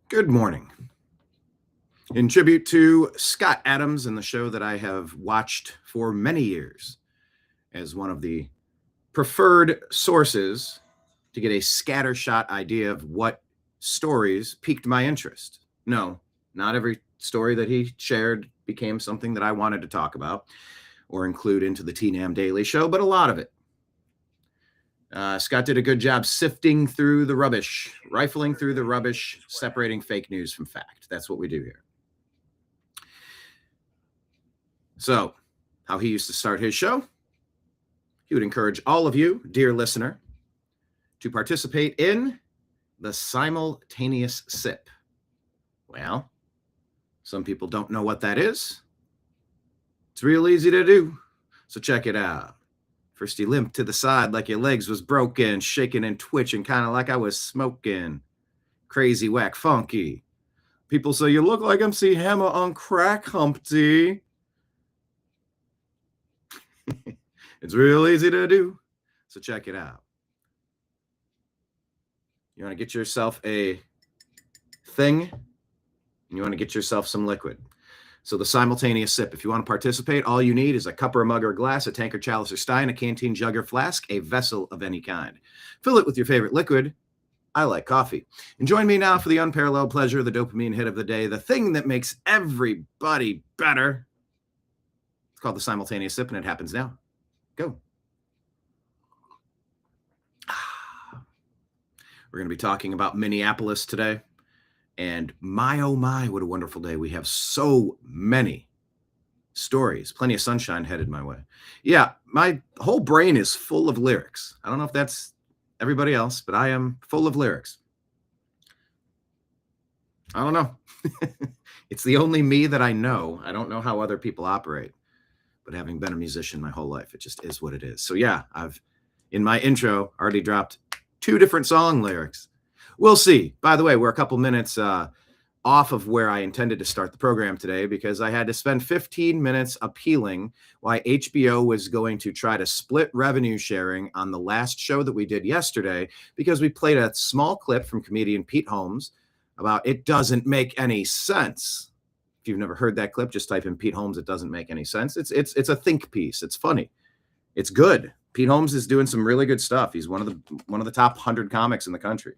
Good morning. In tribute to Scott Adams and the show that I have watched for many years as one of the preferred sources to get a scattershot idea of what stories piqued my interest. No, not every story that he shared became something that I wanted to talk about or include into the TNAM Daily Show, but a lot of it. Scott did a good job sifting through the rubbish, rifling through the rubbish, separating fake news from fact. That's what we do here. So, how he used to start his show, he would encourage all of you, dear listener, to participate in the simultaneous sip. Well, some people don't know what that is. It's real easy to do, so check it out. First, you limp to the side like your legs was broken, shaking and twitching, kind of like I was smoking. Crazy, whack, funky. People say, you look like MC Hammer on crack, Humpty. It's real easy to do, so check it out. You want to get yourself a thing, and you want to get yourself some liquid. So the simultaneous sip, if you want to participate, all you need is a cup or a mug or a glass, a tankard, chalice or stein, a canteen, jug or flask, a vessel of any kind. Fill it with your favorite liquid. I like coffee. And join me now for the unparalleled pleasure, the dopamine hit of the day, the thing that makes everybody better. It's called the simultaneous sip, and it happens now. Go. We're going to be talking about Minneapolis today. And my, oh my, what a wonderful day. We have so many stories, plenty of sunshine headed my way. Yeah, my whole brain is full of lyrics. I don't know if that's everybody else, but I am full of lyrics. I don't know. It's the only me that I know. I don't know how other people operate. But having been a musician my whole life, it just is what it is. So yeah, I've, in my intro, already dropped 2 different song lyrics. We'll see. By the way, we're a couple minutes off of where I intended to start the program today because I had to spend 15 minutes appealing why HBO was going to try to split revenue sharing on the last show that we did yesterday because we played a small clip from comedian Pete Holmes about it doesn't make any sense. If you've never heard that clip, just type in Pete Holmes. It doesn't make any sense. It's a think piece. It's funny. It's good. Pete Holmes is doing some really good stuff. He's one of the top 100 comics in the country.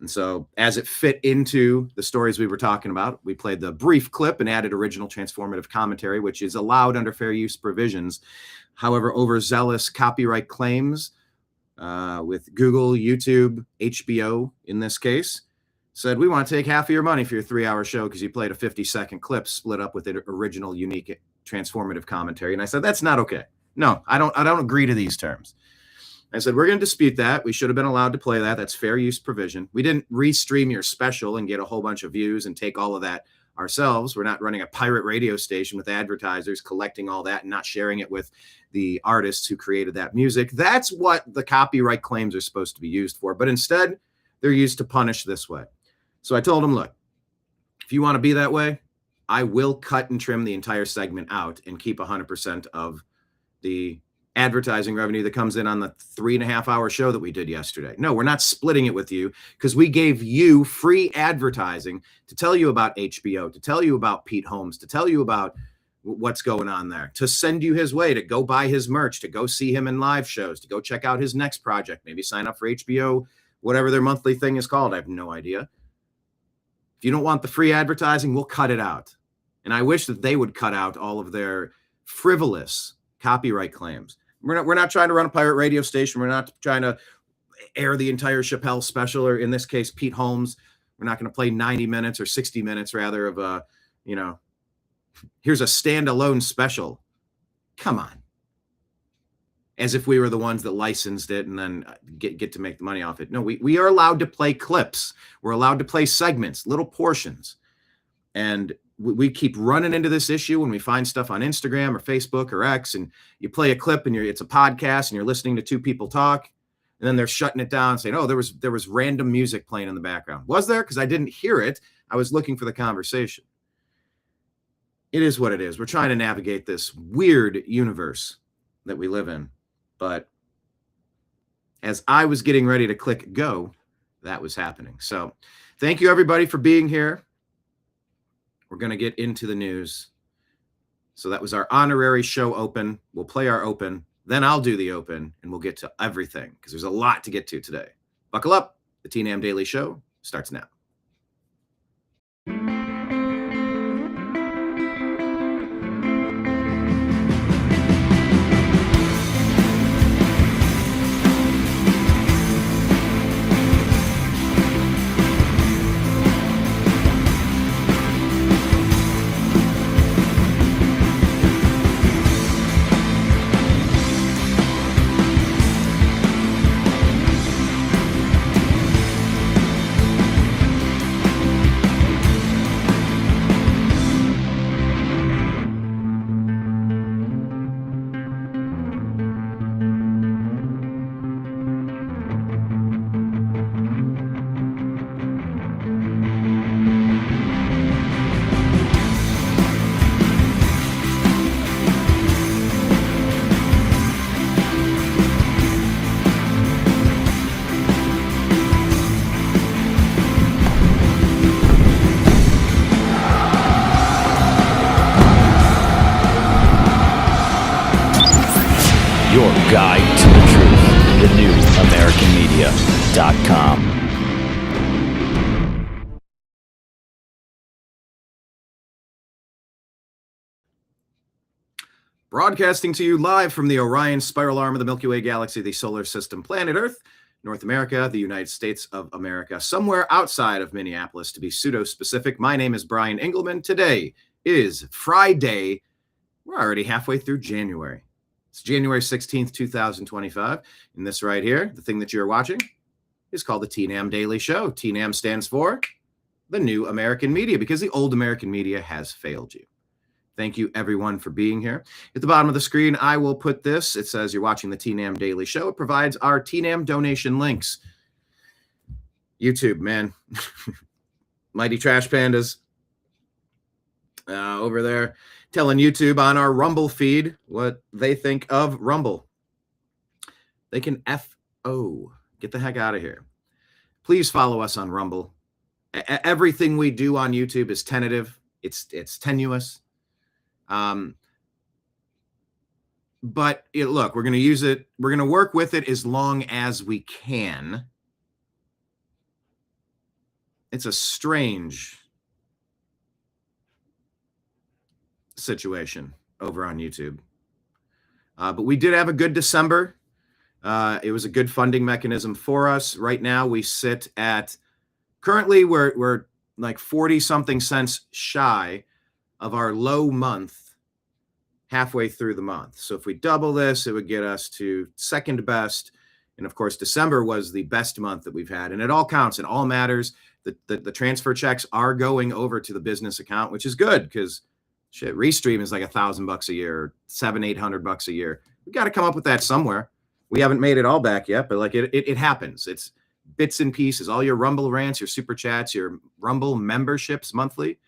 And so as it fit into the stories we were talking about, we played the brief clip and added original transformative commentary, which is allowed under fair use provisions. However, overzealous copyright claims with Google, YouTube, HBO in this case, said, we want to take half of your money for your 3-hour show because you played a 50-second clip split up with an original, unique, transformative commentary. And I said, that's not okay. No, I don't agree to these terms. I said, we're going to dispute that. We should have been allowed to play that. That's fair use provision. We didn't restream your special and get a whole bunch of views and take all of that ourselves. We're not running a pirate radio station with advertisers collecting all that and not sharing it with the artists who created that music. That's what the copyright claims are supposed to be used for. But instead, they're used to punish this way. So I told him, look, if you want to be that way, I will cut and trim the entire segment out and keep 100% of the advertising revenue that comes in on the 3.5-hour show that we did yesterday. No, we're not splitting it with you because we gave you free advertising to tell you about HBO, to tell you about Pete Holmes, to tell you about what's going on there, to send you his way, to go buy his merch, to go see him in live shows, to go check out his next project, maybe sign up for HBO, whatever their monthly thing is called. I have no idea. If you don't want the free advertising, we'll cut it out. And I wish that they would cut out all of their frivolous copyright claims. We're not trying to run a pirate radio station. We're not trying to air the entire Chappelle special, or in this case, Pete Holmes. We're not going to play 90 minutes or 60 minutes rather of here's a standalone special. Come on. As if we were the ones that licensed it and then get to make the money off it. No, we are allowed to play clips. We're allowed to play segments, little portions. And we keep running into this issue when we find stuff on Instagram or Facebook or X, and you play a clip and it's a podcast and you're listening to 2 people talk, and then they're shutting it down saying, oh, there was random music playing in the background. Was there? Because I didn't hear it. I was looking for the conversation. It is what it is. We're trying to navigate this weird universe that we live in. But as I was getting ready to click go, that was happening. So thank you, everybody, for being here. We're going to get into the news. So that was our honorary show open. We'll play our open. Then I'll do the open, and we'll get to everything because there's a lot to get to today. Buckle up. The TNAM Daily Show starts now. Your guide to the truth, thenewamericanmedia.com. Broadcasting to you live from the Orion spiral arm of the Milky Way galaxy, the solar system, planet Earth, North America, the United States of America, somewhere outside of Minneapolis to be pseudo-specific. My name is BrianEngelman. Today is Friday. We're already halfway through January. It's January 16th, 2025. And this right here, the thing that you're watching, is called the TNAM Daily Show. TNAM stands for the New American Media, because the old American media has failed you. Thank you, everyone, for being here. At the bottom of the screen, I will put this. It says you're watching the TNAM Daily Show. It provides our TNAM donation links. YouTube, man. Mighty Trash Pandas over there telling YouTube on our Rumble feed what they think of Rumble. They can F-O. Get the heck out of here. Please follow us on Rumble. Everything we do on YouTube is tentative. It's tenuous. But look, we're going to use it. We're going to work with it as long as we can. It's a strange situation over on YouTube. But we did have a good December. It was a good funding mechanism for us. Right now we sit at, currently we're like 40 something cents shy of our low month halfway through the month. So if we double this, it would get us to second best. And of course, December was the best month that we've had. And it all counts. It all matters. The transfer checks are going over to the business account, which is good because shit, Restream is like $1,000 a year, $700-800 a year. We got to come up with that somewhere. We haven't made it all back yet, but like it happens. It's bits and pieces. All your Rumble rants, your super chats, your Rumble memberships monthly,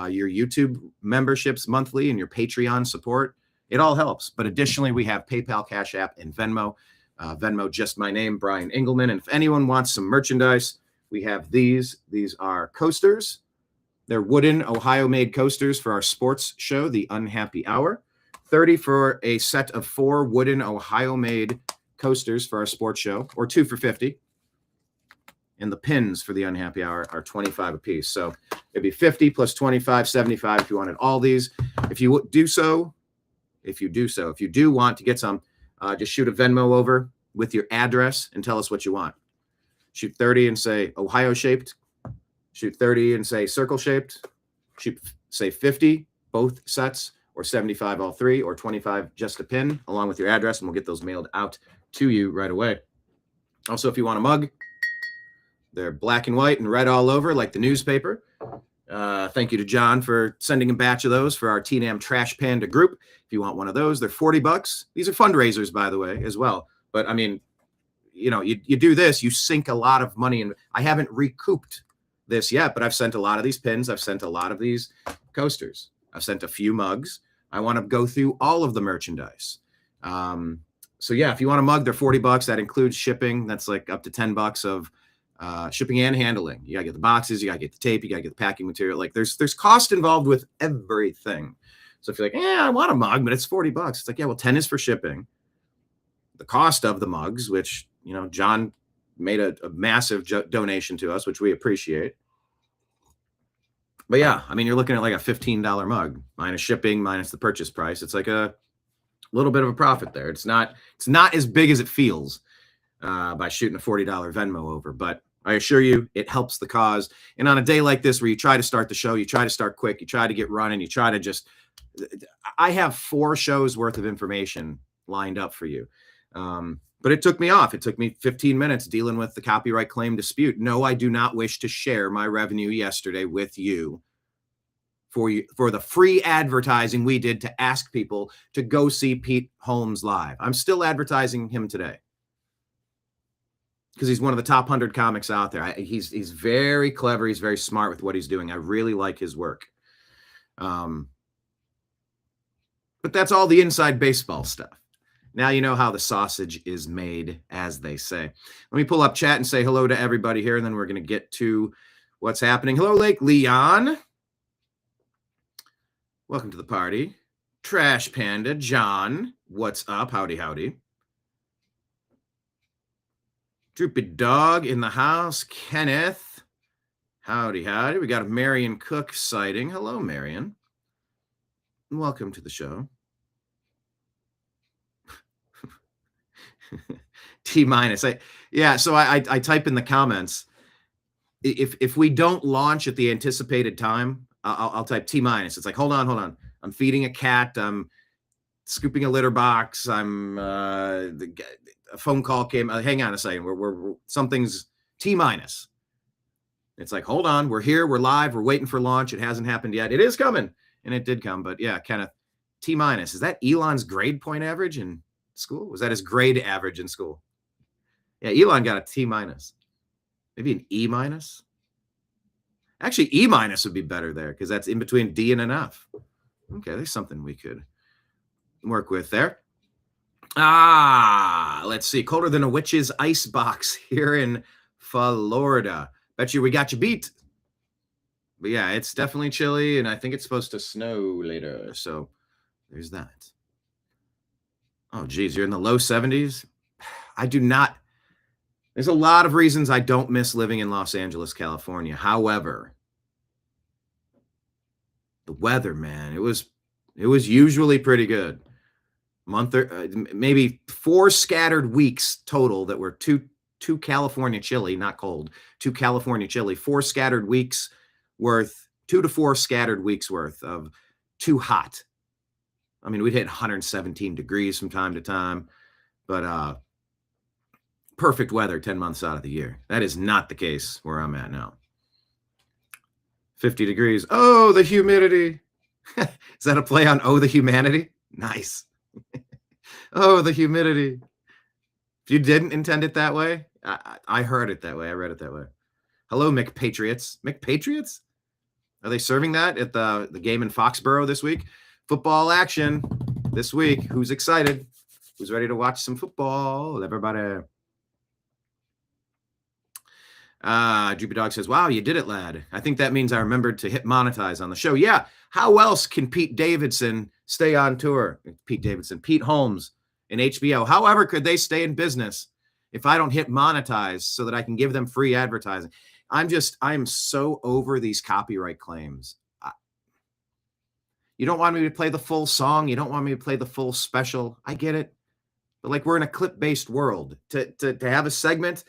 your YouTube memberships monthly, and your Patreon support. It all helps. But additionally, we have PayPal, Cash App, and Venmo. Venmo, just my name, BrianEngelman. And if anyone wants some merchandise, we have these. These are coasters. They're wooden, Ohio-made coasters for our sports show, The Unhappy Hour. $30 for a set of 4 wooden, Ohio-made coasters for our sports show, or 2 for $50. And the pins for The Unhappy Hour are $25 a piece. So it'd be $50 plus $25, $75 if you wanted all these. If you do want to get some, just shoot a Venmo over with your address and tell us what you want. Shoot 30 and say Ohio-shaped. Shoot 30 and say circle-shaped. Shoot, say 50, both sets, or 75, all 3, or 25, just a pin, along with your address, and we'll get those mailed out to you right away. Also, if you want a mug, they're black and white and red all over, like the newspaper. Thank you to John for sending a batch of those for our TNAM Trash Panda group. If you want one of those, they're $40. These are fundraisers, by the way, as well. But, I mean, you know, you do this, you sink a lot of money in. I haven't recouped this yet, but I've sent a lot of these pins. I've sent a lot of these coasters. I've sent a few mugs. I want to go through all of the merchandise. So yeah, if you want a mug, they're $40. That includes shipping. That's like up to $10 of shipping and handling. You gotta get the boxes, you gotta get the tape, you gotta get the packing material. Like there's cost involved with everything. So if you're like, I want a mug, but it's $40. It's like, yeah, well, 10 is for shipping. The cost of the mugs, which, John made a massive donation to us, which we appreciate. But yeah, I mean, you're looking at like a $15 mug minus shipping, minus the purchase price. It's like a little bit of a profit there. It's not as big as it feels by shooting a $40 Venmo over, but I assure you it helps the cause. And on a day like this where you try to start the show, you try to start quick, you try to get running, you try to just, I have 4 shows worth of information lined up for you. But it took me off. It took me 15 minutes dealing with the copyright claim dispute. No, I do not wish to share my revenue yesterday with you for the free advertising we did to ask people to go see Pete Holmes live. I'm still advertising him today because he's one of the top 100 comics out there. He's very clever. He's very smart with what he's doing. I really like his work. But that's all the inside baseball stuff. Now you know how the sausage is made, as they say. Let me pull up chat and say hello to everybody here, and then we're going to get to what's happening. Hello, Lake Leon. Welcome to the party. Trash Panda, John. What's up? Howdy, howdy. Droopy Dog in the house. Kenneth. Howdy, howdy. We got a Marion Cook sighting. Hello, Marion. Welcome to the show. T minus. So I type in the comments. If we don't launch at the anticipated time, I'll type T minus. It's like, hold on. I'm feeding a cat. I'm scooping a litter box. I'm a phone call came. Hang on a second. We're something's T minus. It's like, hold on. We're here. We're live. We're waiting for launch. It hasn't happened yet. It is coming, and it did come. But yeah, Kenneth, T minus. Is that Elon's grade point average in school? Was that his grade average in school? Yeah, Elon got a T minus. Maybe an E minus. Actually, E minus would be better there because that's in between D and an F. Okay, there's something we could work with there. Let's see. Colder than a witch's ice box here in Florida. Bet you we got you beat. But yeah, it's definitely chilly, and I think it's supposed to snow later. So there's that. Oh, geez, you're in the low 70s? I do not. There's a lot of reasons I don't miss living in Los Angeles, California. However, the weather, man, it was usually pretty good. Maybe 4 scattered weeks total that were too California chilly, not cold, too California chilly. 4 scattered weeks worth, 2 to 4 scattered weeks worth of too hot. I mean, we'd hit 117 degrees from time to time, but perfect weather 10 months out of the year. That is not the case where I'm at now. 50 degrees. Oh, the humidity. Is that a play on Oh, the Humanity? Nice. Oh, the humidity. If you didn't intend it that way, I heard it that way. I read it that way. Hello, McPatriots. McPatriots? Are they serving that at the game in Foxborough this week? Football action this week. Who's excited? Who's ready to watch some football? Everybody. Droopy Dog says, wow, you did it, lad. I think that means I remembered to hit monetize on the show. Yeah. How else can Pete Davidson stay on tour? Pete Holmes and HBO. However, could they stay in business if I don't hit monetize so that I can give them free advertising? I'm so over these copyright claims. You don't want me to play the full song. You don't want me to play the full special. I get it. But like, we're in a clip-based world. To have a segment,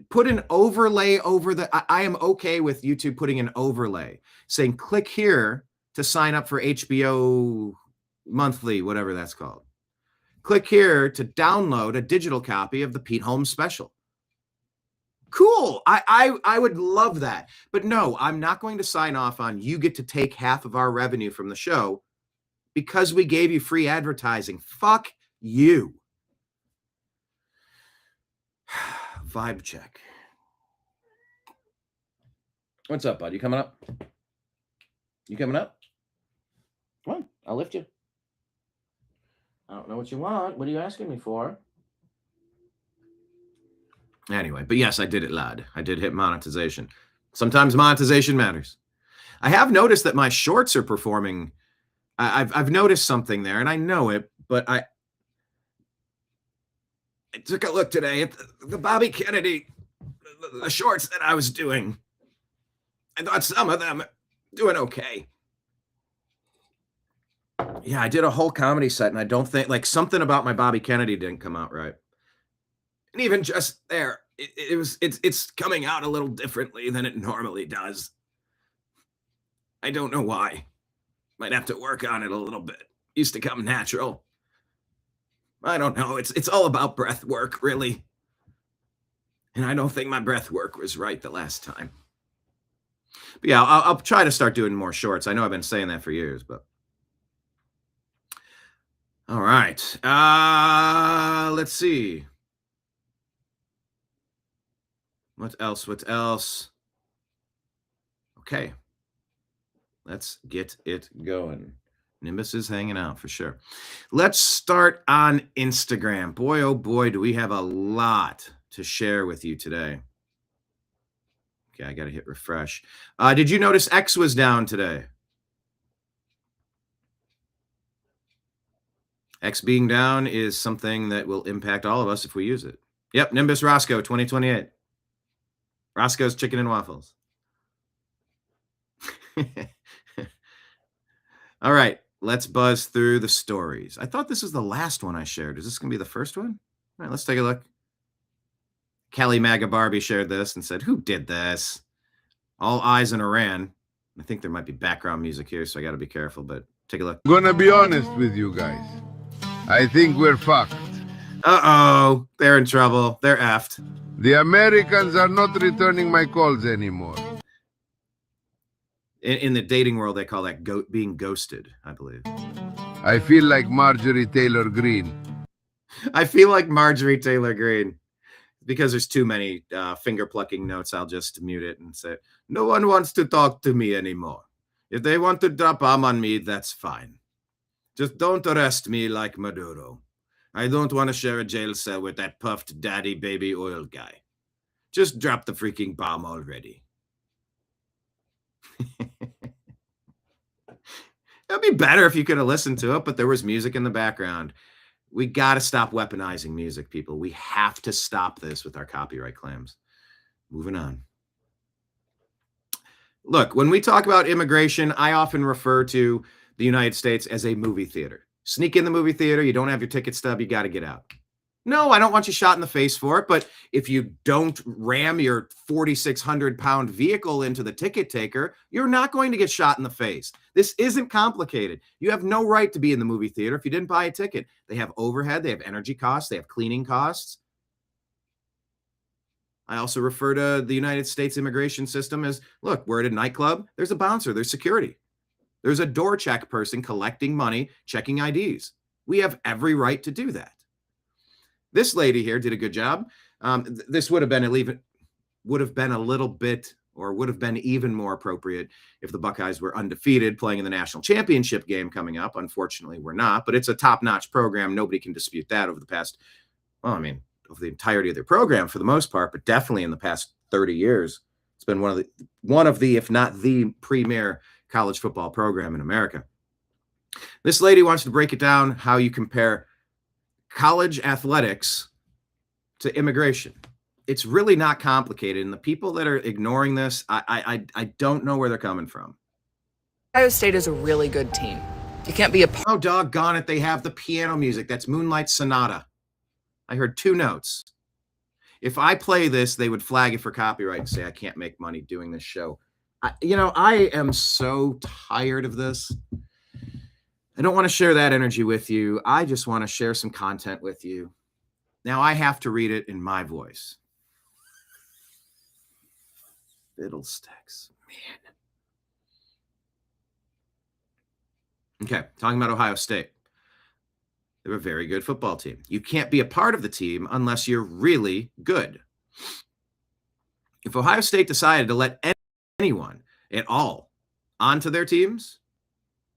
put an overlay over I am okay with YouTube putting an overlay saying, click here to sign up for HBO monthly, whatever that's called. Click here to download a digital copy of the Pete Holmes special. Cool. I would love that. But no, I'm not going to sign off on you get to take half of our revenue from the show because we gave you free advertising. Fuck you. Vibe check. What's up, bud? You coming up? You coming up? Come on, I'll lift you. I don't know what you want. What are you asking me for? Anyway, but yes, I did it, lad. I did hit monetization. Sometimes monetization matters. I have noticed that my shorts are performing. I've noticed something there, and I know it, but I took a look today at the Bobby Kennedy, the shorts that I was doing. I thought some of them doing okay. Yeah, I did a whole comedy set, and I don't think like something about my Bobby Kennedy didn't come out right. And even just there, it's coming out a little differently than it normally does. I don't know why. Might have to work on it a little bit. Used to come natural. I don't know. It's all about breath work, really. And I don't think my breath work was right the last time. But yeah, I'll try to start doing more shorts. I know I've been saying that for years, but all right. Let's see. What else? What else? Okay. Let's get it going. Nimbus is hanging out for sure. Let's start on Instagram. Boy, oh boy, do we have a lot to share with you today. Okay, I got to hit refresh. Did you notice X was down today? X being down is something that will impact all of us if we use it. Yep, Nimbus Roscoe 2028. Roscoe's Chicken and Waffles. All right, let's buzz through the stories. I thought this was the last one I shared. Is this going to be the first one? All right, let's take a look. Kelly MAGA Barbie shared this and said, who did this? All eyes in Iran. I think there might be background music here, so I got to be careful, but take a look. I'm gonna be honest with you guys. I think we're fucked. Uh-oh, they're in trouble. They're effed. The Americans are not returning my calls anymore. In the dating world, they call that being ghosted, I believe. I feel like Marjorie Taylor Greene. I feel like Marjorie Taylor Greene. Because there's too many finger-plucking notes, I'll just mute it and say, no one wants to talk to me anymore. If they want to drop bomb on me, that's fine. Just don't arrest me like Maduro. I don't want to share a jail cell with that puffed daddy baby oil guy. Just drop the freaking bomb already. It'd be better if you could have listened to it, but there was music in the background. We got to stop weaponizing music, people. We have to stop this with our copyright claims. Moving on. Look, when we talk about immigration, I often refer to the United States as a movie theater. Sneak in the movie theater, you don't have your ticket stub, you got to get out. No, I don't want you shot in the face for it, but if you don't ram your 4,600-pound vehicle into the ticket taker, you're not going to get shot in the face. This isn't complicated. You have no right to be in the movie theater if you didn't buy a ticket. They have overhead, they have energy costs, they have cleaning costs. I also refer to the United States immigration system as, look, we're at a nightclub, there's a bouncer, there's security. There's a door check person collecting money, checking IDs. We have every right to do that. This lady here did a good job. This would have been a little bit, or would have been even more appropriate if the Buckeyes were undefeated playing in the national championship game coming up. Unfortunately, we're not, but it's a top-notch program. Nobody can dispute that over the past, over the entirety of their program for the most part, but definitely in the past 30 years, it's been one of the, if not the premier college football program in America. This lady wants to break it down how you compare college athletics to immigration. It's really not complicated, and the people that are ignoring this, I don't know where they're coming from. Ohio State is a really good team. You can't be a part. Oh, doggone it, they have the piano music. That's Moonlight Sonata. I heard 2 notes. If I play this, they would flag it for copyright and say I can't make money doing this show. I am so tired of this. I don't want to share that energy with you. I just want to share some content with you. Now I have to read it in my voice. Fiddlesticks, man. Okay, talking about Ohio State. They're a very good football team. You can't be a part of the team unless you're really good. If Ohio State decided to let anyone at all onto their teams,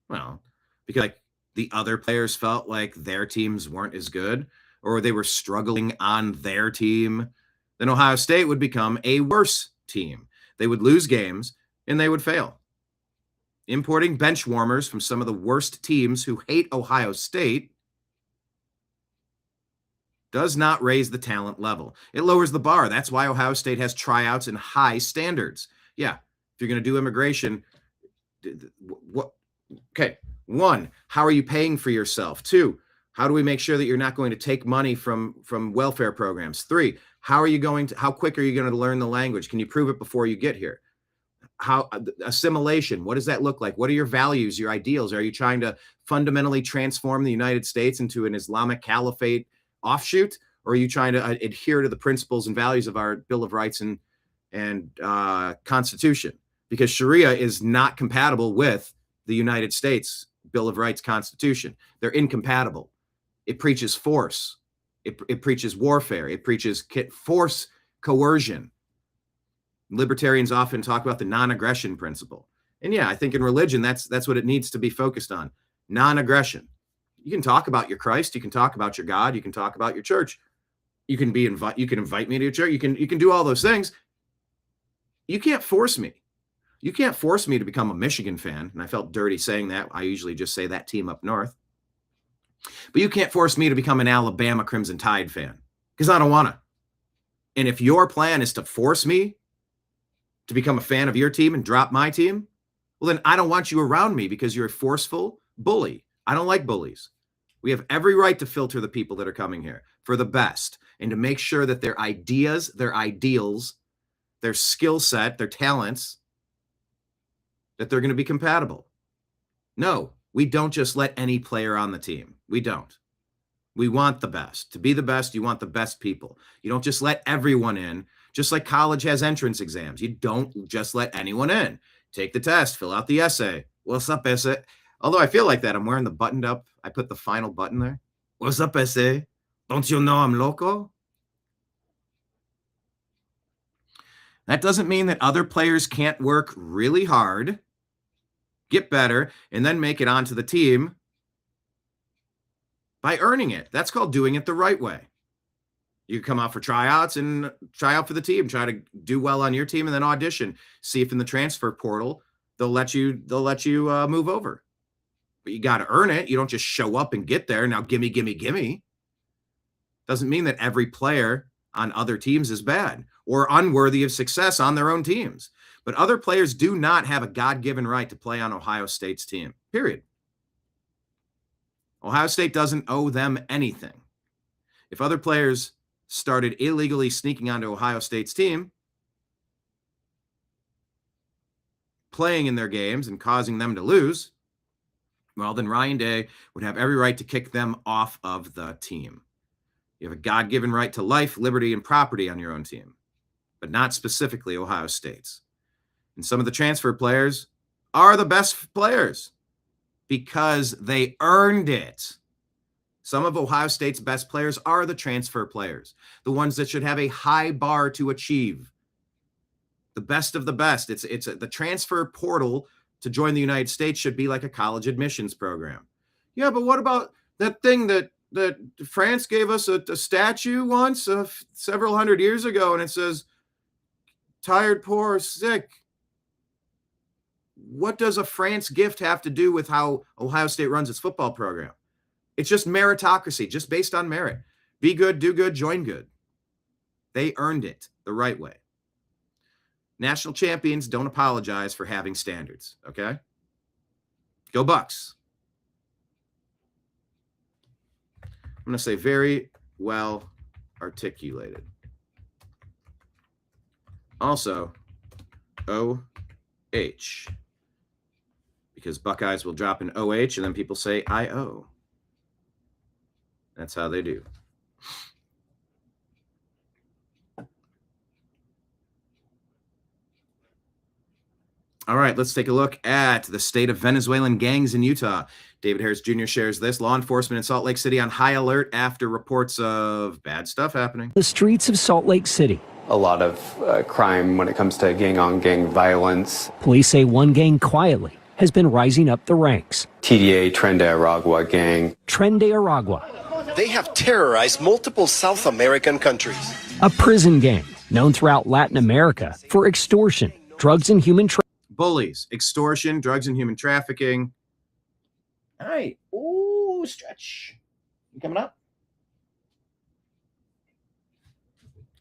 well, because like the other players felt like their teams weren't as good, or they were struggling on their team, then Ohio State would become a worse team. They would lose games and they would fail. Importing bench warmers from some of the worst teams who hate Ohio State does not raise the talent level. It lowers the bar. That's why Ohio State has tryouts and high standards. Yeah, if you're going to do immigration, what? Okay, 1, how are you paying for yourself? 2, how do we make sure that you're not going to take money from welfare programs? 3, how quick are you going to learn the language? Can you prove it before you get here? How assimilation, what does that look like? What are your values, your ideals? Are you trying to fundamentally transform the United States into an Islamic caliphate offshoot? Or are you trying to adhere to the principles and values of our Bill of Rights and Constitution? Because Sharia is not compatible with the United States Bill of Rights Constitution. They're incompatible. It preaches force. It preaches warfare. It preaches force, coercion. Libertarians often talk about the non-aggression principle. And yeah, I think in religion, that's what it needs to be focused on. Non-aggression. You can talk about your Christ. You can talk about your God. You can talk about your church. You can invite me to your church. You can do all those things. You can't force me. You can't force me to become a Michigan fan. And I felt dirty saying that. I usually just say that team up north. But you can't force me to become an Alabama Crimson Tide fan because I don't want to. And if your plan is to force me to become a fan of your team and drop my team, well, then I don't want you around me because you're a forceful bully. I don't like bullies. We have every right to filter the people that are coming here for the best and to make sure that their ideas, their ideals, their skill set, their talents, that they're going to be compatible. No, we don't just let any player on the team. We don't. We want the best. To be the best, you want the best people. You don't just let everyone in. Just like college has entrance exams. You don't just let anyone in. Take the test, fill out the essay. What's up, essay? Although I feel like that. I'm wearing the buttoned up. I put the final button there. What's up, essay? Don't you know I'm loco? That doesn't mean that other players can't work really hard, get better, and then make it onto the team by earning it. That's called doing it the right way. You come out for tryouts and try out for the team, try to do well on your team and then audition. See if in the transfer portal, they'll let you move over. But you got to earn it. You don't just show up and get there. Now, gimme, gimme, gimme. Doesn't mean that every player on other teams is bad or unworthy of success on their own teams. But other players do not have a God-given right to play on Ohio State's team, period. Ohio State doesn't owe them anything. If other players started illegally sneaking onto Ohio State's team, playing in their games and causing them to lose, well, then Ryan Day would have every right to kick them off of the team. You have a God-given right to life, liberty, and property on your own team, but not specifically Ohio State's. And some of the transfer players are the best players because they earned it. Some of Ohio State's best players are the transfer players, the ones that should have a high bar to achieve. The best of the best. The transfer portal to join the United States should be like a college admissions program. Yeah, but what about that thing that France gave us a statue once several hundred years ago, and it says, tired, poor, sick. What does a France gift have to do with how Ohio State runs its football program? It's just meritocracy, just based on merit. Be good, do good, join good. They earned it the right way. National champions don't apologize for having standards, okay? Go Bucks. I'm going to say very well articulated. Also, OH. Because Buckeyes will drop an OH and then people say IO. That's how they do. All right, let's take a look at the state of Venezuelan gangs in Utah. David Harris Jr. shares this. Law enforcement in Salt Lake City on high alert after reports of bad stuff happening. The streets of Salt Lake City. A lot of crime when it comes to gang-on-gang violence. Police say one gang quietly has been rising up the ranks. TDA, Tren de Aragua gang. Tren de Aragua. They have terrorized multiple South American countries. a prison gang known throughout Latin America for extortion, drugs and human Bullies, extortion, drugs and human trafficking. All right. Ooh, stretch. You coming up?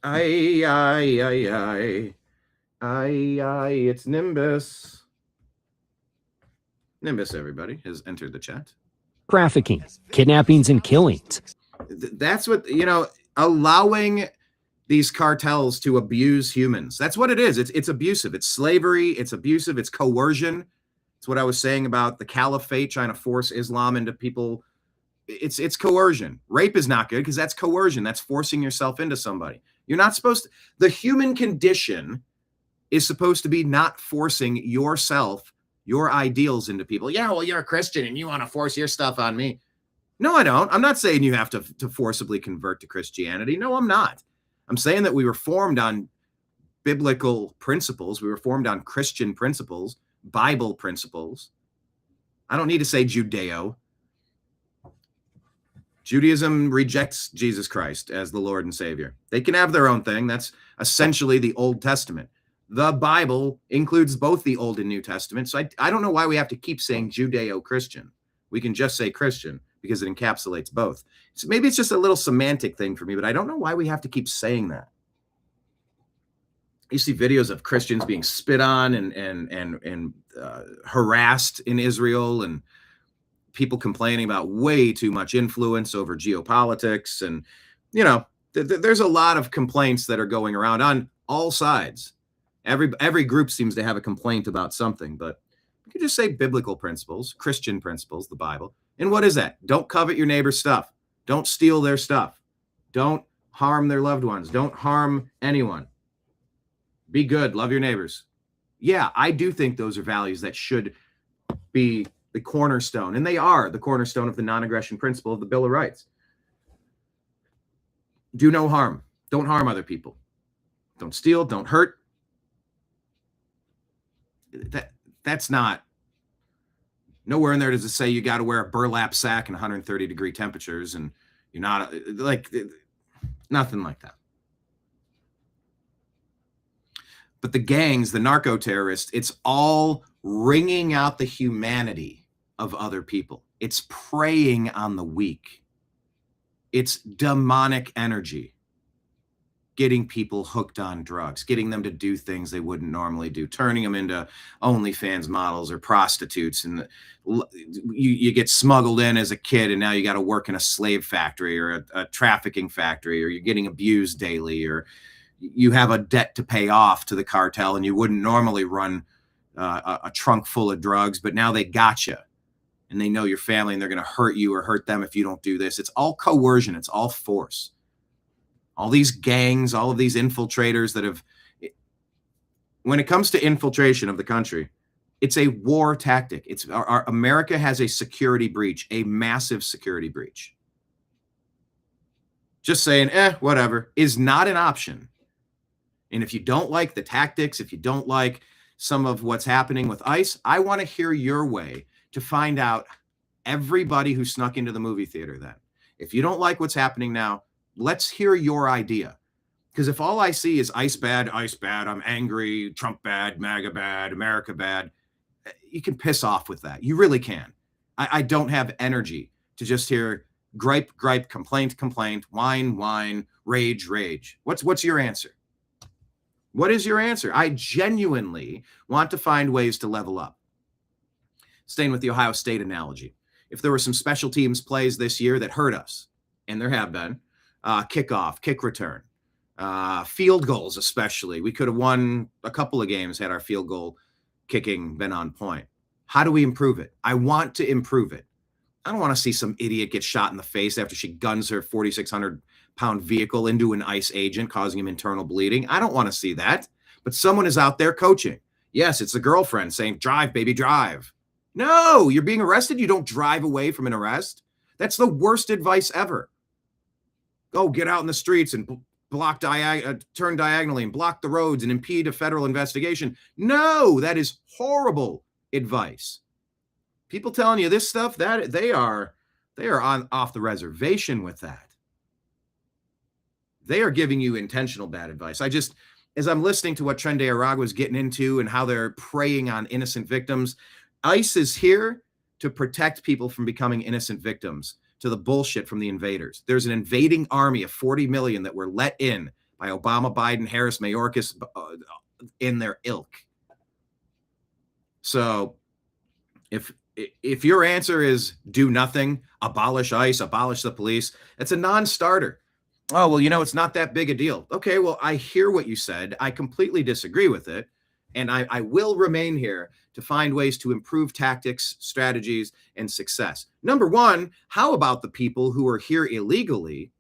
Aye. It's Nimbus. Nimbus, everybody, has entered the chat. trafficking, kidnappings, and killings. That's what, allowing these cartels to abuse humans. That's what it is. It's abusive. It's slavery. It's abusive. It's coercion. It's what I was saying about the caliphate trying to force Islam into people. It's coercion. Rape is not good because that's coercion. That's forcing yourself into somebody. You're not supposed to. The human condition is supposed to be not forcing yourself, your ideals into people. Yeah, well, you're a Christian and you want to force your stuff on me. No, I don't. I'm not saying you have to forcibly convert to Christianity. No, I'm not. I'm saying that we were formed on biblical principles. We were formed on Christian principles, Bible principles. I don't need to say Judeo. Judaism rejects Jesus Christ as the Lord and Savior. They can have their own thing. That's essentially the Old Testament. The Bible includes both the Old and New Testament. So I don't know why we have to keep saying Judeo-Christian. We can just say Christian because it encapsulates both. So maybe it's just a little semantic thing for me, but I don't know why we have to keep saying that. You see videos of Christians being spit on and harassed in Israel, and people complaining about way too much influence over geopolitics. And, there's a lot of complaints that are going around on all sides. Every group seems to have a complaint about something, but you can just say biblical principles, Christian principles, the Bible. And what is that? Don't covet your neighbor's stuff. Don't steal their stuff. Don't harm their loved ones. Don't harm anyone. Be good. Love your neighbors. Yeah, I do think those are values that should be the cornerstone, and they are the cornerstone of the non-aggression principle of the Bill of Rights. Do no harm. Don't harm other people. Don't steal. Don't hurt. That's not, nowhere in there does it say you got to wear a burlap sack in 130 degree temperatures, and you're not nothing like that. But the gangs, the narco terrorists, it's all wringing out the humanity of other people. It's preying on the weak. It's demonic energy, getting people hooked on drugs, getting them to do things they wouldn't normally do, turning them into OnlyFans models or prostitutes. And you get smuggled in as a kid, and now you got to work in a slave factory or a trafficking factory, or you're getting abused daily, or you have a debt to pay off to the cartel, and you wouldn't normally run a trunk full of drugs, but now they got you, and they know your family, and they're going to hurt you or hurt them if you don't do this. It's all coercion. It's all force. All these gangs, all of these infiltrators that have, when it comes to infiltration of the country, it's a war tactic. It's our America has a security breach, a massive security breach. Just saying, whatever, is not an option. And if you don't like the tactics, if you don't like some of what's happening with ICE, I want to hear your way to find out everybody who snuck into the movie theater then. If you don't like what's happening now, let's hear your idea. Because if all I see is ICE bad, I'm angry, Trump bad, MAGA bad, America bad, you can piss off with that. You really can. I don't have energy to just hear gripe, complaint, whine, rage. What's your answer? What is your answer? I genuinely want to find ways to level up. Staying with the Ohio State analogy. If there were some special teams plays this year that hurt us, and there have been, kickoff, kick return, field goals especially. We could have won a couple of games had our field goal kicking been on point. How do we improve it? I want to improve it. I don't want to see some idiot get shot in the face after she guns her 4,600-pound vehicle into an ICE agent, causing him internal bleeding. I don't want to see that. But someone is out there coaching. Yes, it's the girlfriend saying, drive, baby, drive. No, you're being arrested. You don't drive away from an arrest. That's the worst advice ever. Go get out in the streets and turn diagonally and block the roads and impede a federal investigation. No, that is horrible advice. People telling you this stuff, that they are on off the reservation with that. They are giving you intentional bad advice. As I'm listening to what Tren de Aragua is getting into and how they're preying on innocent victims, ICE is here to protect people from becoming innocent victims to the bullshit from the invaders. There's an invading army of 40 million that were let in by Obama, Biden, Harris, Mayorkas, in their ilk. So if your answer is do nothing, abolish ICE, abolish the police, it's a non-starter. Oh, well, it's not that big a deal. Okay, well, I hear what you said. I completely disagree with it. And I will remain here to find ways to improve tactics, strategies, and success. Number one, how about the people who are here illegally?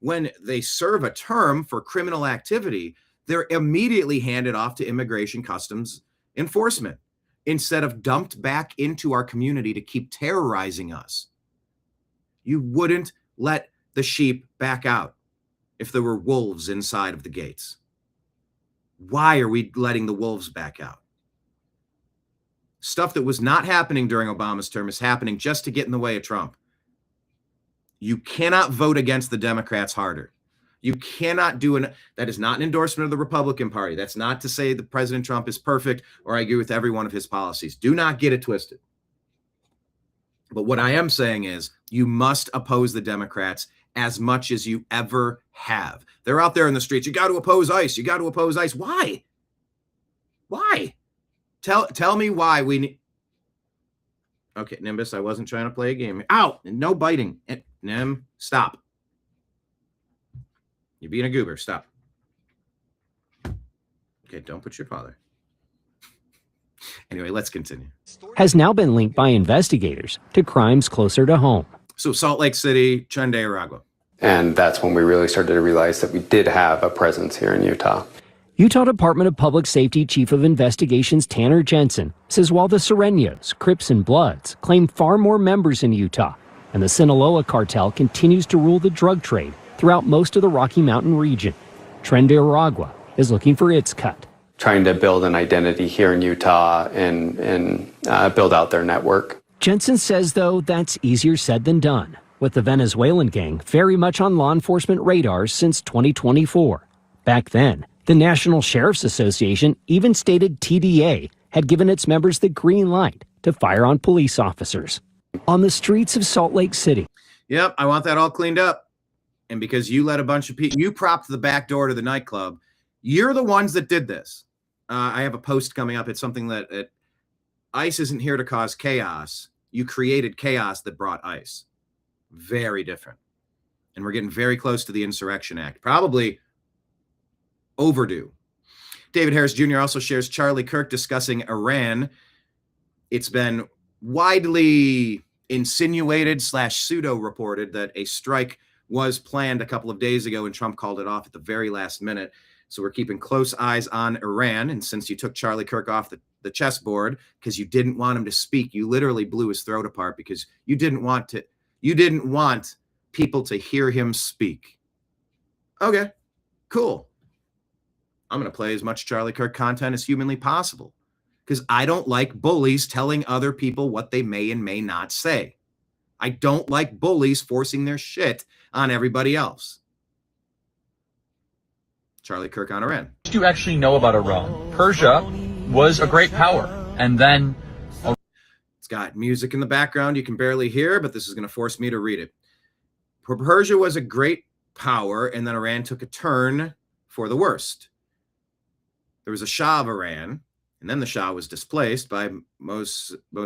When they serve a term for criminal activity, they're immediately handed off to Immigration Customs Enforcement instead of dumped back into our community to keep terrorizing us. You wouldn't let the sheep back out if there were wolves inside of the gates. Why are we letting the wolves back out? Stuff that was not happening during Obama's term is happening just to get in the way of Trump. You cannot vote against the Democrats harder. You cannot that is not an endorsement of the Republican Party. That's not to say that President Trump is perfect or I agree with every one of his policies. Do not get it twisted. But what I am saying is you must oppose the Democrats as much as you ever have. They're out there in the streets. You got to oppose ICE. You got to oppose ICE. Why? Why? Tell me why we need. Okay, Nimbus, I wasn't trying to play a game. Ow! No biting. Nim, stop. You're being a goober. Stop. Okay, don't put your paw there. Anyway, let's continue. Has now been linked by investigators to crimes closer to home. So Salt Lake City, Tren de Aragua. And that's when we really started to realize that we did have a presence here in Utah. Utah Department of Public Safety Chief of Investigations Tanner Jensen says while the Sureños, Crips, and Bloods claim far more members in Utah, and the Sinaloa cartel continues to rule the drug trade throughout most of the Rocky Mountain region, Tren de Aragua is looking for its cut. Trying to build an identity here in Utah and build out their network. Jensen says, though, that's easier said than done, with the Venezuelan gang very much on law enforcement radars since 2024. Back then, the National Sheriff's Association even stated TDA had given its members the green light to fire on police officers. On the streets of Salt Lake City. Yep, I want that all cleaned up. And because you let a bunch of people, you propped the back door to the nightclub, you're the ones that did this. I have a post coming up. It's something that ICE isn't here to cause chaos. You created chaos that brought ICE. Very different. And we're getting very close to the Insurrection Act. Probably overdue. David Harris Jr. also shares Charlie Kirk discussing Iran. It's been widely insinuated / pseudo reported that a strike was planned a couple of days ago and Trump called it off at the very last minute. So we're keeping close eyes on Iran. And since you took Charlie Kirk off the chessboard because you didn't want him to speak, you literally blew his throat apart because you didn't want people to hear him speak. Okay, cool. I'm going to play as much Charlie Kirk content as humanly possible because I don't like bullies telling other people what they may and may not say. I don't like bullies forcing their shit on everybody else. Charlie Kirk on Iran. What do you actually know about Iran? Persia was a great power, and then... It's got music in the background you can barely hear, but this is going to force me to read it. Persia was a great power, and then Iran took a turn for the worst. There was a Shah of Iran, and then the Shah was displaced by Mosaddegh.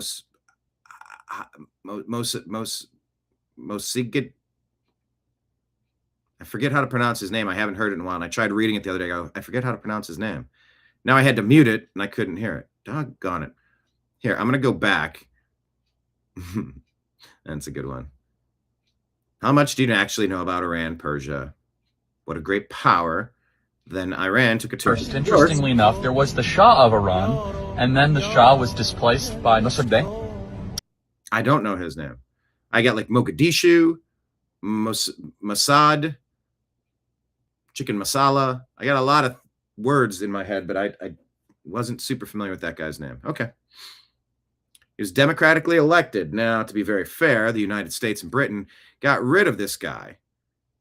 I forget how to pronounce his name. I haven't heard it in a while. And I tried reading it the other day. I forget how to pronounce his name. Now I had to mute it, and I couldn't hear it. Doggone it. Here, I'm going to go back. That's a good one. How much do you actually know about Iran, Persia? What a great power. Then Iran took a turn. First, interestingly enough, there was the Shah of Iran, and then the Shah was displaced by Mosaddegh. I don't know his name. I got like Mogadishu, Mossad, chicken masala. I got a lot of words in my head, but I wasn't super familiar with that guy's name. Okay. He was democratically elected. Now, to be very fair, the United States and Britain got rid of this guy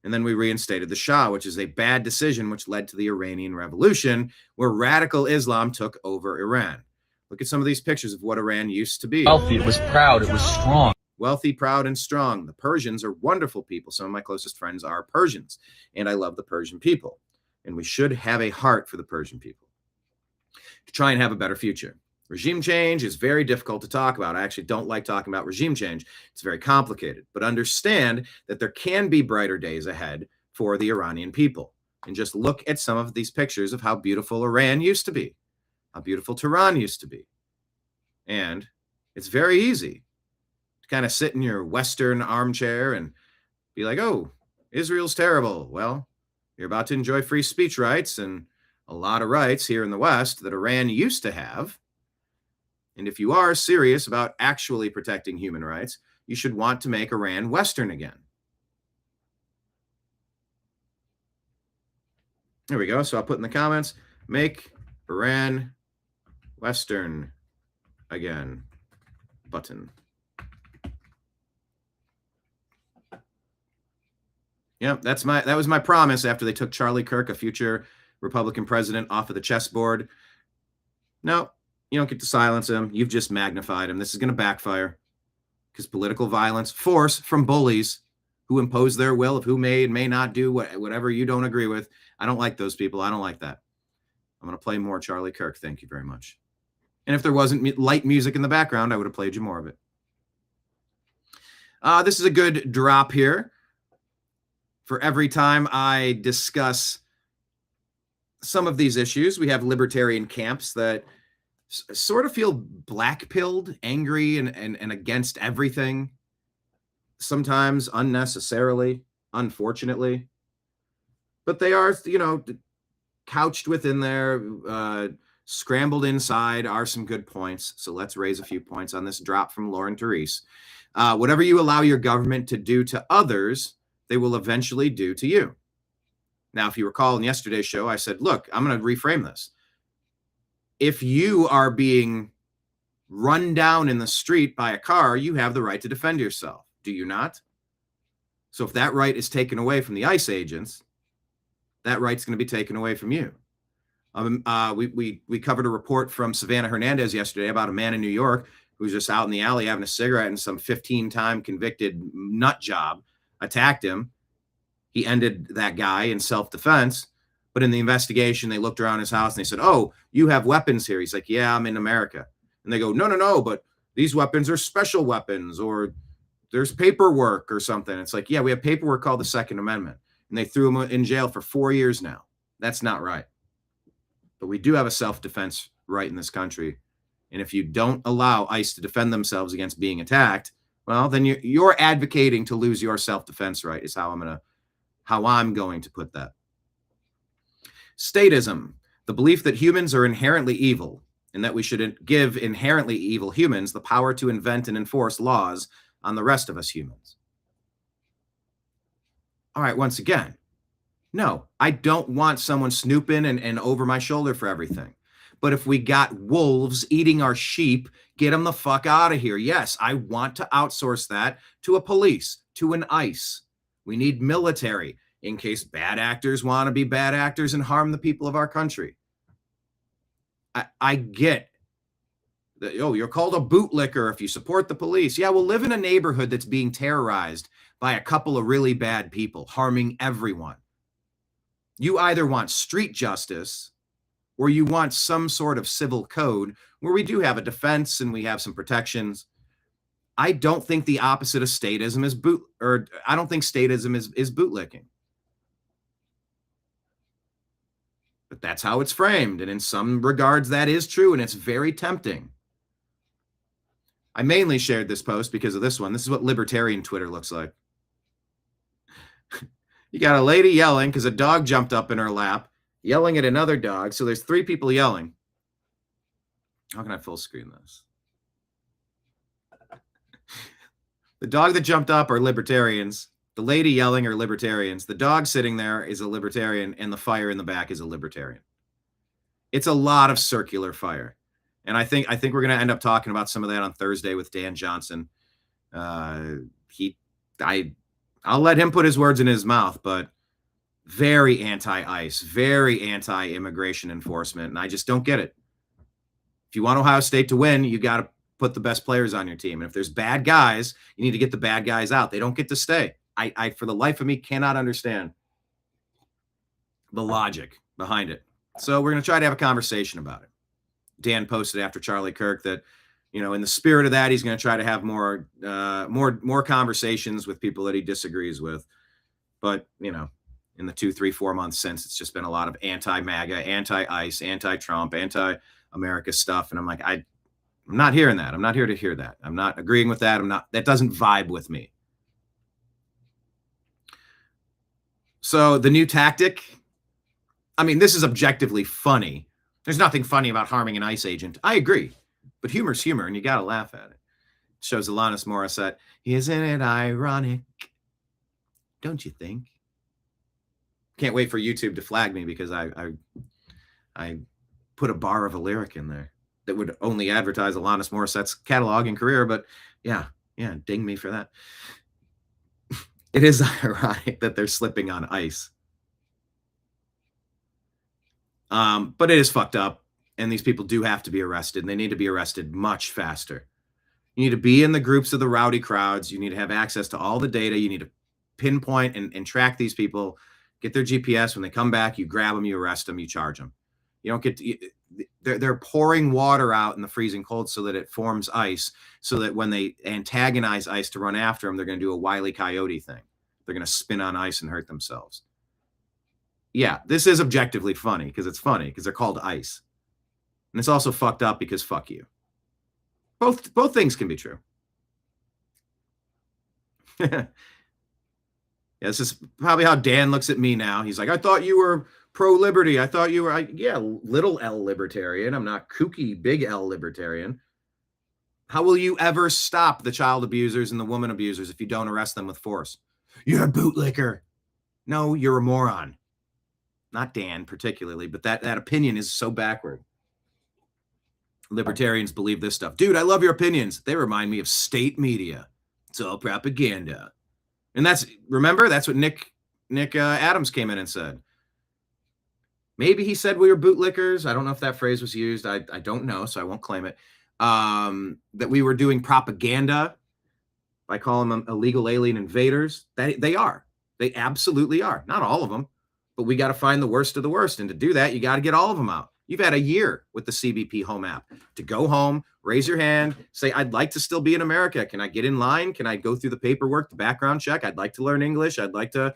And then we reinstated the Shah, which is a bad decision, which led to the Iranian Revolution, where radical Islam took over Iran. Look at some of these pictures of what Iran used to be. Wealthy, it was proud, it was strong. Wealthy, proud, and strong. The Persians are wonderful people. Some of my closest friends are Persians, and I love the Persian people. And we should have a heart for the Persian people to try and have a better future. Regime change is very difficult to talk about. I actually don't like talking about regime change. It's very complicated. But understand that there can be brighter days ahead for the Iranian people. And just look at some of these pictures of how beautiful Iran used to be, how beautiful Tehran used to be. And it's very easy to kind of sit in your Western armchair and be like, oh, Israel's terrible. Well, you're about to enjoy free speech rights and a lot of rights here in the West that Iran used to have. And if you are serious about actually protecting human rights, you should want to make Iran Western again. There we go. So I'll put in the comments, make Iran Western again button. Yeah, that was my promise after they took Charlie Kirk, a future Republican president, off of the chessboard. No, you don't get to silence him. You've just magnified him. This is going to backfire because political violence, force from bullies who impose their will of who may and may not do whatever you don't agree with. I don't like those people. I don't like that. I'm going to play more Charlie Kirk. Thank you very much. And if there wasn't light music in the background, I would have played you more of it. This is a good drop here. For every time I discuss some of these issues, we have libertarian camps that sort of feel black-pilled, angry, and against everything, sometimes unnecessarily, unfortunately. But they are, couched within there, scrambled inside are some good points. So let's raise a few points on this drop from Lauren Therese. Whatever you allow your government to do to others, they will eventually do to you. Now, if you recall in yesterday's show, I said, look, I'm going to reframe this. If you are being run down in the street by a car, you have the right to defend yourself. Do you not? So if that right is taken away from the ICE agents, that right's going to be taken away from you. We covered a report from Savannah Hernandez yesterday about a man in New York who was just out in the alley having a cigarette and some 15-time convicted nut job attacked him. He ended that guy in self-defense. But in the investigation, they looked around his house and they said, oh, you have weapons here. He's like, yeah, I'm in America. And they go, no, but these weapons are special weapons, or there's paperwork or something. It's like, yeah, we have paperwork called the Second Amendment. And they threw him in jail for 4 years now. That's not right. But we do have a self-defense right in this country. And if you don't allow ICE to defend themselves against being attacked, well, then you're advocating to lose your self-defense right, is how I'm going to put that. Statism, the belief that humans are inherently evil and that we should give inherently evil humans the power to invent and enforce laws on the rest of us humans. All right, once again, no, I don't want someone snooping and over my shoulder for everything. But if we got wolves eating our sheep, get them the fuck out of here. Yes, I want to outsource that to a police, to an ICE. We need military in case bad actors want to be bad actors and harm the people of our country. I get that, you're called a bootlicker if you support the police. Yeah, we'll live in a neighborhood that's being terrorized by a couple of really bad people, harming everyone. You either want street justice or you want some sort of civil code where we do have a defense and we have some protections. I don't think the opposite of statism is I don't think statism is bootlicking. But that's how it's framed. And in some regards, that is true. And it's very tempting. I mainly shared this post because of this one. This is what libertarian Twitter looks like. You got a lady yelling because a dog jumped up in her lap, yelling at another dog. So there's 3 people yelling. How can I full screen this? The dog that jumped up are libertarians. The lady yelling are libertarians. The dog sitting there is a libertarian, and the fire in the back is a libertarian. It's a lot of circular fire. And I think we're going to end up talking about some of that on Thursday with Dan Johnson. I'll let him put his words in his mouth, but very anti-ICE, very anti-immigration enforcement, and I just don't get it. If you want Ohio State to win, you got to put the best players on your team. And if there's bad guys, you need to get the bad guys out. They don't get to stay. I for the life of me, cannot understand the logic behind it. So we're going to try to have a conversation about it. Dan posted after Charlie Kirk that, in the spirit of that, he's going to try to have more conversations with people that he disagrees with. But, in the 2, 3, 4 months since, it's just been a lot of anti-MAGA, anti-ICE, anti-Trump, anti-America stuff. And I'm like, I'm not hearing that. I'm not here to hear that. I'm not agreeing with that. That doesn't vibe with me. So the new tactic, this is objectively funny. There's nothing funny about harming an ICE agent. I agree. But humor's humor, and you got to laugh at it. Shows Alanis Morissette. Isn't it ironic? Don't you think? Can't wait for YouTube to flag me because I put a bar of a lyric in there that would only advertise Alanis Morissette's catalog and career. But yeah, ding me for that. It is ironic that they're slipping on ice. But it is fucked up. And these people do have to be arrested. And they need to be arrested much faster. You need to be in the groups of the rowdy crowds. You need to have access to all the data. You need to pinpoint and track these people. Get their GPS. When they come back, you grab them, you arrest them, you charge them. You don't get to, they're pouring water out in the freezing cold so that it forms ice, so that when they antagonize ice to run after them, they're going to do a Wile E. Coyote thing. They're going to spin on ice and hurt themselves. Yeah, this is objectively funny because it's funny because they're called ice. And it's also fucked up because fuck you. Both things can be true. Yeah, this is probably how Dan looks at me now. He's like, I thought you were pro-liberty. I thought you were, little L libertarian. I'm not kooky, big L libertarian. How will you ever stop the child abusers and the woman abusers if you don't arrest them with force? You're a bootlicker. No, you're a moron. Not Dan particularly, but that opinion is so backward. Libertarians believe this stuff. Dude, I love your opinions. They remind me of state media. It's all propaganda. And that's what Nick Adams came in and said. Maybe he said we were bootlickers. I don't know if that phrase was used. I don't know, so I won't claim it. That we were doing propaganda by calling them illegal alien invaders. They are. They absolutely are. Not all of them, but we got to find the worst of the worst. And to do that, you got to get all of them out. You've had a year with the CBP Home app to go home, raise your hand, say, I'd like to still be in America. Can I get in line? Can I go through the paperwork, the background check? I'd like to learn English. I'd like to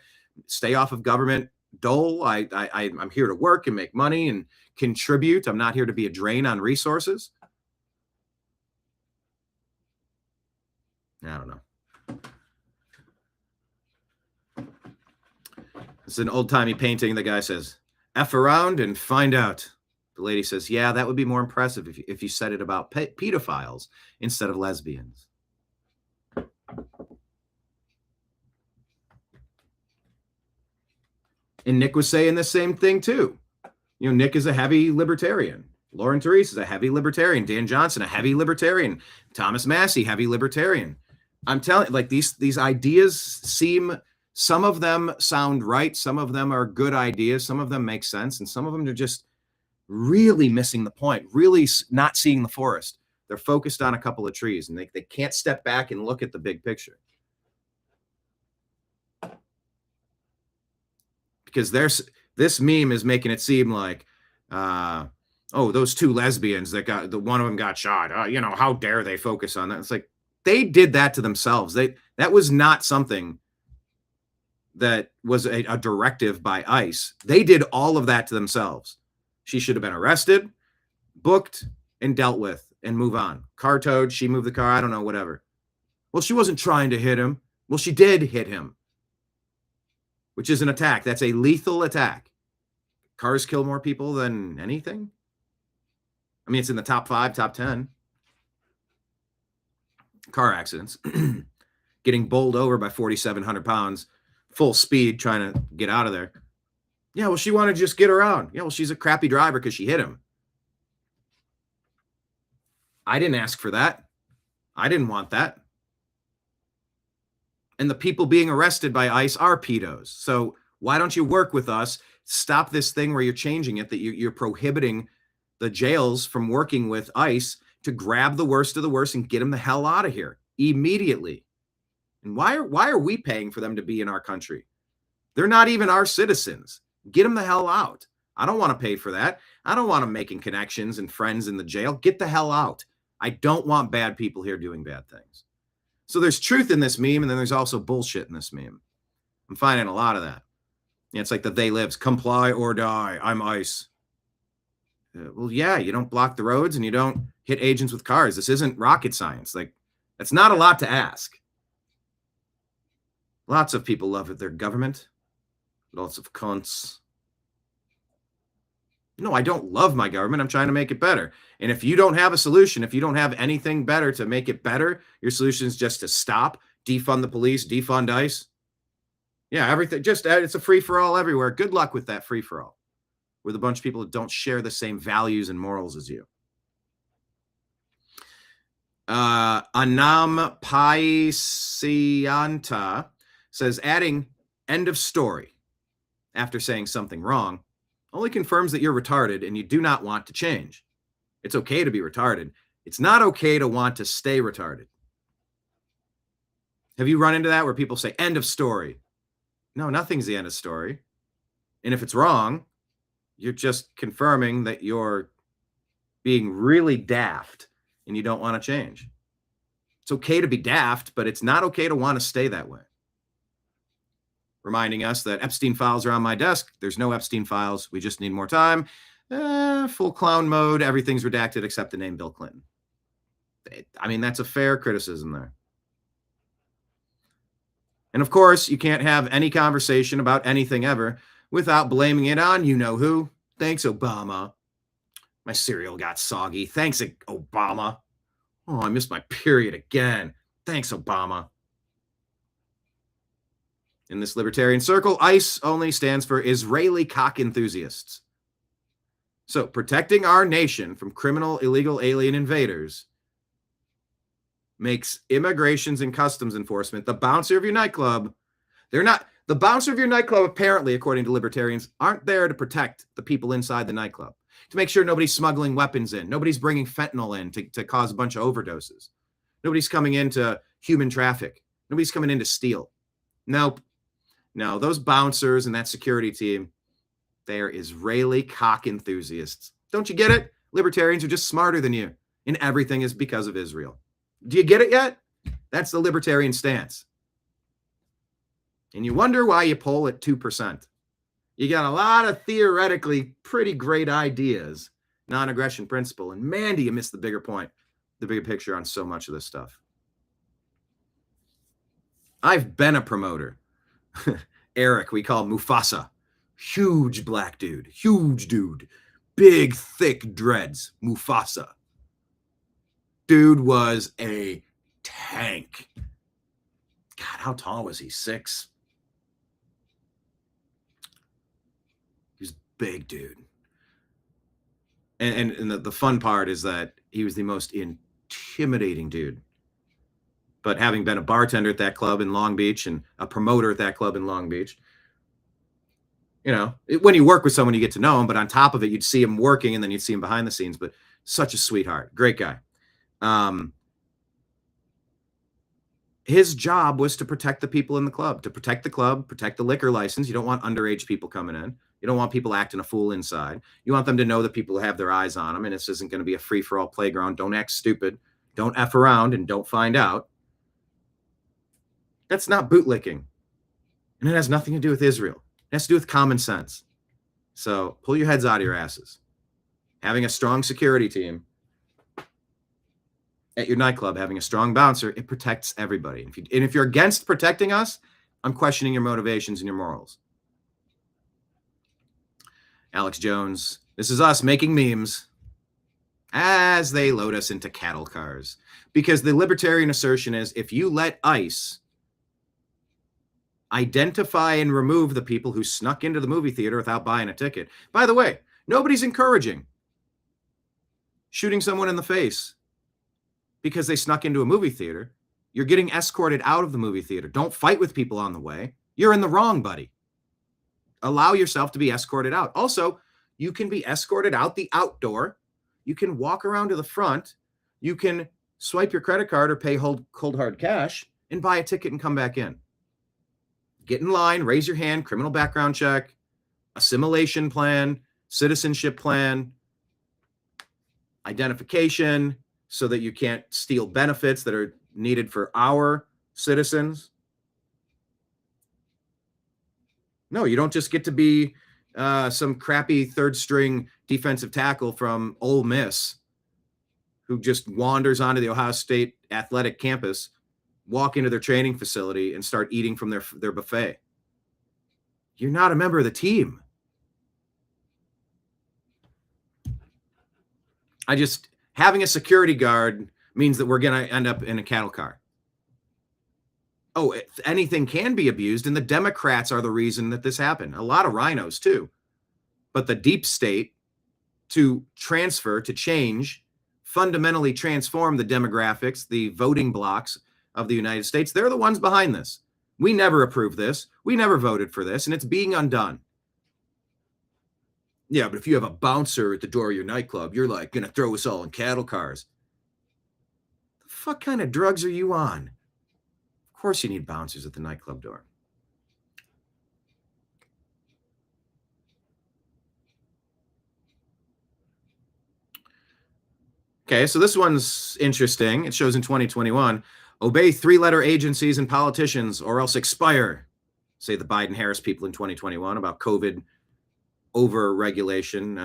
stay off of government dole. I'm here to work and make money and contribute. I'm not here to be a drain on resources. I don't know. It's an old-timey painting. The guy says, F around and find out. The lady says, yeah, that would be more impressive if you said it about pedophiles instead of lesbians. And Nick was saying the same thing, too. Nick is a heavy libertarian. Lauren Therese is a heavy libertarian. Dan Johnson, a heavy libertarian. Thomas Massey, heavy libertarian. I'm telling you, these ideas seem, some of them sound right. Some of them are good ideas. Some of them make sense. And some of them are just really missing the point, really not seeing the forest. They're focused on a couple of trees and they can't step back and look at the big picture. Because this meme is making it seem like, those two lesbians that one of them got shot. How dare they focus on that? It's like, they did that to themselves. That was not something that was a directive by ICE. They did all of that to themselves. She should have been arrested, booked, and dealt with, and move on. Car towed, she moved the car, I don't know, whatever. Well, she wasn't trying to hit him. Well, she did hit him, which is an attack. That's a lethal attack. Cars kill more people than anything. It's in the top 5, top 10. Car accidents. Getting bowled over by 4,700 pounds, full speed, trying to get out of there. Yeah, well, she wanted to just get around. Yeah, well, she's a crappy driver because she hit him. I didn't ask for that. I didn't want that. And the people being arrested by ICE are pedos. So why don't you work with us? Stop this thing where you're changing it, that you're prohibiting the jails from working with ICE to grab the worst of the worst and get them the hell out of here immediately. And why are we paying for them to be in our country? They're not even our citizens. Get them the hell out. I don't want to pay for that. I don't want them making connections and friends in the jail. Get the hell out. I don't want bad people here doing bad things. So there's truth in this meme, and then there's also bullshit in this meme. I'm finding a lot of that. Yeah, it's like the they lives, comply or die. I'm ICE. Well, yeah, you don't block the roads and you don't hit agents with cars. This isn't rocket science. Like, that's not a lot to ask. Lots of people love their government. Lots of cunts. No, I don't love my government. I'm trying to make it better. And if you don't have a solution, if you don't have anything better to make it better, your solution is just to stop, defund the police, defund ICE. Yeah, everything, just it's a free-for-all everywhere. Good luck with that free-for-all with a bunch of people that don't share the same values and morals as you. Anam Paisianta says, adding end of story after saying something wrong only confirms that you're retarded and you do not want to change. It's okay to be retarded. It's not okay to want to stay retarded. Have you run into that where people say end of story? No, nothing's the end of story. And if it's wrong, you're just confirming that you're being really daft and you don't want to change. It's okay to be daft, but it's not okay to want to stay that way. Reminding us that Epstein files are on my desk. There's no Epstein files. We just need more time. Full clown mode. Everything's redacted except the name Bill Clinton. I mean, that's a fair criticism there. And of course, you can't have any conversation about anything ever without blaming it on you-know-who. Thanks, Obama. My cereal got soggy. Thanks, Obama. Oh, I missed my period again. Thanks, Obama. In this libertarian circle, ICE only stands for Israeli cock enthusiasts. So protecting our nation from criminal, illegal, alien invaders makes immigrations and customs enforcement the bouncer of your nightclub. They're not. The bouncer of your nightclub, apparently, according to libertarians, aren't there to protect the people inside the nightclub, to make sure nobody's smuggling weapons in, nobody's bringing fentanyl in to cause a bunch of overdoses, nobody's coming in to human traffic, nobody's coming in to steal. Nope. No, those bouncers and that security team, they are Israeli cock enthusiasts. Don't you get it? Libertarians are just smarter than you, and everything is because of Israel. Do you get it yet? That's the libertarian stance. And you wonder why you poll at 2%. You got a lot of theoretically pretty great ideas, non-aggression principle, and man, do you miss the bigger point, the bigger picture on so much of this stuff. I've been a promoter. Eric, we call Mufasa. Huge black dude. Huge dude. Big, thick dreads. Mufasa. Dude was a tank. God, how tall was he? 6? He was a big dude. And the fun part is that he was the most intimidating dude. But having been a bartender at that club in Long Beach and a promoter at that club in Long Beach, you know, when you work with someone, you get to know him. But on top of it, you'd see him working and then you'd see him behind the scenes. But such a sweetheart. Great guy. His job was to protect the people in the club, protect the liquor license. You don't want underage people coming in. You don't want people acting a fool inside. You want them to know that people have their eyes on them. And this isn't going to be a free-for-all playground. Don't act stupid. Don't F around and don't find out. That's not bootlicking. And it has nothing to do with Israel. It has to do with common sense. So pull your heads out of your asses. Having a strong security team at your nightclub, having a strong bouncer, it protects everybody. And if you're against protecting us, I'm questioning your motivations and your morals. Alex Jones, this is us making memes as they load us into cattle cars. Because the libertarian assertion is if you let ICE identify and remove the people who snuck into the movie theater without buying a ticket. By the way, nobody's encouraging shooting someone in the face because they snuck into a movie theater. You're getting escorted out of the movie theater. Don't fight with people on the way. You're in the wrong, buddy. Allow yourself to be escorted out. Also, you can be escorted out the outdoor. You can walk around to the front. You can swipe your credit card or pay cold hard cash and buy a ticket and come back in. Get in line, raise your hand, criminal background check, assimilation plan, citizenship plan, identification so that you can't steal benefits that are needed for our citizens. No, you don't just get to be some crappy third string defensive tackle from Ole Miss who just wanders onto the Ohio State athletic campus, walk into their training facility and start eating from their buffet. You're not a member of the team. Having a security guard means that we're going to end up in a cattle car. Oh, anything can be abused, and the Democrats are the reason that this happened. A lot of rhinos, too. But the deep state, to transfer, to change, fundamentally transform the demographics, the voting blocks of the United States, they're the ones behind this. We never approved this. We never voted for this, and it's being undone. Yeah, but if you have a bouncer at the door of your nightclub, you're like going to throw us all in cattle cars. The fuck kind of drugs are you on? Of course you need bouncers at the nightclub door. Okay, so this one's interesting. It shows in 2021, obey 3-letter agencies and politicians or else expire, say the Biden-Harris people in 2021 about COVID over-regulation,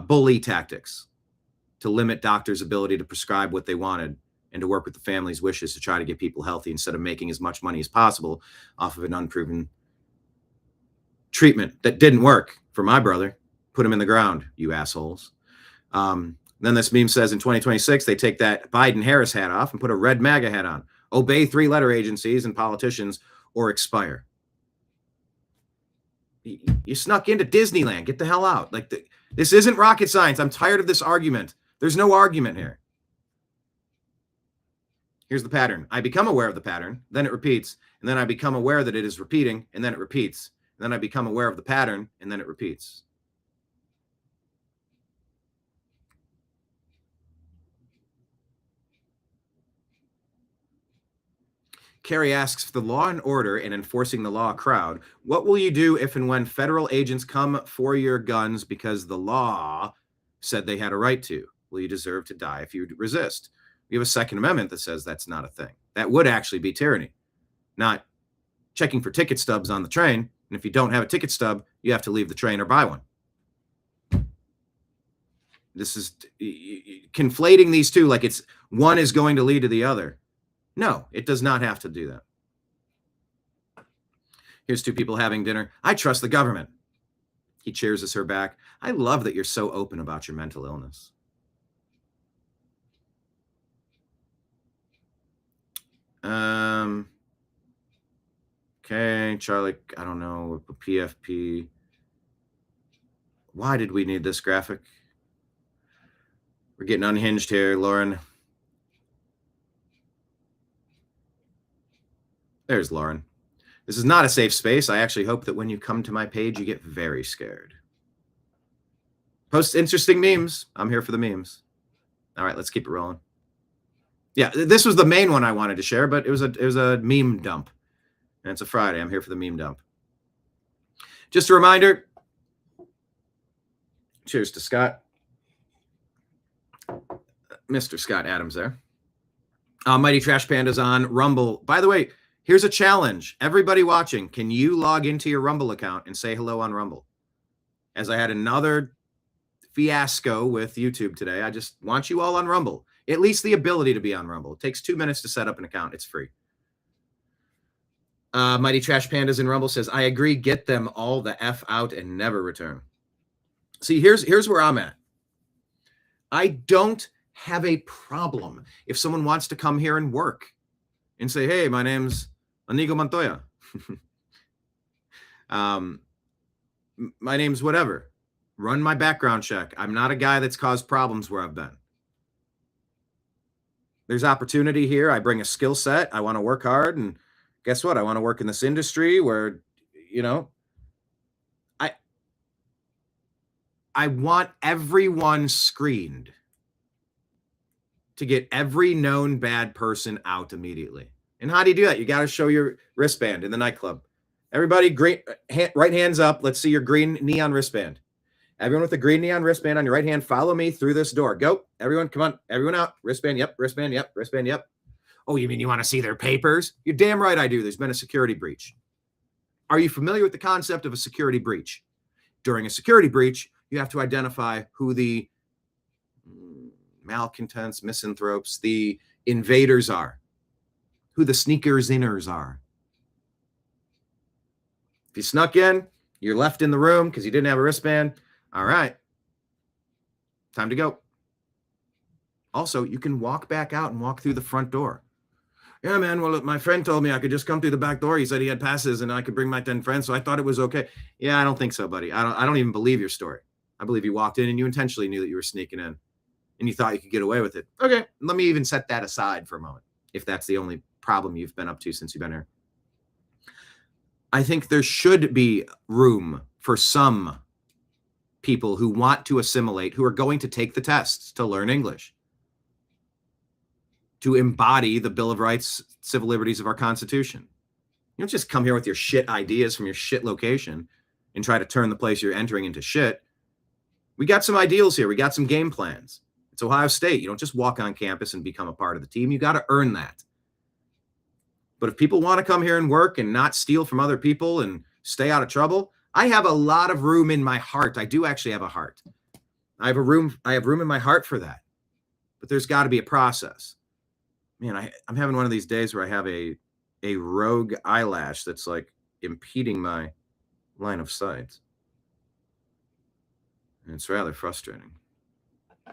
bully tactics to limit doctors' ability to prescribe what they wanted and to work with the family's wishes to try to get people healthy instead of making as much money as possible off of an unproven treatment that didn't work for my brother. Put him in the ground, you assholes. Then this meme says in 2026, they take that Biden-Harris hat off and put a red MAGA hat on. Obey 3-letter agencies and politicians or expire. You snuck into Disneyland. Get the hell out. This isn't rocket science. I'm tired of this argument. There's no argument here. Here's the pattern. I become aware of the pattern, then it repeats, and then I become aware that it is repeating, and then it repeats. And then I become aware of the pattern, and then it repeats. Carrie asks, for the law and order and enforcing the law crowd, what will you do if and when federal agents come for your guns because the law said they had a right to? Will you deserve to die if you resist? We have a Second Amendment that says that's not a thing. That would actually be tyranny, not checking for ticket stubs on the train. And if you don't have a ticket stub, you have to leave the train or buy one. This is conflating these two like it's one is going to lead to the other. No, it does not have to do that. Here's two people having dinner. I trust the government. He cheers us her back. I love that you're so open about your mental illness. Okay, Charlie, I don't know, PFP. Why did we need this graphic? We're getting unhinged here, Lauren. There's Lauren. This is not a safe space. I actually hope that when you come to my page, you get very scared. Post interesting memes. I'm here for the memes. All right, let's keep it rolling. Yeah, this was the main one I wanted to share, but it was a meme dump. And it's a Friday. I'm here for the meme dump. Just a reminder. Cheers to Scott. Mr. Scott Adams there. Mighty Trash Panda's on Rumble. By the way, here's a challenge. Everybody watching, can you log into your Rumble account and say hello on Rumble? As I had another fiasco with YouTube today, I just want you all on Rumble. At least the ability to be on Rumble. It takes 2 minutes to set up an account. It's free. Mighty Trash Pandas in Rumble says, I agree. Get them all the F out and never return. See, here's where I'm at. I don't have a problem if someone wants to come here and work and say, hey, my name's Inigo Montoya. My name's whatever. Run my background check. I'm not a guy that's caused problems where I've been. there's opportunity here. I bring a skill set. I want to work hard. And guess what? I want to work in this industry where, you know, I want everyone screened to get every known bad person out immediately. And how do you do that? You got to show your wristband in the nightclub. Everybody, right hands up. Let's see your green neon wristband. Everyone with the green neon wristband on your right hand, follow me through this door. Go. Everyone, come on. Everyone out. Wristband, yep. Wristband, yep. Wristband, yep. Oh, you mean you want to see their papers? You're damn right I do. There's been a security breach. Are you familiar with the concept of a security breach? During a security breach, you have to identify who the malcontents, misanthropes, the invaders are, who the sneakers inners are. If you snuck in, you're left in the room because you didn't have a wristband. All right, time to go. Also, you can walk back out and walk through the front door. Yeah, man, well, my friend told me I could just come through the back door. He said he had passes and I could bring my 10 friends, so I thought it was okay. Yeah, I don't think so, buddy. I don't even believe your story. I believe you walked in and you intentionally knew that you were sneaking in and you thought you could get away with it. Okay, let me even set that aside for a moment, if that's the only problem you've been up to since you've been here. I think there should be room for some people who want to assimilate, who are going to take the tests to learn English, to embody the Bill of Rights, civil liberties of our Constitution. You don't just come here with your shit ideas from your shit location and try to turn the place you're entering into shit. We got some ideals here. We got some game plans. It's Ohio State. You don't just walk on campus and become a part of the team. You got to earn that. But if people want to come here and work and not steal from other people and stay out of trouble, I have a lot of room in my heart. I do actually have a heart. I have room in my heart for that. But there's got to be a process. Man, I'm having one of these days where I have a rogue eyelash that's like impeding my line of sight. And it's rather frustrating. I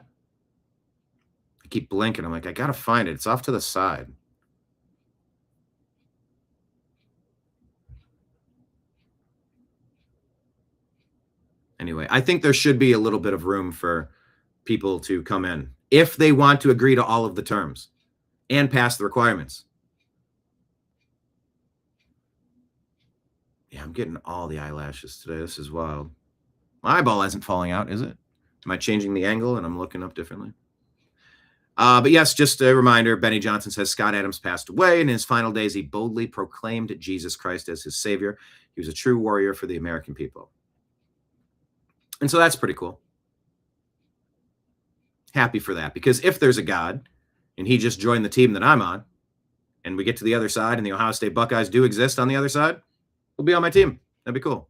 keep blinking. I'm like, I got to find it. It's off to the side. Anyway, I think there should be a little bit of room for people to come in if they want to agree to all of the terms and pass the requirements. Yeah, I'm getting all the eyelashes today. This is wild. My eyeball isn't falling out, is it? Am I changing the angle and I'm looking up differently? But yes, just a reminder, Benny Johnson says Scott Adams passed away. In his final days, he boldly proclaimed Jesus Christ as his savior. He was a true warrior for the American people. And so that's pretty cool. Happy for that, because if there's a God and he just joined the team that I'm on and we get to the other side and the Ohio State Buckeyes do exist on the other side, he'll be on my team. That'd be cool.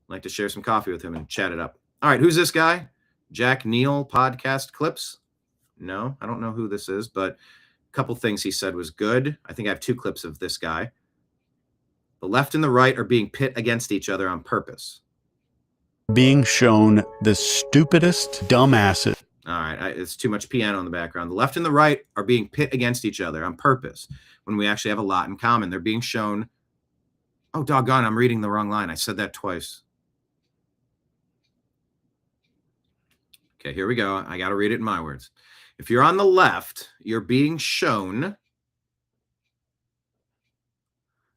I'd like to share some coffee with him and chat it up. All right, who's this guy? Jack Neal podcast clips? No, I don't know who this is, but a couple things he said was good. I think I have 2 clips of this guy. The left and the right are being pit against each other on purpose. Being shown the stupidest dumbasses. All right, it's too much piano in the background. The left and the right are being pit against each other on purpose when we actually have a lot in common. They're being shown. Oh, doggone, I'm reading the wrong line. I said that twice. Okay, here we go. I got to read it in my words. If you're on the left, you're being shown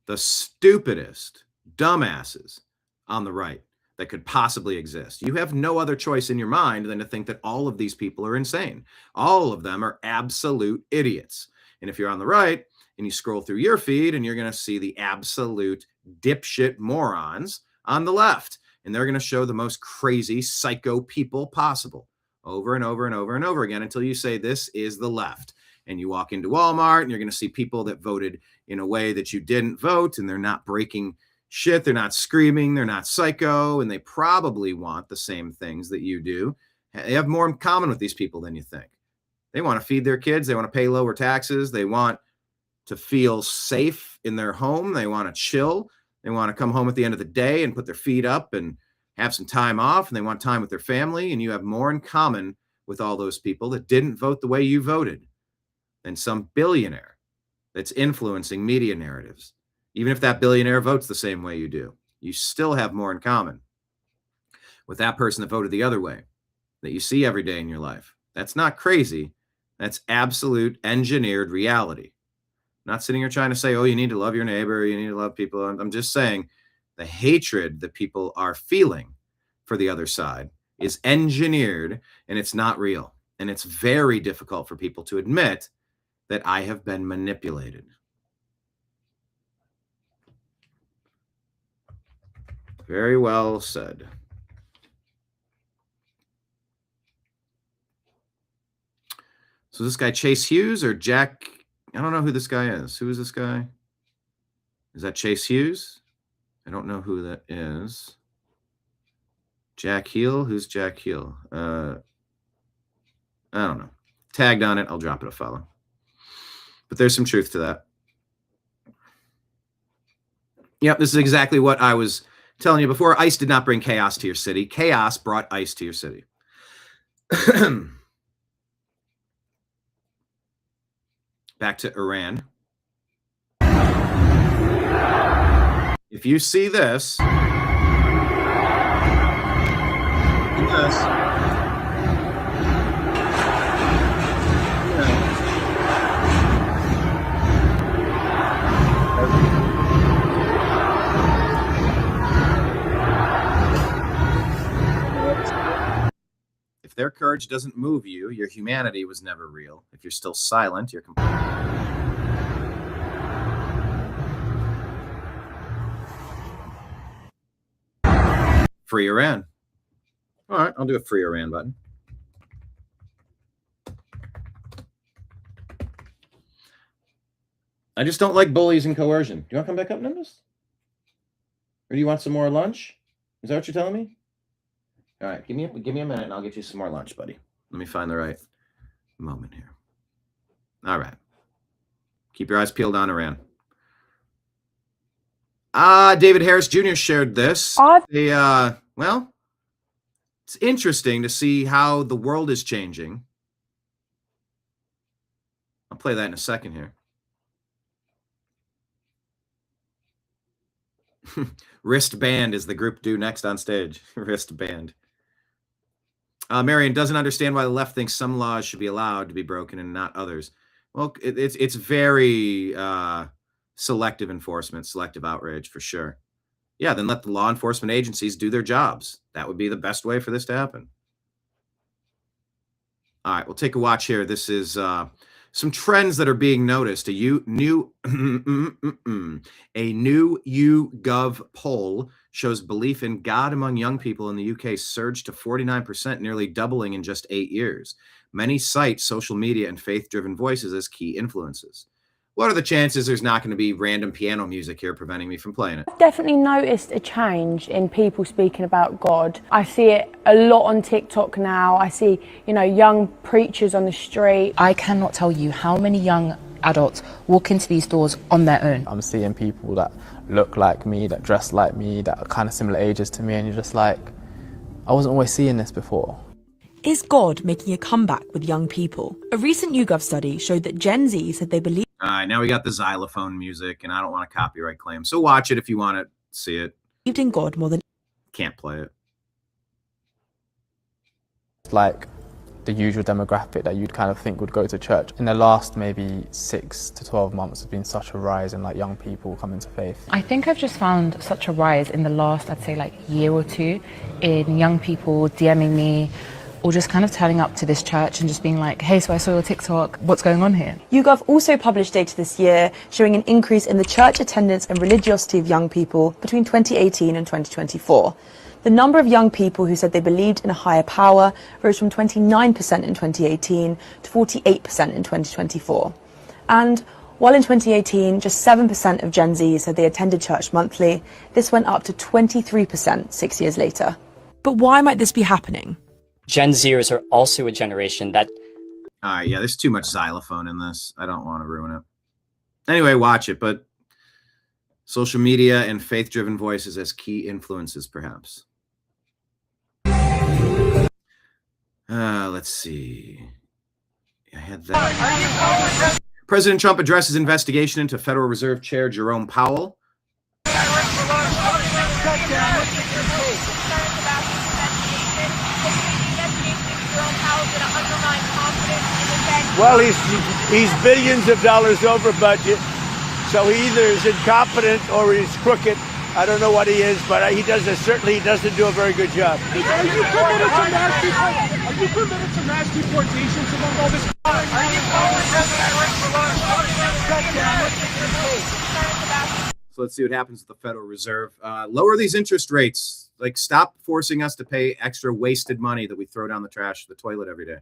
the stupidest dumbasses on the right that could possibly exist. You have no other choice in your mind than to think that all of these people are insane. All of them are absolute idiots. And if you're on the right and you scroll through your feed, and you're going to see the absolute dipshit morons on the left. And they're going to show the most crazy psycho people possible over and over and over and over again until you say this is the left. And you walk into Walmart and you're going to see people that voted in a way that you didn't vote, and they're not breaking shit, they're not screaming, they're not psycho, and they probably want the same things that you do. They have more in common with these people than you think. They want to feed their kids, they want to pay lower taxes, they want to feel safe in their home, they want to chill, they want to come home at the end of the day and put their feet up and have some time off, and they want time with their family. And you have more in common with all those people that didn't vote the way you voted than some billionaire that's influencing media narratives. Even if that billionaire votes the same way you do, you still have more in common with that person that voted the other way that you see every day in your life. That's not crazy. That's absolute engineered reality. I'm not sitting here trying to say, oh, you need to love your neighbor, you need to love people. I'm just saying the hatred that people are feeling for the other side is engineered, and it's not real. And it's very difficult for people to admit that I have been manipulated. Very well said. So this guy Chase Hughes or Jack? I don't know who this guy is. Who is this guy? Is that Chase Hughes? I don't know who that is. Jack Heel? Who's Jack Heel? I don't know. Tagged on it. I'll drop it a follow. But there's some truth to that. Yep, this is exactly what I was telling you before. ICE did not bring chaos to your city. Chaos brought ICE to your city. Back to Iran. If you see this, if their courage doesn't move you, your humanity was never real. If you're still silent, you're complete. Free Iran. All right, I'll do a free Iran button. I just don't like bullies and coercion. Do you want to come back up, Nimbus? Or do you want some more lunch? Is that what you're telling me? All right, give me a minute and I'll get you some more lunch, buddy. Let me find the right moment here. All right. Keep your eyes peeled on Iran. David Harris Jr. shared this. Well, it's interesting to see how the world is changing. I'll play that in a second here. Wristband is the group due next on stage. Wristband. Marion doesn't understand why the left thinks some laws should be allowed to be broken and not others. Well, it's very selective enforcement, selective outrage for sure. Yeah, then let the law enforcement agencies do their jobs. That would be the best way for this to happen. All right, we'll take a watch here. This is some trends that are being noticed. A new YouGov poll shows belief in God among young people in the UK surged to 49%, nearly doubling in just 8 years. Many cite social media and faith-driven voices as key influences. What are the chances there's not going to be random piano music here preventing me from playing it? I've definitely noticed a change in people speaking about God. I see it a lot on TikTok now. I see, young preachers on the street. I cannot tell you how many young adults walk into these doors on their own. I'm seeing people that look like me, that dress like me, that are kind of similar ages to me, and you're just like, I wasn't always seeing this before. Is God making a comeback with young people? A recent YouGov study showed that Gen Z said they believe... All right, now we got the xylophone music, and I don't want a copyright claim. So watch it if you want to see it. Believed in God more than... Can't play it. It's like the usual demographic that you'd kind of think would go to church. In the last maybe 6 to 12 months, there's been such a rise in young people coming to faith. I think I've just found such a rise in the last, I'd say year or two, in young people DMing me, or just kind of turning up to this church and just being like, hey, so I saw your TikTok, what's going on here? YouGov also published data this year showing an increase in the church attendance and religiosity of young people between 2018 and 2024. The number of young people who said they believed in a higher power rose from 29% in 2018 to 48% in 2024. And while in 2018, just 7% of Gen Z said they attended church monthly, this went up to 23% 6 years later. But why might this be happening? Gen Zers are also a generation that... All right, yeah, there's too much xylophone in this. I don't want to ruin it. Anyway, watch it, but social media and faith-driven voices as key influences, perhaps. Let's see. I had that. President Trump addresses investigation into Federal Reserve Chair Jerome Powell. Well, he's billions of dollars over budget, so he either is incompetent or he's crooked. I don't know what he is, but he certainly doesn't do a very good job. Are you permitted to mass deportations among all this? Are you So let's see what happens with the Federal Reserve. Lower these interest rates. Like, stop forcing us to pay extra wasted money that we throw down the trash, the toilet every day.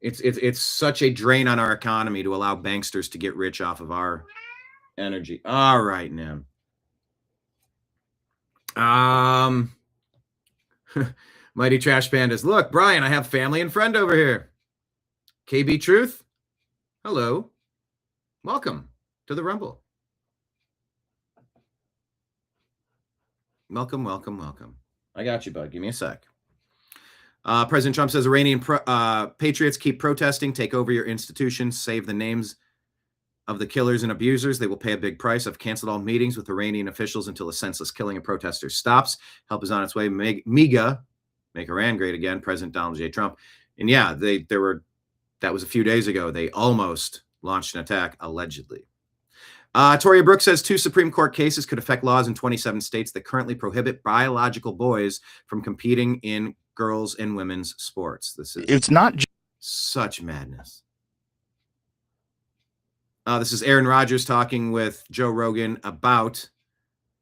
It's such a drain on our economy to allow banksters to get rich off of our energy. All right, now. Mighty Trash Pandas. Look, Brian, I have family and friend over here. KB Truth. Hello. Welcome to the Rumble. Welcome, welcome, welcome. I got you, bud. Give me a sec. President Trump says Iranian patriots keep protesting, take over your institutions, save the names of the killers and abusers. They will pay a big price. I've canceled all meetings with Iranian officials until the senseless killing of protesters stops. Help is on its way. MAGA, make Iran great again. President Donald J. Trump. And yeah, that was a few days ago. They almost launched an attack, allegedly. Toria Brooks says 2 Supreme Court cases could affect laws in 27 states that currently prohibit biological boys from competing in girls and women's sports. It's not such madness. This is Aaron Rodgers talking with Joe Rogan about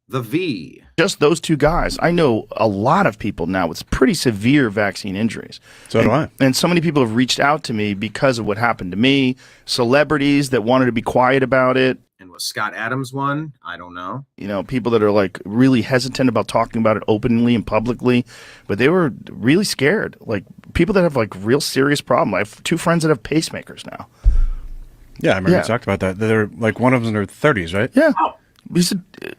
the V. Just those 2 guys. I know a lot of people now with pretty severe vaccine injuries. So do I. And so many people have reached out to me because of what happened to me, celebrities that wanted to be quiet about it. And was Scott Adams one? I don't know. You know, people that are like really hesitant about talking about it openly and publicly, but they were really scared. Like people that have like real serious problem. I have 2 friends that have pacemakers now. Yeah, I remember you talked about that. They're like one of them in their 30s, right? Yeah. He's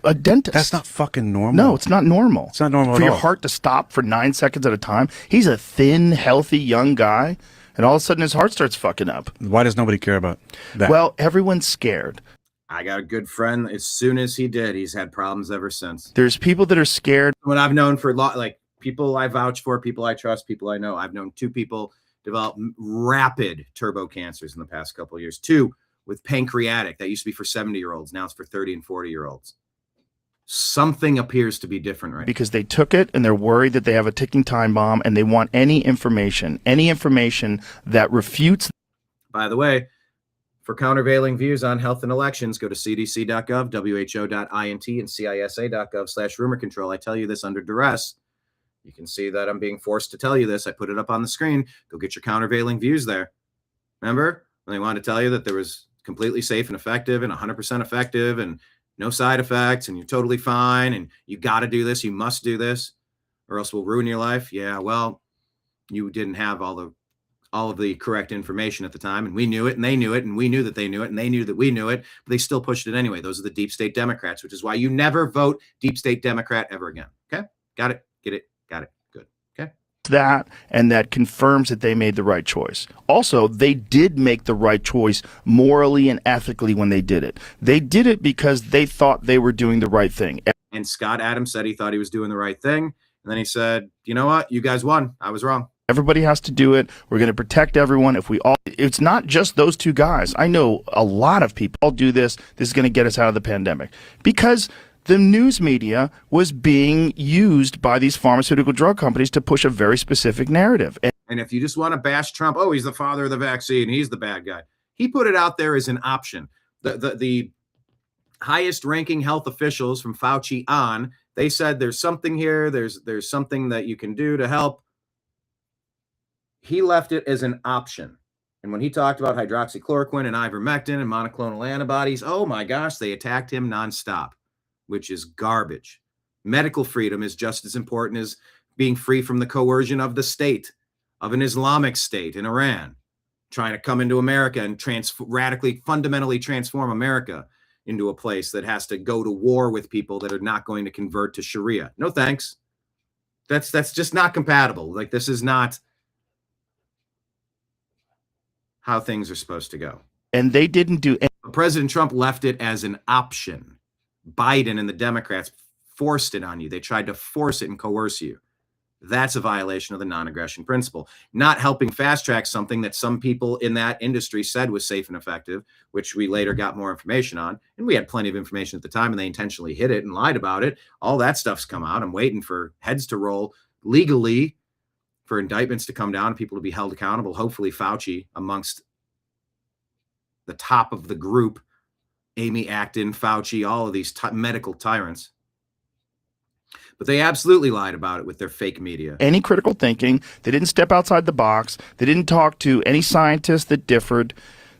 a dentist. That's not fucking normal. No, it's not normal. It's not normal for at your all. heart to stop for 9 seconds at a time. He's a thin, healthy, young guy, and all of a sudden his heart starts fucking up. Why does nobody care about that? Well, everyone's scared. I got a good friend. As soon as he did, he's had problems ever since. There's people that are scared. What I've known for a lot, like people I vouch for, people I trust, people I know. I've known 2 people develop rapid turbo cancers in the past couple of years. 2 with pancreatic. That used to be for 70-year-olds. Now it's for 30 and 40-year-olds. Something appears to be different right now. Because they took it and they're worried that they have a ticking time bomb and they want any information that refutes. By the way, for countervailing views on health and elections, go to cdc.gov, who.int, and cisa.gov/rumor control. I tell you this under duress. You can see that I'm being forced to tell you this. I put it up on the screen. Go get your countervailing views there. Remember when they wanted to tell you that there was completely safe and effective and 100% effective and no side effects and you're totally fine and you got to do this, you must do this, or else we'll ruin your life? Yeah, well, you didn't have all of the correct information at the time, and we knew it, and they knew it, and we knew that they knew it, and they knew that we knew it, but they still pushed it anyway. Those are the deep state Democrats, which is why you never vote deep state Democrat ever again. Okay? Got it? Get it? Got it. Good. Okay? That, and that confirms that they made the right choice. Also, they did make the right choice morally and ethically when they did it. They did it because they thought they were doing the right thing. And Scott Adams said he thought he was doing the right thing, and then he said, you know what? You guys won. I was wrong. Everybody has to do it. We're going to protect everyone. It's not just those 2 guys. I know a lot of people all do this. This is going to get us out of the pandemic because the news media was being used by these pharmaceutical drug companies to push a very specific narrative. And if you just want to bash Trump, oh, he's the father of the vaccine, he's the bad guy. He put it out there as an option. The highest ranking health officials from Fauci on, they said there's something here. There's something that you can do to help. He left it as an option. And when he talked about hydroxychloroquine and ivermectin and monoclonal antibodies, oh my gosh, they attacked him nonstop, which is garbage. Medical freedom is just as important as being free from the coercion of the state, of an Islamic state in Iran, trying to come into America and radically, fundamentally transform America into a place that has to go to war with people that are not going to convert to Sharia. No thanks. That's just not compatible. Like, this is not how things are supposed to go. And they didn't do anything. President Trump left it as an option. Biden and the Democrats forced it on you. They tried to force it and coerce you. That's a violation of the non-aggression principle. Not helping fast track something that some people in that industry said was safe and effective, which we later got more information on. And we had plenty of information at the time, and they intentionally hid it and lied about it. All that stuff's come out. I'm waiting for heads to roll legally, for indictments to come down and people to be held accountable. Hopefully Fauci amongst the top of the group, Amy Acton, Fauci, all of these medical tyrants. But they absolutely lied about it with their fake media. Any critical thinking. They didn't step outside the box. They didn't talk to any scientists that differed.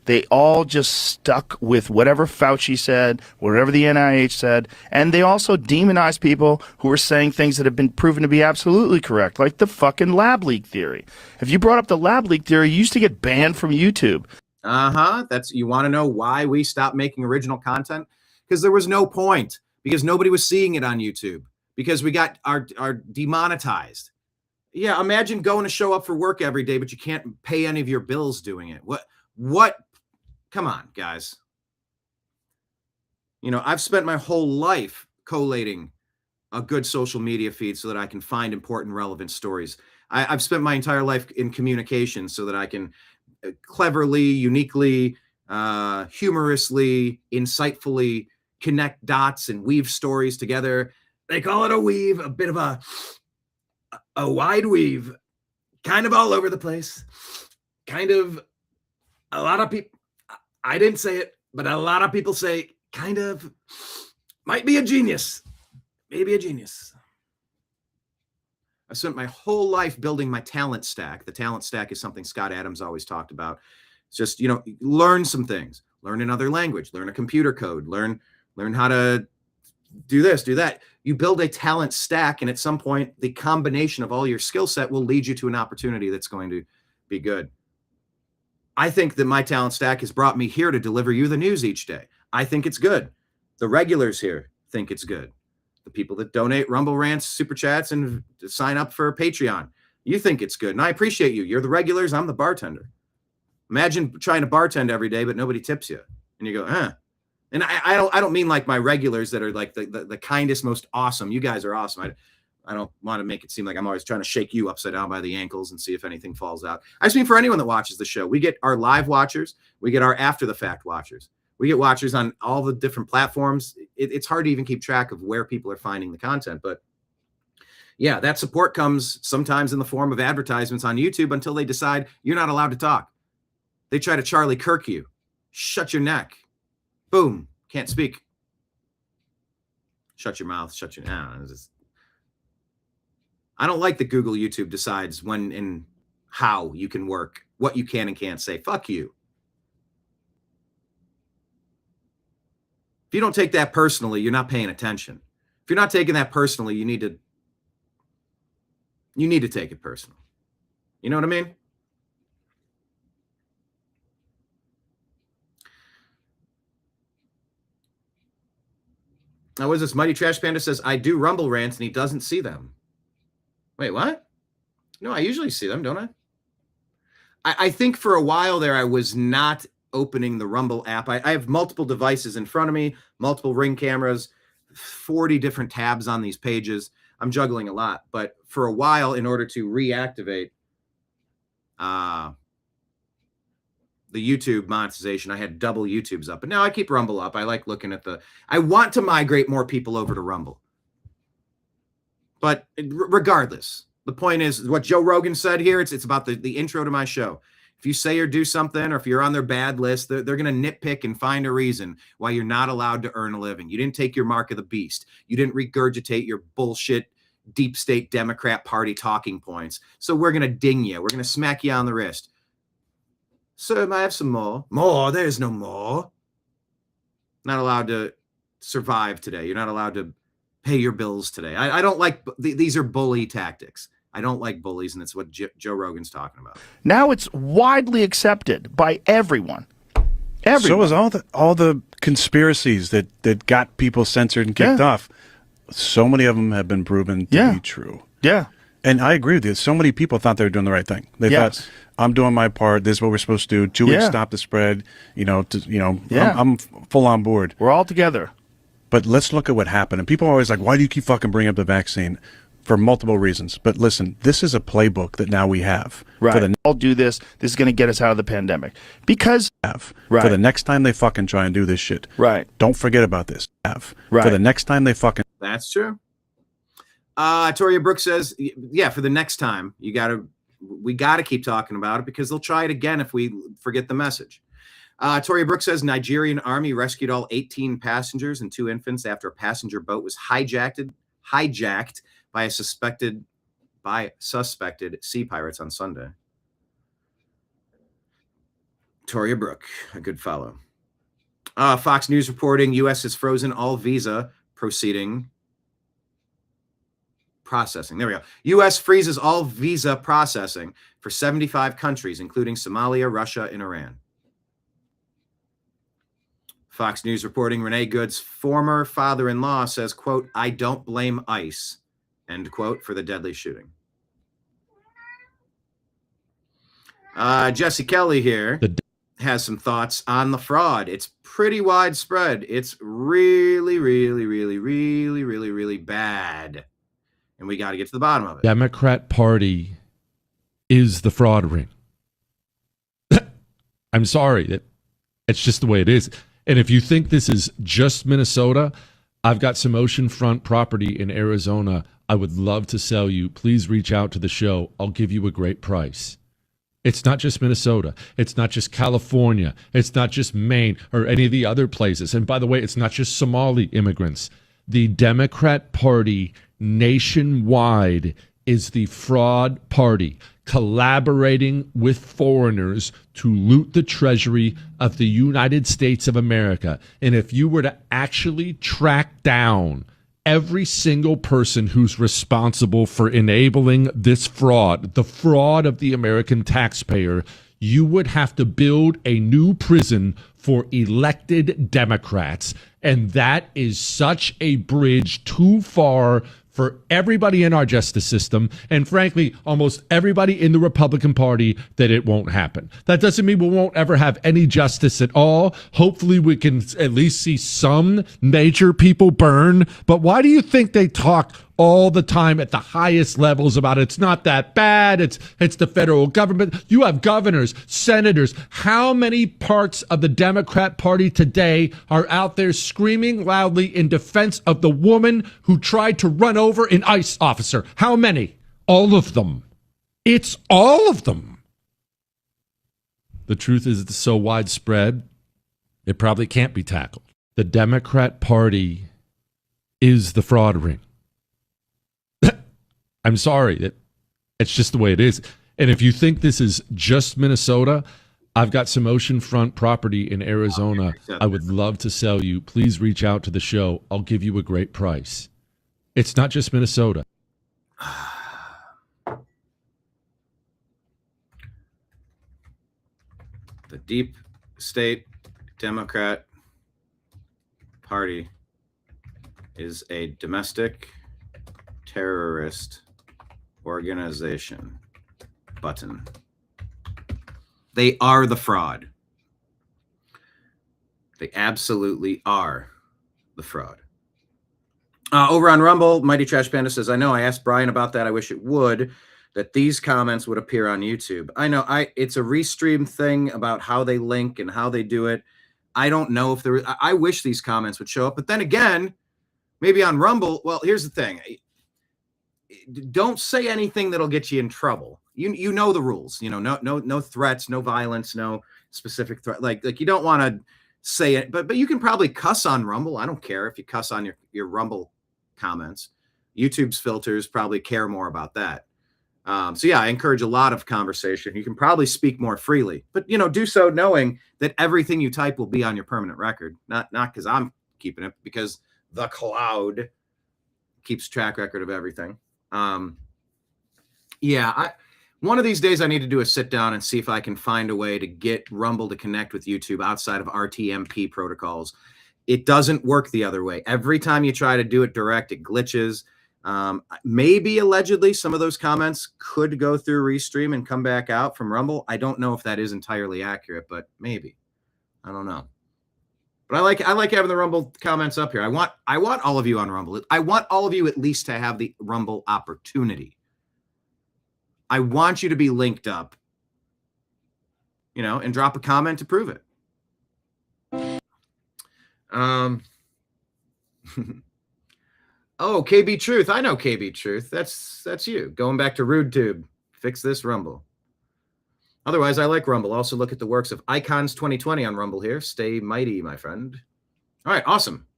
They all just stuck with whatever Fauci said, whatever the NIH said, and they also demonized people who were saying things that have been proven to be absolutely correct, like the fucking lab leak theory. If you brought up the lab leak theory, you used to get banned from YouTube. You want to know why we stopped making original content? Because there was no point. Because nobody was seeing it on YouTube. Because we got our demonetized. Yeah, imagine going to show up for work every day, but you can't pay any of your bills doing it. What? Come on, guys. You know, I've spent my whole life collating a good social media feed so that I can find important, relevant stories. I've spent my entire life in communication so that I can cleverly, uniquely, humorously, insightfully connect dots and weave stories together. They call it a weave, a bit of a wide weave, kind of all over the place, kind of a lot of people, I didn't say it, but a lot of people say kind of might be a genius, maybe a genius. I spent my whole life building my talent stack. The talent stack is something Scott Adams always talked about. It's just, you know, learn some things, learn another language, learn a computer code, learn how to do this, do that. You build a talent stack, and at some point, the combination of all your skill set will lead you to an opportunity that's going to be good. I think that my talent stack has brought me here to deliver you the news each day. I think it's good. The regulars here think it's good. The people that donate Rumble Rants, Super Chats, and sign up for Patreon, you think it's good. And I appreciate you. You're the regulars. I'm the bartender. Imagine trying to bartend every day, but nobody tips you. And you go, huh. And I don't mean like my regulars that are like the kindest, most awesome. You guys are awesome. I don't want to make it seem like I'm always trying to shake you upside down by the ankles and see if anything falls out. I just mean for anyone that watches the show. We get our live watchers. We get our after the fact watchers. We get watchers on all the different platforms. It's hard to even keep track of where people are finding the content. But yeah, that support comes sometimes in the form of advertisements on YouTube until they decide you're not allowed to talk. They try to Charlie Kirk you. Shut your neck. Boom. Can't speak. Shut your mouth. Shut your... I don't like that Google, YouTube decides when and how you can work, what you can and can't say. Fuck you. If you don't take that personally, you're not paying attention. If you're not taking that personally, you need to take it personal. You know what I mean? Now, what is this? Mighty Trash Panda says, I do Rumble rants and he doesn't see them. Wait, what? No, I usually see them, don't I? I think for a while there, I was not opening the Rumble app. I have multiple devices in front of me, multiple Ring cameras, 40 different tabs on these pages. I'm juggling a lot. But for a while, in order to reactivate the YouTube monetization, I had double YouTubes up. But now I keep Rumble up. I like looking at I want to migrate more people over to Rumble. But regardless, the point is what Joe Rogan said here. It's about the intro to my show. If you say or do something, or if you're on their bad list, they're going to nitpick and find a reason why you're not allowed to earn a living. You didn't take your mark of the beast. You didn't regurgitate your bullshit deep state Democrat Party talking points. So we're going to ding you. We're going to smack you on the wrist. Sir, I have some more. More? There's no more. Not allowed to survive today. You're not allowed to pay your bills today. I don't like, these are bully tactics. I don't like bullies, and it's what Joe Rogan's talking about. Now it's widely accepted by everyone. So is all the conspiracies that got people censored and kicked off. So many of them have been proven to be true. Yeah. And I agree with you. So many people thought they were doing the right thing. They thought, I'm doing my part. This is what we're supposed to do. 2 weeks, stop the spread. I'm full on board. We're all together. But let's look at what happened. And people are always like, why do you keep fucking bringing up the vaccine? for multiple reasons. But listen, this is a playbook that now we have. Right. For the, I'll do this. This is going to get us out of the pandemic. Because for the next time they fucking try and do this shit. Right. Don't forget about this. Right. For the next time they fucking. That's true. Toria Brooks says, yeah, for the next time, we gotta keep talking about it because they'll try it again if we forget the message. Toria Brooks says Nigerian army rescued all 18 passengers and 2 infants after a passenger boat was hijacked by suspected sea pirates on Sunday. Toria Brooke, a good follow. Fox News reporting U.S. has frozen all visa processing. There we go. U.S. freezes all visa processing for 75 countries, including Somalia, Russia, and Iran. Fox News reporting Renee Good's former father-in-law says, quote, I don't blame ICE, end quote, for the deadly shooting. Jesse Kelly here has some thoughts on the fraud. It's pretty widespread. It's really, really, really, really, really, really bad. And we got to get to the bottom of it. Democrat Party is the fraud ring. I'm sorry. It's just the way it is. And if you think this is just Minnesota, I've got some oceanfront property in Arizona I would love to sell you. Please reach out to the show. I'll give you a great price. It's not just Minnesota. It's not just California. It's not just Maine or any of the other places. And by the way, it's not just Somali immigrants. The Democrat Party nationwide is the fraud party, collaborating with foreigners to loot the treasury of the United States of America. And if you were to actually track down every single person who's responsible for enabling this fraud, the fraud of the American taxpayer, you would have to build a new prison for elected Democrats. And that is such a bridge too far for everybody in our justice system, and frankly, almost everybody in the Republican Party, that it won't happen. That doesn't mean we won't ever have any justice at all. Hopefully we can at least see some major people burn. But why do you think they talk all the time at the highest levels about it's not that bad, it's the federal government? You have governors, senators. How many parts of the Democrat Party today are out there screaming loudly in defense of the woman who tried to run over an ICE officer? How many? All of them. It's all of them. The truth is it's so widespread, it probably can't be tackled. The Democrat Party is the fraud ring. I'm sorry. It's just the way it is. And if you think this is just Minnesota, I've got some oceanfront property in Arizona I would love to sell you. Please reach out to the show. I'll give you a great price. It's not just Minnesota. The deep state Democrat Party is a domestic terrorist organization. Button. They are the fraud. They absolutely are the fraud. Over on Rumble, Mighty Trash Panda says, I know I asked Brian about that. I wish it would, that these comments would appear on YouTube. I know it's a restream thing about how they link and how they do it. I don't know if I wish these comments would show up, but then again, maybe on Rumble. Well, here's the thing. Don't say anything that'll get you in trouble. You know the rules. You know, no threats, no violence, no specific threat. Like you don't want to say it, but you can probably cuss on Rumble. I don't care if you cuss on your Rumble comments. YouTube's filters probably care more about that. So yeah, I encourage a lot of conversation. You can probably speak more freely, but do so knowing that everything you type will be on your permanent record. Not because I'm keeping it, because the cloud keeps track record of everything. One of these days I need to do a sit down and see if I can find a way to get Rumble to connect with YouTube outside of RTMP protocols. It doesn't work the other way. Every time you try to do it direct, it glitches. Maybe allegedly some of those comments could go through Restream and come back out from Rumble. I don't know if that is entirely accurate, but maybe. I don't know. But I like having the Rumble comments up here. I want all of you on Rumble. I want all of you at least to have the Rumble opportunity. I want you to be linked up, and drop a comment to prove it. Oh, KB Truth. I know KB Truth. That's you. Going back to RudeTube. Fix this Rumble. Otherwise, I like Rumble. Also look at the works of Icons 2020 on Rumble here. Stay mighty, my friend. All right, awesome.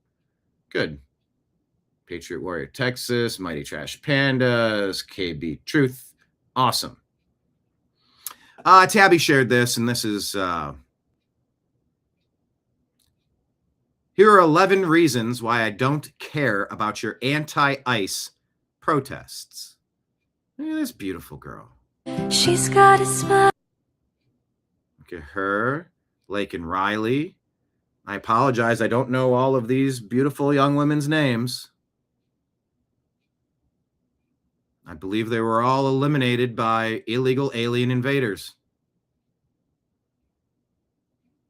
Good. Patriot Warrior Texas, Mighty Trash Pandas, KB Truth. Awesome. Tabby shared this, and this is... Here are 11 reasons why I don't care about your anti-ICE protests. Look at this beautiful girl. She's got a smile. Look at her, Lake and Riley. I apologize. I don't know all of these beautiful young women's names. I believe they were all eliminated by illegal alien invaders.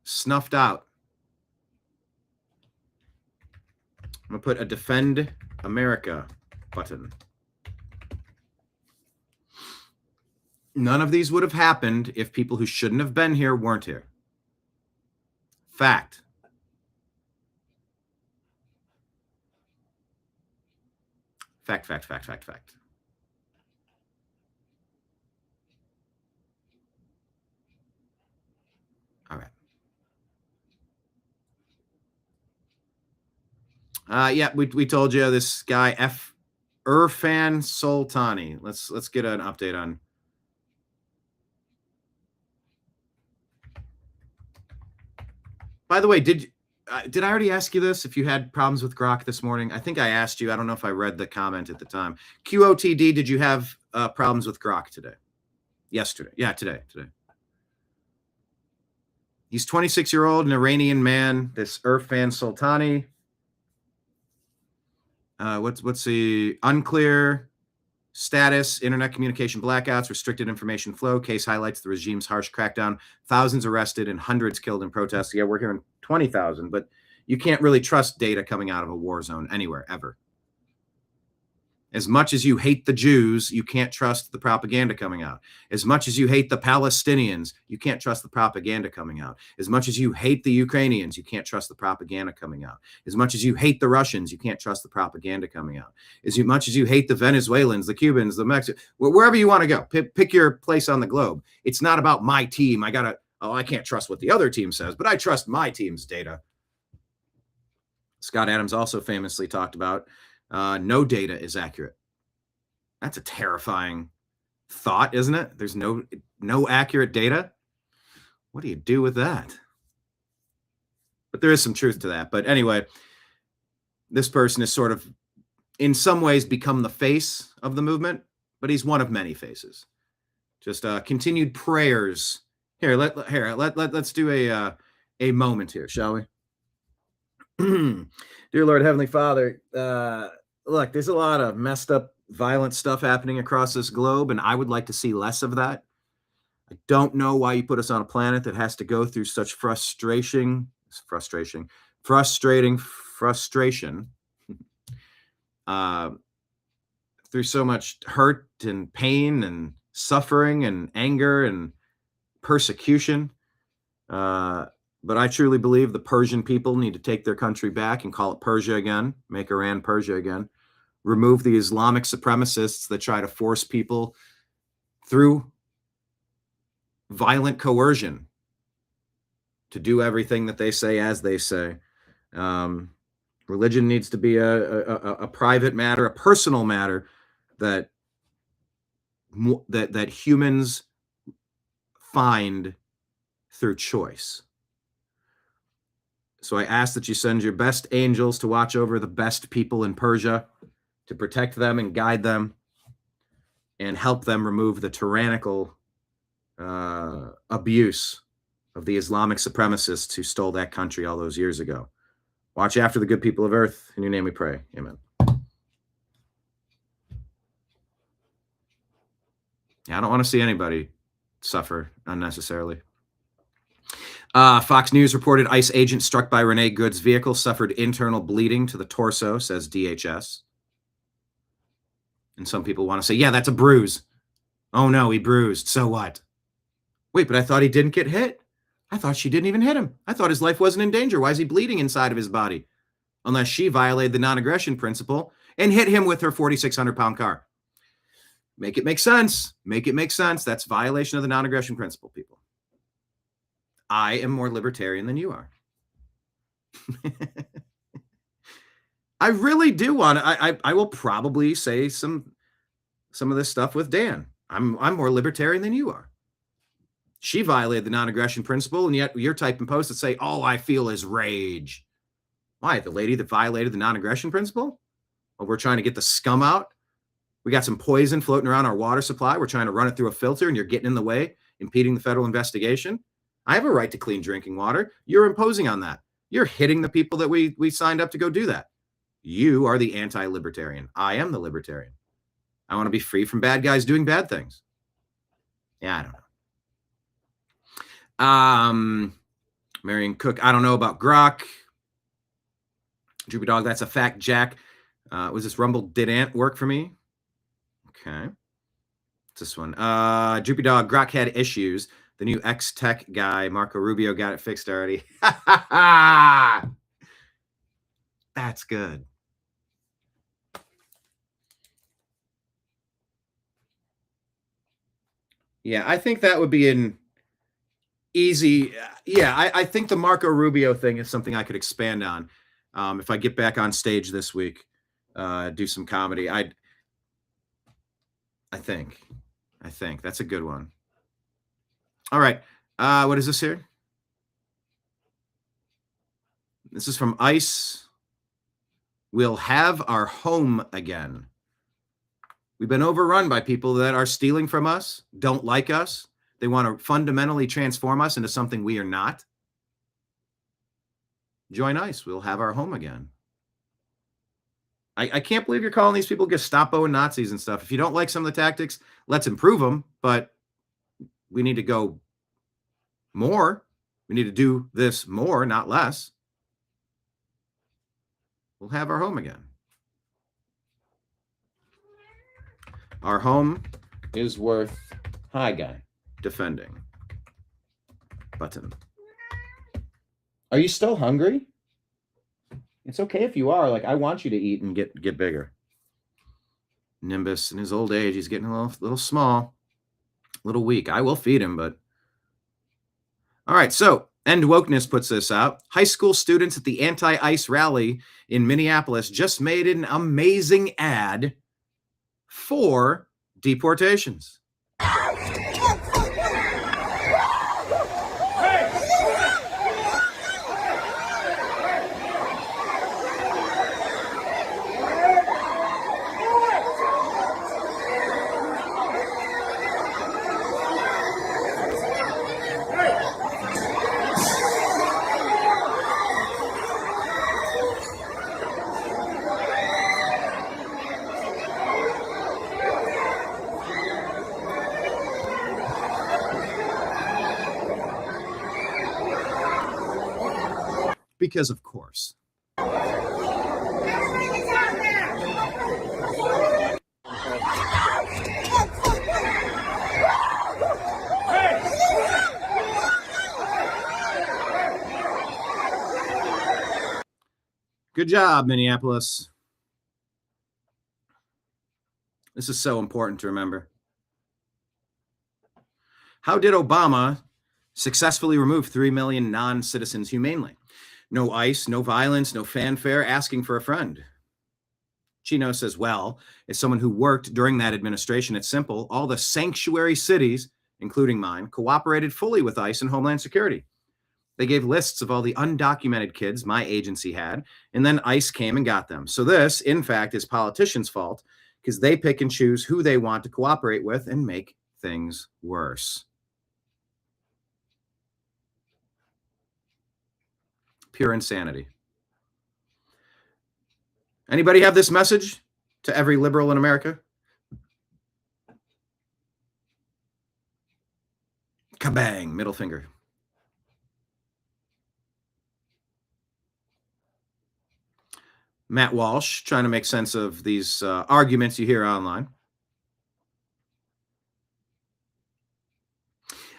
Snuffed out. I'm going to put a Defend America button. None of these would have happened if people who shouldn't have been here weren't here. Fact. Fact. All right. Yeah, we told you this guy Irfan Soltani. Let's get an update on. By the way, did I already ask you this? If you had problems with Grok this morning, I think I asked you. I don't know if I read the comment at the time. QOTD, did you have problems with Grok today? Yesterday? Yeah, today. He's 26-year-old, an Iranian man. This Irfan Soltani. What's the unclear status, internet communication blackouts, restricted information flow. Case highlights the regime's harsh crackdown, thousands arrested and hundreds killed in protests. Yeah, we're hearing 20,000, but you can't really trust data coming out of a war zone anywhere, ever. As much as you hate the Jews, you can't trust the propaganda coming out. As much as you hate the Palestinians, you can't trust the propaganda coming out. As much as you hate the Ukrainians, you can't trust the propaganda coming out. As much as you hate the Russians, you can't trust the propaganda coming out. As much as you hate the Venezuelans, the Cubans, the Mexicans, wherever you want to go, pick your place on the globe. It's not about my team. I can't trust what the other team says, but I trust my team's data. Scott Adams also famously talked about no data is accurate. That's a terrifying thought, isn't it? There's no accurate data. What do you do with that? But there is some truth to that. But anyway, this person is sort of, in some ways, become the face of the movement, but he's one of many faces. Just continued prayers. Let's do a moment here, shall we? Dear Lord, Heavenly Father, look, there's a lot of messed up, violent stuff happening across this globe, and I would like to see less of that. I don't know why you put us on a planet that has to go through such frustrating, through so much hurt and pain and suffering and anger and persecution. But I truly believe the Persian people need to take their country back and call it Persia again, make Iran Persia again, remove the Islamic supremacists that try to force people through violent coercion to do everything that they say as they say. Religion needs to be a private matter, a personal matter that humans find through choice. So I ask that you send your best angels to watch over the best people in Persia, to protect them and guide them and help them remove the tyrannical abuse of the Islamic supremacists who stole that country all those years ago. Watch after the good people of earth. In your name we pray. Amen. Yeah, I don't want to see anybody suffer unnecessarily. Fox News reported ICE agent struck by Renee Good's vehicle suffered internal bleeding to the torso, says DHS. And some people want to say, yeah, that's a bruise. Oh, no, he bruised. So what? Wait, but I thought he didn't get hit. I thought she didn't even hit him. I thought his life wasn't in danger. Why is he bleeding inside of his body? Unless she violated the non-aggression principle and hit him with her 4,600-pound car. Make it make sense. Make it make sense. That's violation of the non-aggression principle, people. I am more libertarian than you are. I really do want to. I will probably say some of this stuff with Dan. I'm more libertarian than you are. She violated the non-aggression principle, and yet you're typing posts that say, all I feel is rage. Why? The lady that violated the non-aggression principle? Well, we're trying to get the scum out. We got some poison floating around our water supply. We're trying to run it through a filter, and you're getting in the way, impeding the federal investigation. I have a right to clean drinking water. You're imposing on that. You're hitting the people that we signed up to go do that. You are the anti-libertarian. I am the libertarian. I want to be free from bad guys doing bad things. Yeah, I don't know. Marion Cook, I don't know about Grok. Droopy Dog, that's a fact, Jack. Was this Rumble did Ant work for me? Okay. What's this one? Droopy Dog, Grok had issues. The new ex-tech guy, Marco Rubio, got it fixed already. That's good. Yeah, I think that would be an easy. Yeah, I think the Marco Rubio thing is something I could expand on. If I get back on stage this week, do some comedy. I think that's a good one. All right. What is this here? This is from ICE. We'll have our home again. We've been overrun by people that are stealing from us, don't like us. They want to fundamentally transform us into something we are not. Join ICE. We'll have our home again. I can't believe you're calling these people Gestapo and Nazis and stuff. If you don't like some of the tactics, let's improve them. But we need to go more. We need to do this more, not less. We'll have our home again. Our home is worth, hi guy, defending. Button. Are you still hungry? It's okay if you are. Like, I want you to eat and get bigger. Nimbus, in his old age, he's getting a little small, a little weak. I will feed him, but. All right, so End Wokeness puts this out. High school students at the anti-ICE rally in Minneapolis just made an amazing ad for deportations. Because of course. Good job, Minneapolis. This is so important to remember. How did Obama successfully remove 3 million non-citizens humanely? No ICE, no violence, no fanfare, asking for a friend. Chino says, well, as someone who worked during that administration, it's simple. All the sanctuary cities, including mine, cooperated fully with ICE and Homeland Security. They gave lists of all the undocumented kids my agency had, and then ICE came and got them. So this, in fact, is politicians' fault because they pick and choose who they want to cooperate with and make things worse. Pure insanity. Anybody have this message to every liberal in America? Kabang, middle finger. Matt Walsh trying to make sense of these arguments you hear online.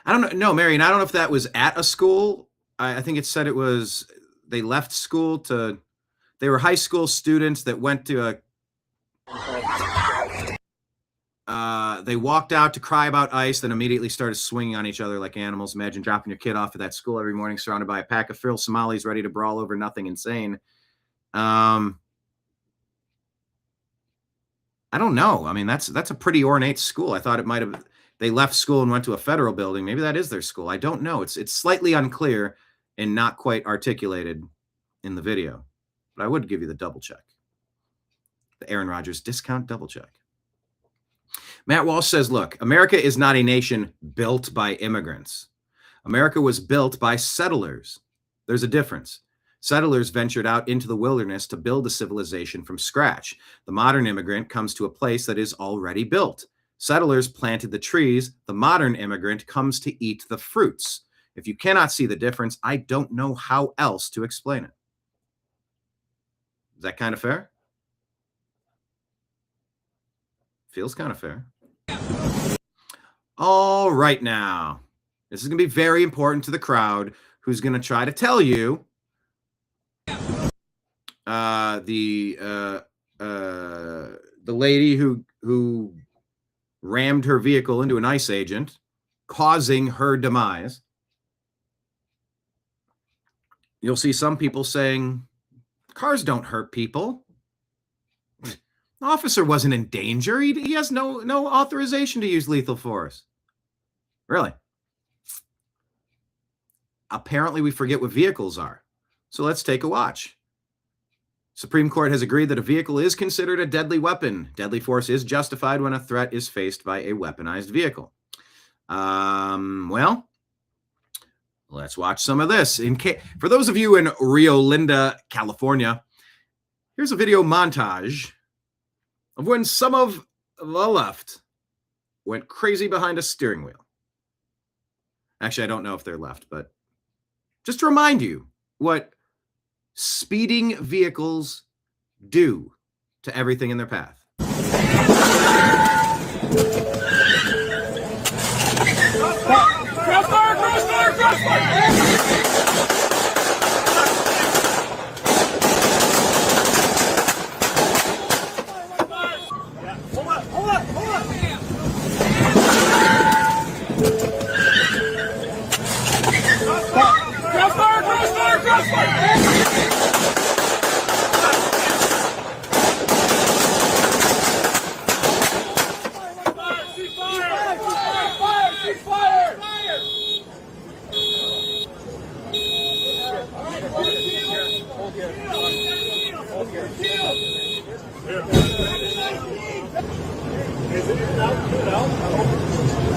I don't know. No, Marion, I don't know if that was at a school. I think it said it was, they left school to, they were high school students that went to they walked out to cry about ICE, then immediately started swinging on each other like animals. Imagine dropping your kid off at that school every morning, surrounded by a pack of feral Somalis ready to brawl over nothing insane. I don't know. I mean, that's a pretty ornate school. I thought it might have, they left school and went to a federal building. Maybe that is their school. I don't know. It's slightly unclear and not quite articulated in the video, but I would give you the double check. The Aaron Rodgers discount double check. Matt Walsh says, look, America is not a nation built by immigrants. America was built by settlers. There's a difference. Settlers ventured out into the wilderness to build a civilization from scratch. The modern immigrant comes to a place that is already built. Settlers planted the trees. The modern immigrant comes to eat the fruits. If you cannot see the difference, I don't know how else to explain it. Is that kind of fair? Feels kind of fair. All right, now. This is going to be very important to the crowd who's going to try to tell you the lady who rammed her vehicle into an ICE agent, causing her demise. You'll see some people saying, cars don't hurt people. The officer wasn't in danger. He has no authorization to use lethal force. Really? Apparently, we forget what vehicles are. So let's take a watch. Supreme Court has agreed that a vehicle is considered a deadly weapon. Deadly force is justified when a threat is faced by a weaponized vehicle. Well, let's watch some of this. For those of you in Rio Linda, California, here's a video montage of when some of the left went crazy behind a steering wheel. Actually, I don't know if they're left, but just to remind you what speeding vehicles do to everything in their path.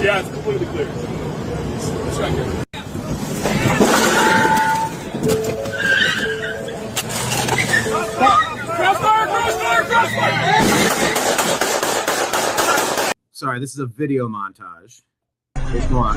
Yeah, it's completely clear. It's right here. Sorry, this is a video montage. There's more.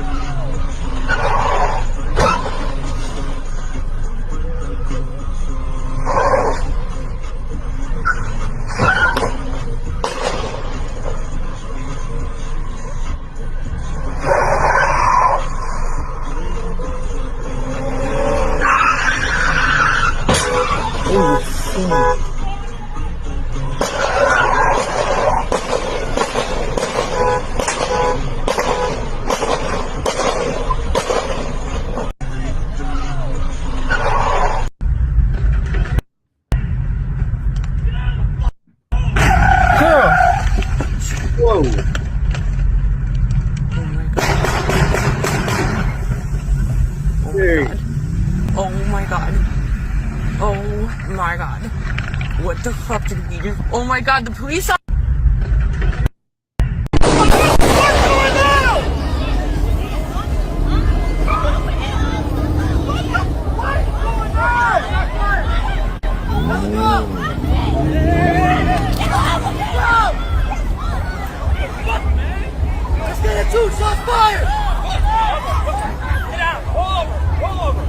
What the fuck did we do? Oh my god, the police are... Let's get it, 2 shots fired! Get out! Roll over!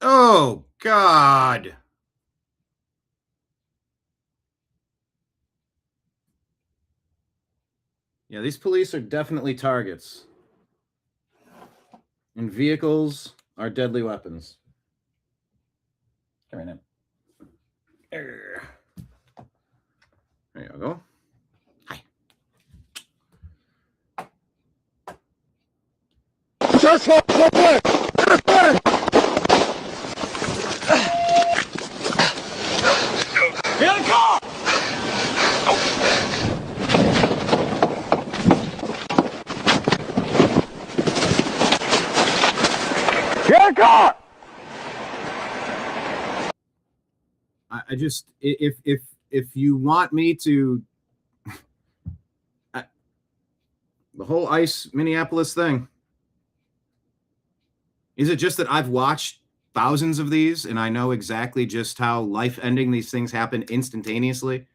Oh, God. Yeah, these police are definitely targets. And vehicles are deadly weapons. Right now. There you go. Hi. Just hold quick! Get in the car! Get in the car! I just, if you want me to, the whole ICE Minneapolis thing, is it just that I've watched thousands of these and I know exactly just how life-ending these things happen instantaneously?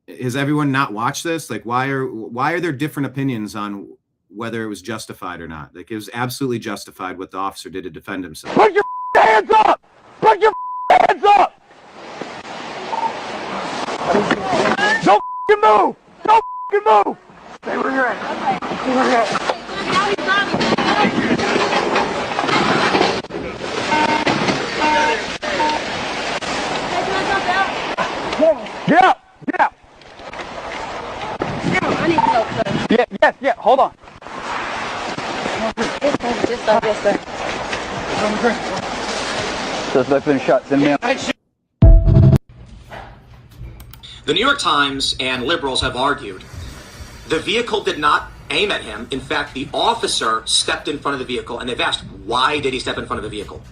Has everyone not watched this? Like, why are there different opinions on whether it was justified or not? Like, it was absolutely justified what the officer did to defend himself. Put your hands up! Put your hands up! Don't move! Don't move! Stay where you're at. Stay where you're at. Get up! Get up! I need help, sir. Yeah, hold on. Just like this, sir. Suspect been shot. Send me out. The New York Times and liberals have argued the vehicle did not aim at him. In fact, the officer stepped in front of the vehicle, and they've asked, why did he step in front of the vehicle?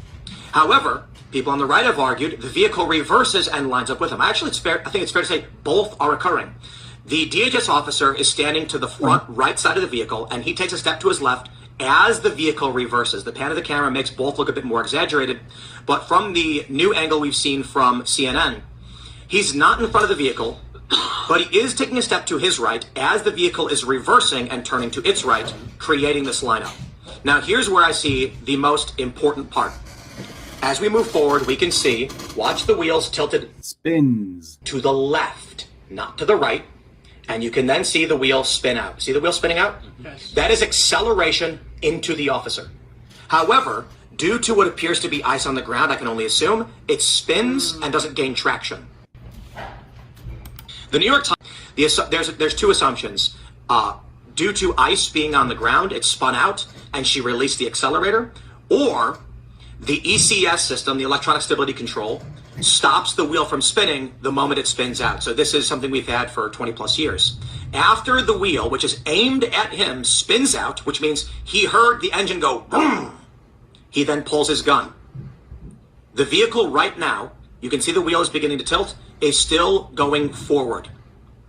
However, people on the right have argued the vehicle reverses and lines up with him. Actually, I think it's fair to say both are occurring. The DHS officer is standing to the front right side of the vehicle, and he takes a step to his left as the vehicle reverses. The pan of the camera makes both look a bit more exaggerated, but from the new angle we've seen from CNN, he's not in front of the vehicle, but he is taking a step to his right as the vehicle is reversing and turning to its right, creating this lineup. Now, here's where I see the most important part. As we move forward, we can see, watch the wheels tilted spins to the left, not to the right. And you can then see the wheel spin out. See the wheel spinning out? Yes. That is acceleration into the officer. However, due to what appears to be ice on the ground, I can only assume, it spins and doesn't gain traction. The New York Times, there's two assumptions. Due to ice being on the ground, it spun out and she released the accelerator, or the ECS system, the electronic stability control, stops the wheel from spinning the moment it spins out. So this is something we've had for 20 plus years. After the wheel, which is aimed at him, spins out, which means he heard the engine go boom, he then pulls his gun. The vehicle right now, you can see the wheel is beginning to tilt, is still going forward.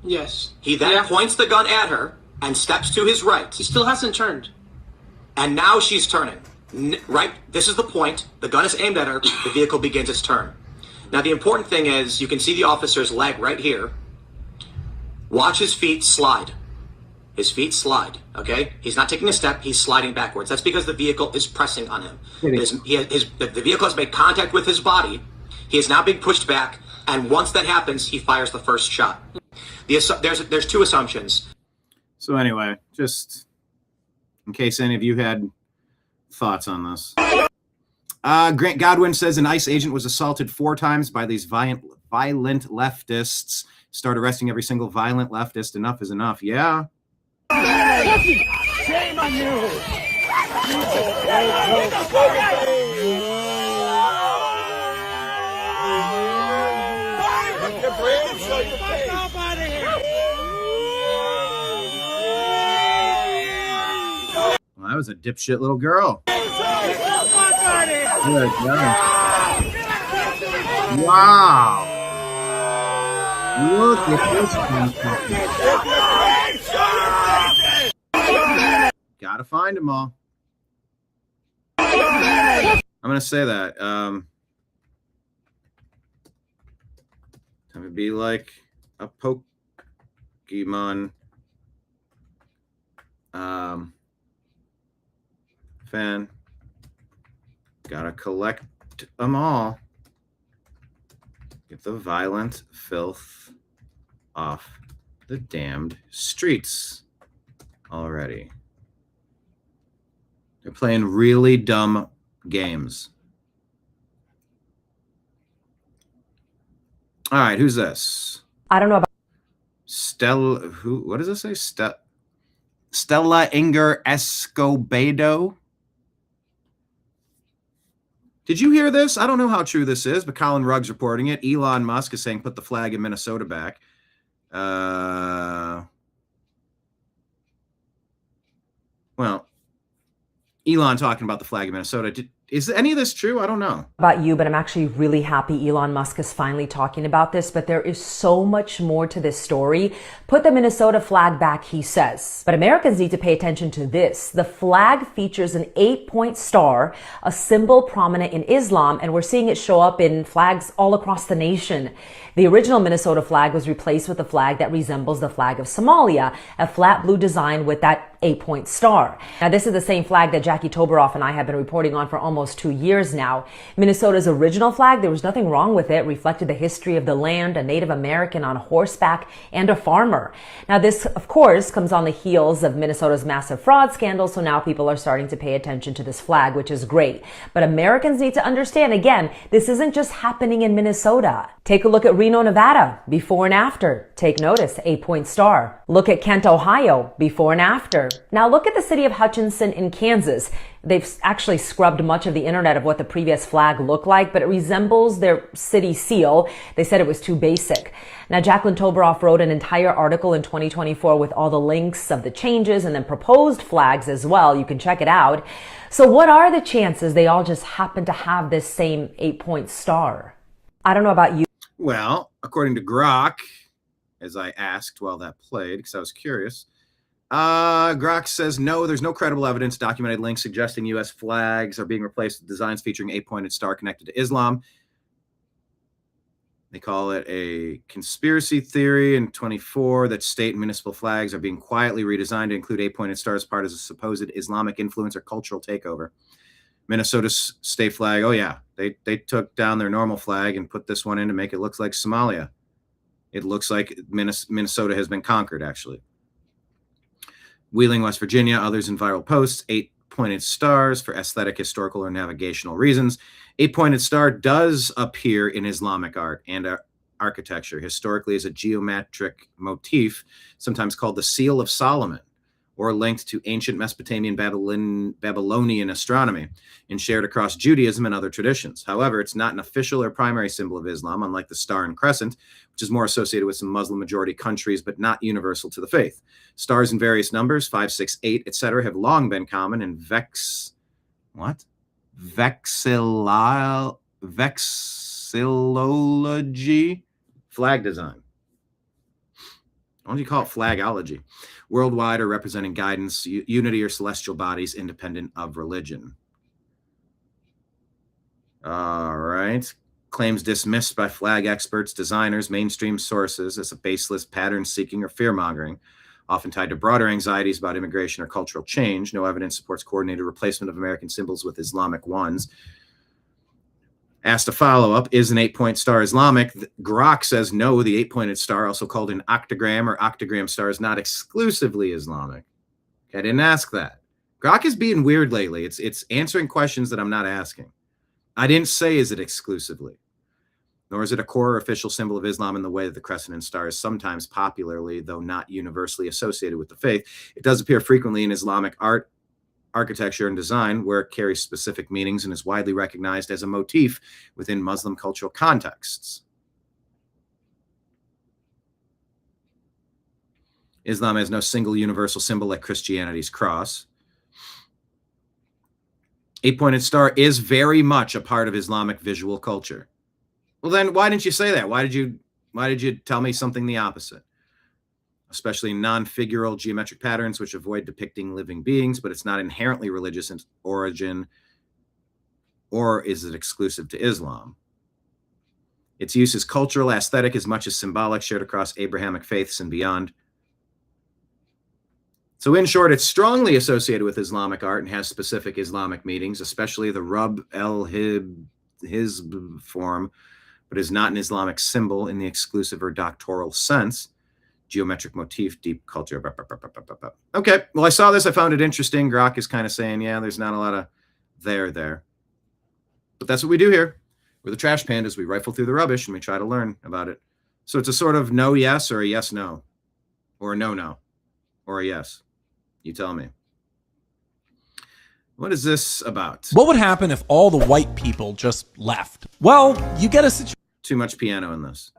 Yes. He then points the gun at her and steps to his right. He still hasn't turned. And now she's turning. Right? This is the point. The gun is aimed at her. The vehicle begins its turn. Now, the important thing is you can see the officer's leg right here. Watch his feet slide. His feet slide, okay? He's not taking a step. He's sliding backwards. That's because the vehicle is pressing on him. The vehicle has made contact with his body. He is now being pushed back. And once that happens, he fires the first shot. There's two assumptions. So anyway, just in case any of you had thoughts on this. Grant Godwin says an ICE agent was assaulted 4 times by these violent leftists. Start arresting every single violent leftist. Enough is enough. Yeah. Shame on you! Well, that was a dipshit little girl. Good job. Wow. Look at this. Gotta find them all. I'm gonna say that. Time to be like a Pokemon fan. Gotta collect them all. Get the violent filth off the damned streets already. They're playing really dumb games. All right, who's this? I don't know about Stella. Who? What does it say? Stella Inger Escobedo. Did you hear this? I don't know how true this is, but Colin Rugg's reporting it. Elon Musk is saying put the flag in Minnesota back. Well, Elon talking about the flag in Minnesota. Is any of this true? I don't know about you, but I'm actually really happy Elon Musk is finally talking about this. But there is so much more to this story. Put the Minnesota flag back, he says. But Americans need to pay attention to this. The flag features an 8-point star, a symbol prominent in Islam, and we're seeing it show up in flags all across the nation. The original Minnesota flag was replaced with a flag that resembles the flag of Somalia, a flat blue design with that 8-point star. Now, this is the same flag that Jackie Toberoff and I have been reporting on for almost 2 years now. Minnesota's original flag, there was nothing wrong with it, reflected the history of the land, a Native American on horseback, and a farmer. Now, this, of course, comes on the heels of Minnesota's massive fraud scandal, so now people are starting to pay attention to this flag, which is great. But Americans need to understand, again, this isn't just happening in Minnesota. Take a look at Reno, Nevada, before and after. Take notice, 8-point star. Look at Kent, Ohio, before and after. Now look at the city of Hutchinson in Kansas. They've actually scrubbed much of the internet of what the previous flag looked like, but it resembles their city seal. They said it was too basic. Now, Jacqueline Toberoff wrote an entire article in 2024 with all the links of the changes and then proposed flags as well. You can check it out. So what are the chances they all just happen to have this same 8-point star? I don't know about you. Well, according to Grok, as I asked while that played, because I was curious, Grok says no, there's no credible evidence, documented links suggesting U.S. flags are being replaced with designs featuring 8-pointed star connected to Islam. They call it a conspiracy theory in 24 that state and municipal flags are being quietly redesigned to include 8-pointed stars as part of a supposed Islamic influence or cultural takeover. Minnesota's state flag, oh yeah, they took down their normal flag and put this one in to make it look like Somalia. It looks like Minnesota has been conquered, actually. Wheeling, West Virginia, others in viral posts, 8-pointed stars for aesthetic, historical, or navigational reasons. 8-pointed star does appear in Islamic art and architecture, historically as a geometric motif, sometimes called the Seal of Solomon, or linked to ancient Mesopotamian Babylonian astronomy, and shared across Judaism and other traditions. However, it's not an official or primary symbol of Islam, unlike the star and crescent, which is more associated with some Muslim-majority countries, but not universal to the faith. Stars in various numbers, 5, 6, 8, etc., have long been common in vexillology flag design. Why don't you call it flagology? Worldwide, or representing guidance, unity, or celestial bodies independent of religion. All right. Claims dismissed by flag experts, designers, mainstream sources as a baseless pattern-seeking or fear-mongering, often tied to broader anxieties about immigration or cultural change. No evidence supports coordinated replacement of American symbols with Islamic ones. Asked a follow-up, is an 8-point star Islamic? Grok says no, the 8-pointed star, also called an octagram or octagram star, is not exclusively Islamic. I didn't ask that. Grok is being weird lately. It's answering questions that I'm not asking. I didn't say is it exclusively, nor is it a core or official symbol of Islam in the way that the crescent and star is sometimes popularly, though not universally associated with the faith. It does appear frequently in Islamic art, architecture, and design, where it carries specific meanings and is widely recognized as a motif within Muslim cultural contexts. Islam has no single universal symbol like Christianity's cross. 8-pointed star is very much a part of Islamic visual culture. Well, then why didn't you say that? Why did you tell me something the opposite? Especially non-figural geometric patterns, which avoid depicting living beings, but it's not inherently religious in origin, or is it exclusive to Islam? Its use is cultural, aesthetic, as much as symbolic, shared across Abrahamic faiths and beyond. So in short, it's strongly associated with Islamic art and has specific Islamic meanings, especially the Rub el-Hizb form, but is not an Islamic symbol in the exclusive or doctoral sense. Geometric motif, deep culture. Okay, well, I saw this. I found it interesting. Grok is kind of saying, yeah, there's not a lot of there. But that's what we do here. We're the trash pandas. We rifle through the rubbish and we try to learn about it. So it's a sort of no yes or a yes no, or a no or a yes. You tell me. What is this about? What would happen if all the white people just left? Well, you get a situation. Too much piano in this.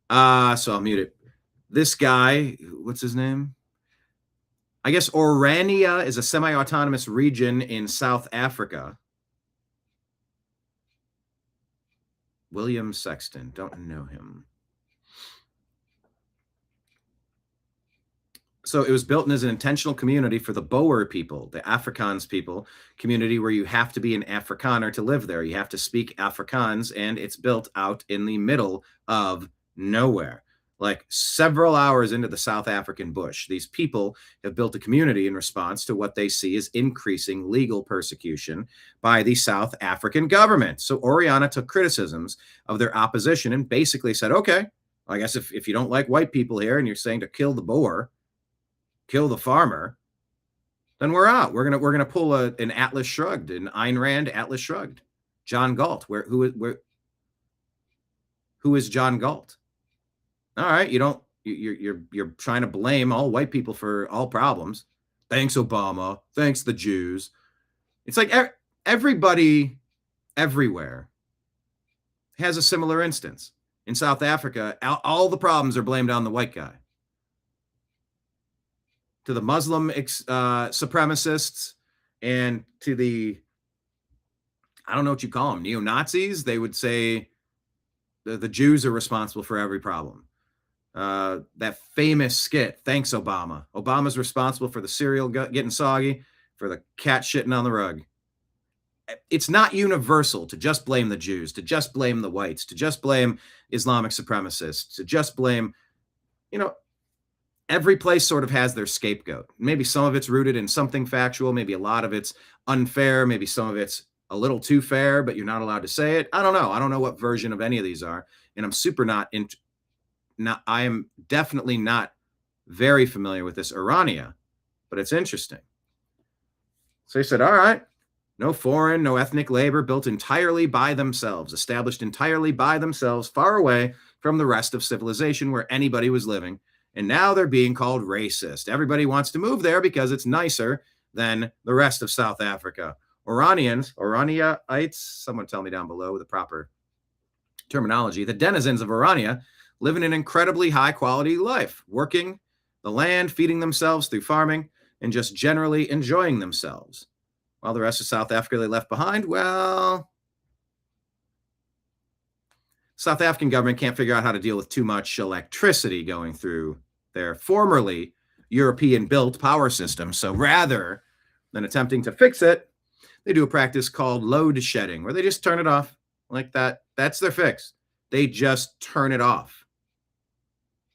So I'll mute it. This guy, what's his name? I guess Orania is a semi-autonomous region in South Africa. William Sexton, don't know him. So it was built as an intentional community for the Boer people, the Afrikaans people, community where you have to be an Afrikaner to live there. You have to speak Afrikaans, and it's built out in the middle of nowhere, like several hours into the South African bush. These people have built a community in response to what they see as increasing legal persecution by the South African government. So Oriana took criticisms of their opposition and basically said, okay, I guess if you don't like white people here and you're saying to kill the Boer, kill the farmer, then we're out. We're gonna pull an Atlas Shrugged, an Ayn Rand Atlas Shrugged. John Galt, who is John Galt? All right, you're trying to blame all white people for all problems. Thanks Obama. Thanks the Jews. It's like everybody everywhere has a similar instance. In South Africa, all the problems are blamed on the white guy. To the Muslim supremacists and to the, I don't know what you call them, neo-Nazis, they would say the Jews are responsible for every problem. That famous skit, thanks Obama. Obama's responsible for the cereal getting soggy, for the cat shitting on the rug. It's not universal to just blame the Jews, to just blame the whites, to just blame Islamic supremacists, to just blame, every place sort of has their scapegoat. Maybe some of it's rooted in something factual. Maybe a lot of it's unfair. Maybe some of it's a little too fair, but you're not allowed to say it. I don't know. I don't know what version of any of these are. And I'm super I am definitely not very familiar with this Orania, but it's interesting. So he said, all right, no foreign, no ethnic labor, built entirely by themselves, established entirely by themselves, far away from the rest of civilization where anybody was living. And now they're being called racist. Everybody wants to move there because it's nicer than the rest of South Africa. Oraniaites, someone tell me down below the proper terminology. The denizens of Orania live in an incredibly high quality life, working the land, feeding themselves through farming, and just generally enjoying themselves. While the rest of South Africa they left behind, well, South African government can't figure out how to deal with too much electricity going through their formerly European-built power system. So rather than attempting to fix it, they do a practice called load shedding, where they just turn it off like that. That's their fix. They just turn it off.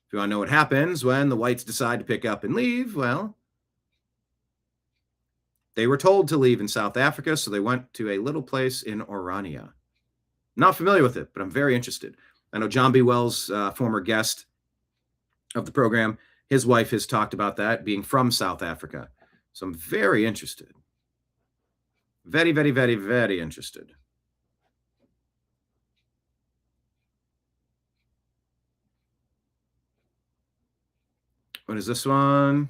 If you want to know what happens when the whites decide to pick up and leave, well, they were told to leave in South Africa, so they went to a little place in Orania. Not familiar with it, but I'm very interested. I know John B. Wells, former guest of the program, his wife has talked about that, being from South Africa. So I'm very interested. Very, very, very, very interested. What is this one?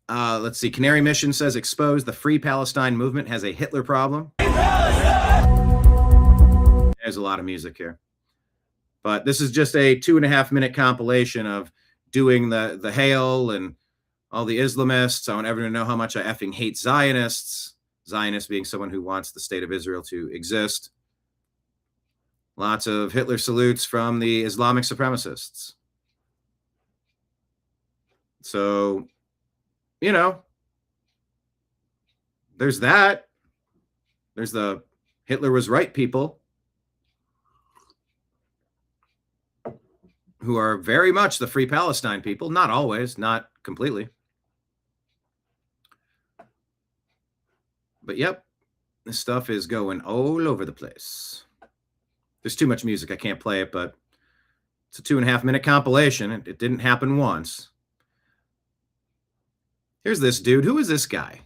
Let's see. Canary Mission says, exposed, the Free Palestine movement has a Hitler problem. There's a lot of music here. But this is just a 2.5-minute compilation of doing the hail and all the Islamists. I want everyone to know how much I effing hate Zionists. Zionist being someone who wants the state of Israel to exist. Lots of Hitler salutes from the Islamic supremacists. So, there's that. There's the Hitler was right people, who are very much the Free Palestine people. Not always, not completely. But yep, this stuff is going all over the place. There's too much music. I can't play it, but it's a 2.5-minute compilation. It didn't happen once. Here's this dude. Who is this guy?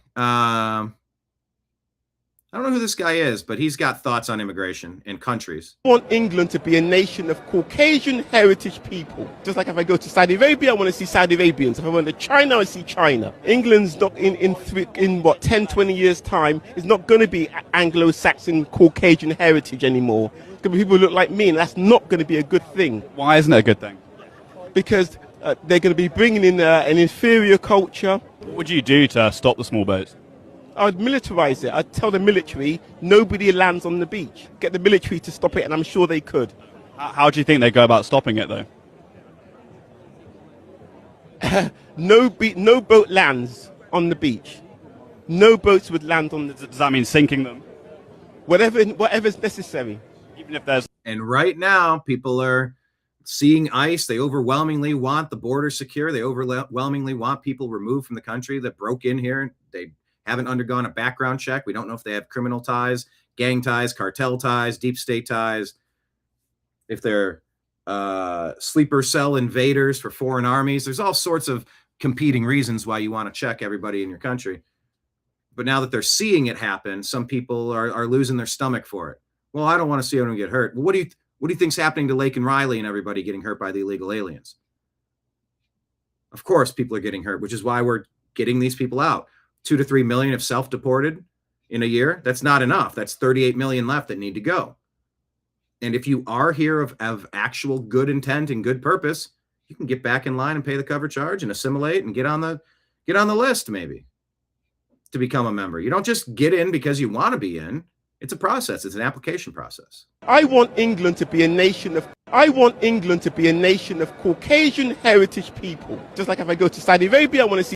I don't know who this guy is, but he's got thoughts on immigration in countries. I want England to be a nation of Caucasian heritage people. Just like if I go to Saudi Arabia, I want to see Saudi Arabians. If I went to China, I see China. England's not in what, 10, 20 years' time, is not going to be Anglo-Saxon Caucasian heritage anymore. It's going to be people who look like me, and that's not going to be a good thing. Why isn't it a good thing? Because they're going to be bringing in an inferior culture. What would you do to stop the small boats? I'd militarize it. I'd tell the military nobody lands on the beach. Get the military to stop it, and I'm sure they could. How do you think they go about stopping it, though? No boat lands on the beach. No boats would land on the... Does that mean sinking them? Whatever's necessary. Even if there's... And right now, people are seeing ICE. They overwhelmingly want the border secure. They overwhelmingly want people removed from the country that broke in here. They haven't undergone a background check. We don't know if they have criminal ties, gang ties, cartel ties, deep state ties, if they're sleeper cell invaders for foreign armies. There's all sorts of competing reasons why you want to check everybody in your country. But now that they're seeing it happen, some people are losing their stomach for it. Well, I don't want to see anyone get hurt. Well, what do you think's happening to Lake and Riley and everybody getting hurt by the illegal aliens? Of course, people are getting hurt, which is why we're getting these people out. 2 to 3 million have self-deported in a year. That's not enough. That's 38 million left that need to go. And if you are here of actual good intent and good purpose, you can get back in line and pay the cover charge and assimilate and get on the list maybe to become a member. You don't just get in because you want to be in. It's a process. It's an application process. I want England to be a nation of Caucasian heritage people. Just like if I go to Saudi Arabia, I want to see...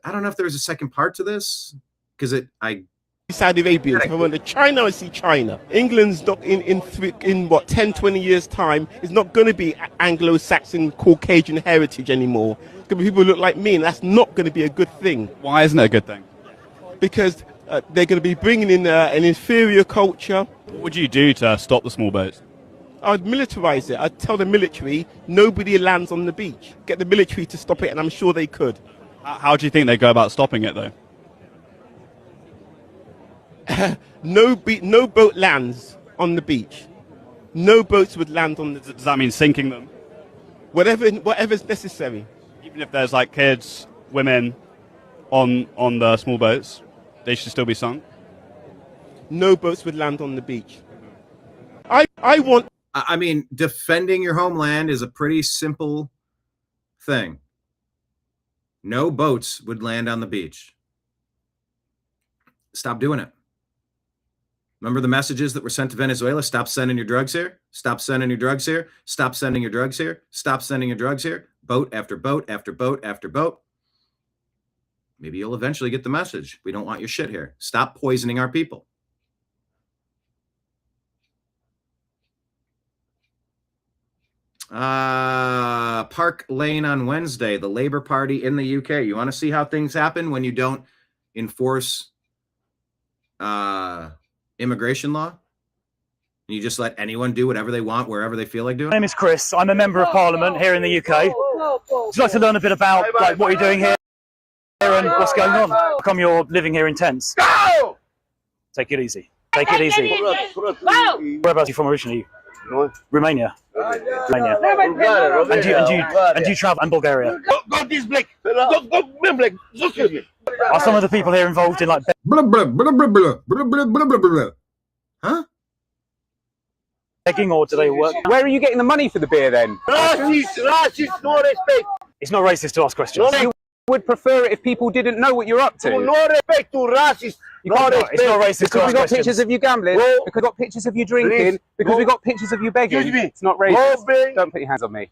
I don't know if there's a second part to this because Saudi Arabians. If I went to China, I see China. England's not in what, 10, 20 years' time, is not going to be Anglo-Saxon Caucasian heritage anymore. It's going to be people who look like me, and that's not going to be a good thing. Why isn't it a good thing? Because they're going to be bringing in an inferior culture. What would you do to stop the small boats? I'd militarize it. I'd tell the military nobody lands on the beach. Get the military to stop it, and I'm sure they could. How do you think they go about stopping it, though? No boat lands on the beach. No boats would land on the... Does that mean sinking them? Whatever's necessary. Even if there's like kids, women on the small boats, they should still be sunk? No boats would land on the beach. I mean, defending your homeland is a pretty simple thing. No boats would land on the beach. Stop doing it. Remember the messages that were sent to Venezuela? Stop sending your drugs here. Stop sending your drugs here. Stop sending your drugs here. Stop sending your drugs here. Boat after boat after boat after boat. Maybe you'll eventually get the message. We don't want your shit here. Stop poisoning our people. Park Lane on Wednesday, the Labour Party in the UK. You want to see how things happen when you don't enforce immigration law? And you just let anyone do whatever they want, wherever they feel like doing? My name is Chris. I'm a member of Parliament here in the UK. Would you like to learn a bit about what you're doing here and what's going on? How come you're living here in tents? Take it easy. Take it easy. Whereabouts are you from originally? Romania. Romania. And do you travel in Bulgaria? Are some of the people here involved in like... Huh? Begging, or do they work? Where are you getting the money for the beer then? Racist, no respect. It's not racist to ask questions. You would prefer it if people didn't know what you're up to. No respect to racist. It's not racist because we got pictures of you gambling, because we got pictures of you drinking, because we got pictures of you begging. It's not racist. Don't put your hands on me.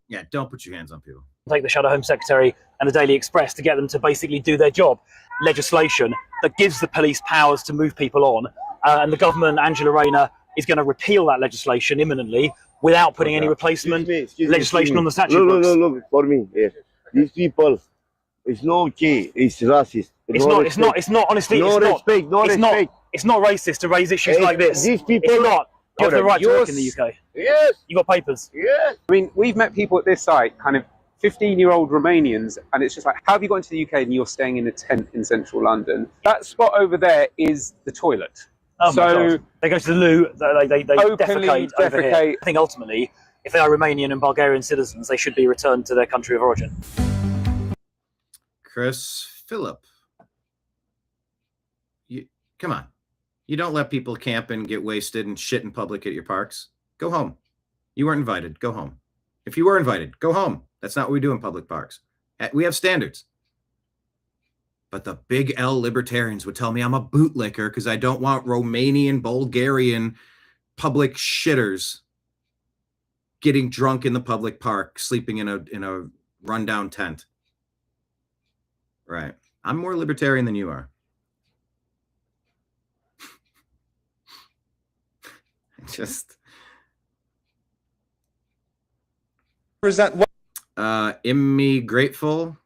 Yeah, don't put your hands on people. Take the Shadow Home Secretary and the Daily Express to get them to basically do their job. Legislation that gives the police powers to move people on, and the government, Angela Rayner, is going to repeal that legislation imminently without putting any replacement legislation on the statute books. Look, for me, yes. These people, it's not okay. It's racist. It's not. Honestly, no it's not. respect. No respect. It's not racist to raise issues like this. These people. It's not. You have the right to work in the UK. Yes. You got papers. Yes. I mean, we've met people at this site, kind of 15-year-old Romanians, and it's just like, how have you got into the UK and you're staying in a tent in central London? That spot over there is the toilet. Oh my God. They go to the loo. They openly defecate over here. defecate. I think ultimately, if they are Romanian and Bulgarian citizens, they should be returned to their country of origin. Chris Phillip. Come on. You don't let people camp and get wasted and shit in public at your parks. Go home. You weren't invited. Go home. If you were invited, go home. That's not what we do in public parks. We have standards. But the big L libertarians would tell me I'm a bootlicker because I don't want Romanian, Bulgarian public shitters getting drunk in the public park, sleeping in a rundown tent. Right. I'm more libertarian than you are. Just present what? Immigrateful.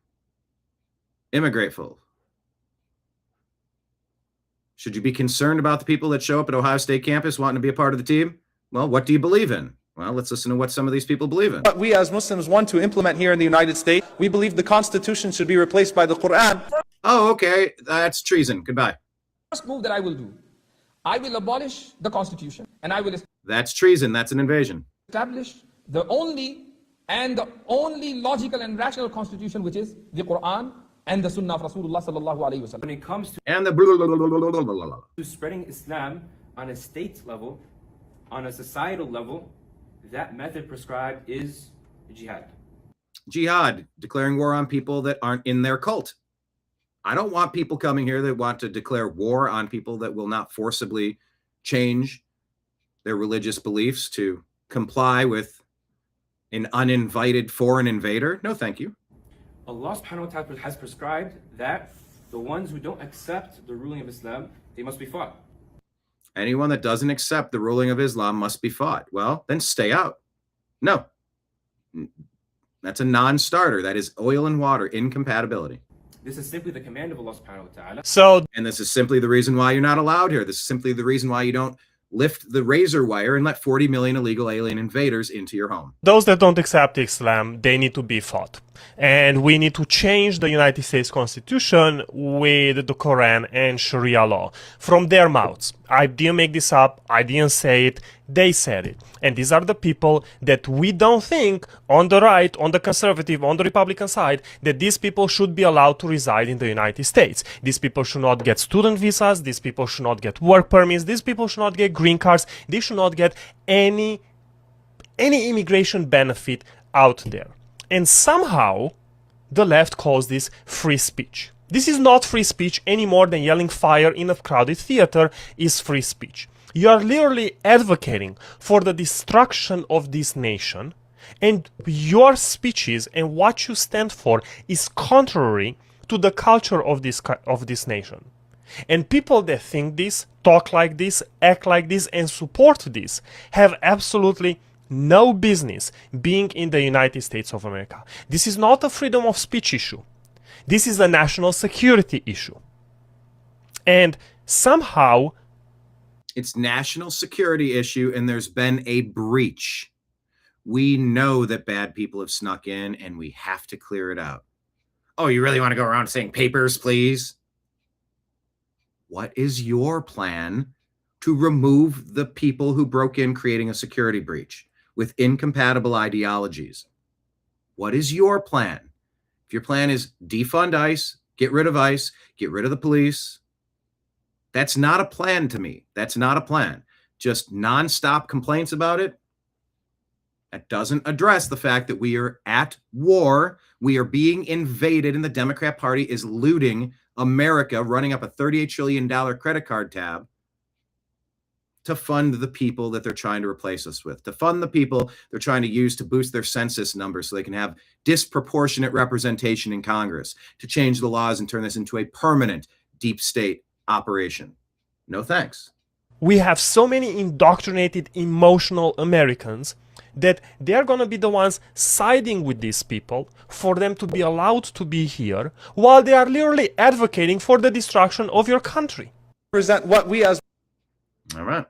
Should you be concerned about the people that show up at Ohio State campus wanting to be a part of the team? Well, what do you believe in? Well, let's listen to what some of these people believe in. What we as Muslims want to implement here in the United States, we believe the Constitution should be replaced by the Quran. Oh, okay. That's treason. Goodbye. First move that I will do, I will abolish the Constitution and I will That's treason. That's an invasion. establish the only logical and rational constitution, which is the Quran and the Sunnah of Rasulullah sallallahu alaihi wasallam. When it comes to and the blah, blah, blah, blah, blah, blah, blah. to spreading Islam on a state level, on a societal level, that method prescribed is jihad. Jihad, declaring war on people that aren't in their cult. I don't want people coming here that want to declare war on people that will not forcibly change their religious beliefs to comply with an uninvited foreign invader. No, thank you. Allah subhanahu wa ta'ala has prescribed that the ones who don't accept the ruling of Islam, they must be fought. Anyone that doesn't accept the ruling of Islam must be fought. Well, then stay out. No. That's a non-starter. That is oil and water incompatibility. This is simply the command of Allah subhanahu wa ta'ala. And this is simply the reason why you're not allowed here. This is simply the reason why you don't lift the razor wire and let 40 million illegal alien invaders into your home. Those that don't accept Islam, they need to be fought. And we need to change the United States Constitution with the Quran and Sharia law from their mouths. I didn't make this up. I didn't say it. They said it. And these are the people that we don't think on the right, on the conservative, on the Republican side, that these people should be allowed to reside in the United States. These people should not get student visas. These people should not get work permits. These people should not get green cards. They should not get any immigration benefit out there. And somehow, the left calls this free speech. This is not free speech any more than yelling fire in a crowded theater is free speech. You are literally advocating for the destruction of this nation, and your speeches and what you stand for is contrary to the culture of this nation. And people that think this, talk like this, act like this, and support this have absolutely no business being in the United States of America. This is not a freedom of speech issue. This is a national security issue. And somehow it's national security issue, and there's been a breach. We know that bad people have snuck in, and we have to clear it out. Oh, you really want to go around saying papers, please? What is your plan to remove the people who broke in, creating a security breach with incompatible ideologies? What is your plan? If your plan is defund ICE, get rid of ICE, get rid of the police, that's not a plan to me. That's not a plan. Just nonstop complaints about it. That doesn't address the fact that we are at war. We are being invaded, and the Democrat Party is looting America, running up a $38 trillion credit card tab to fund the people that they're trying to replace us with, to fund the people they're trying to use to boost their census numbers so they can have disproportionate representation in Congress, to change the laws and turn this into a permanent deep state operation. No thanks. We have so many indoctrinated, emotional Americans that they're going to be the ones siding with these people for them to be allowed to be here while they are literally advocating for the destruction of your country. Present what we as all right.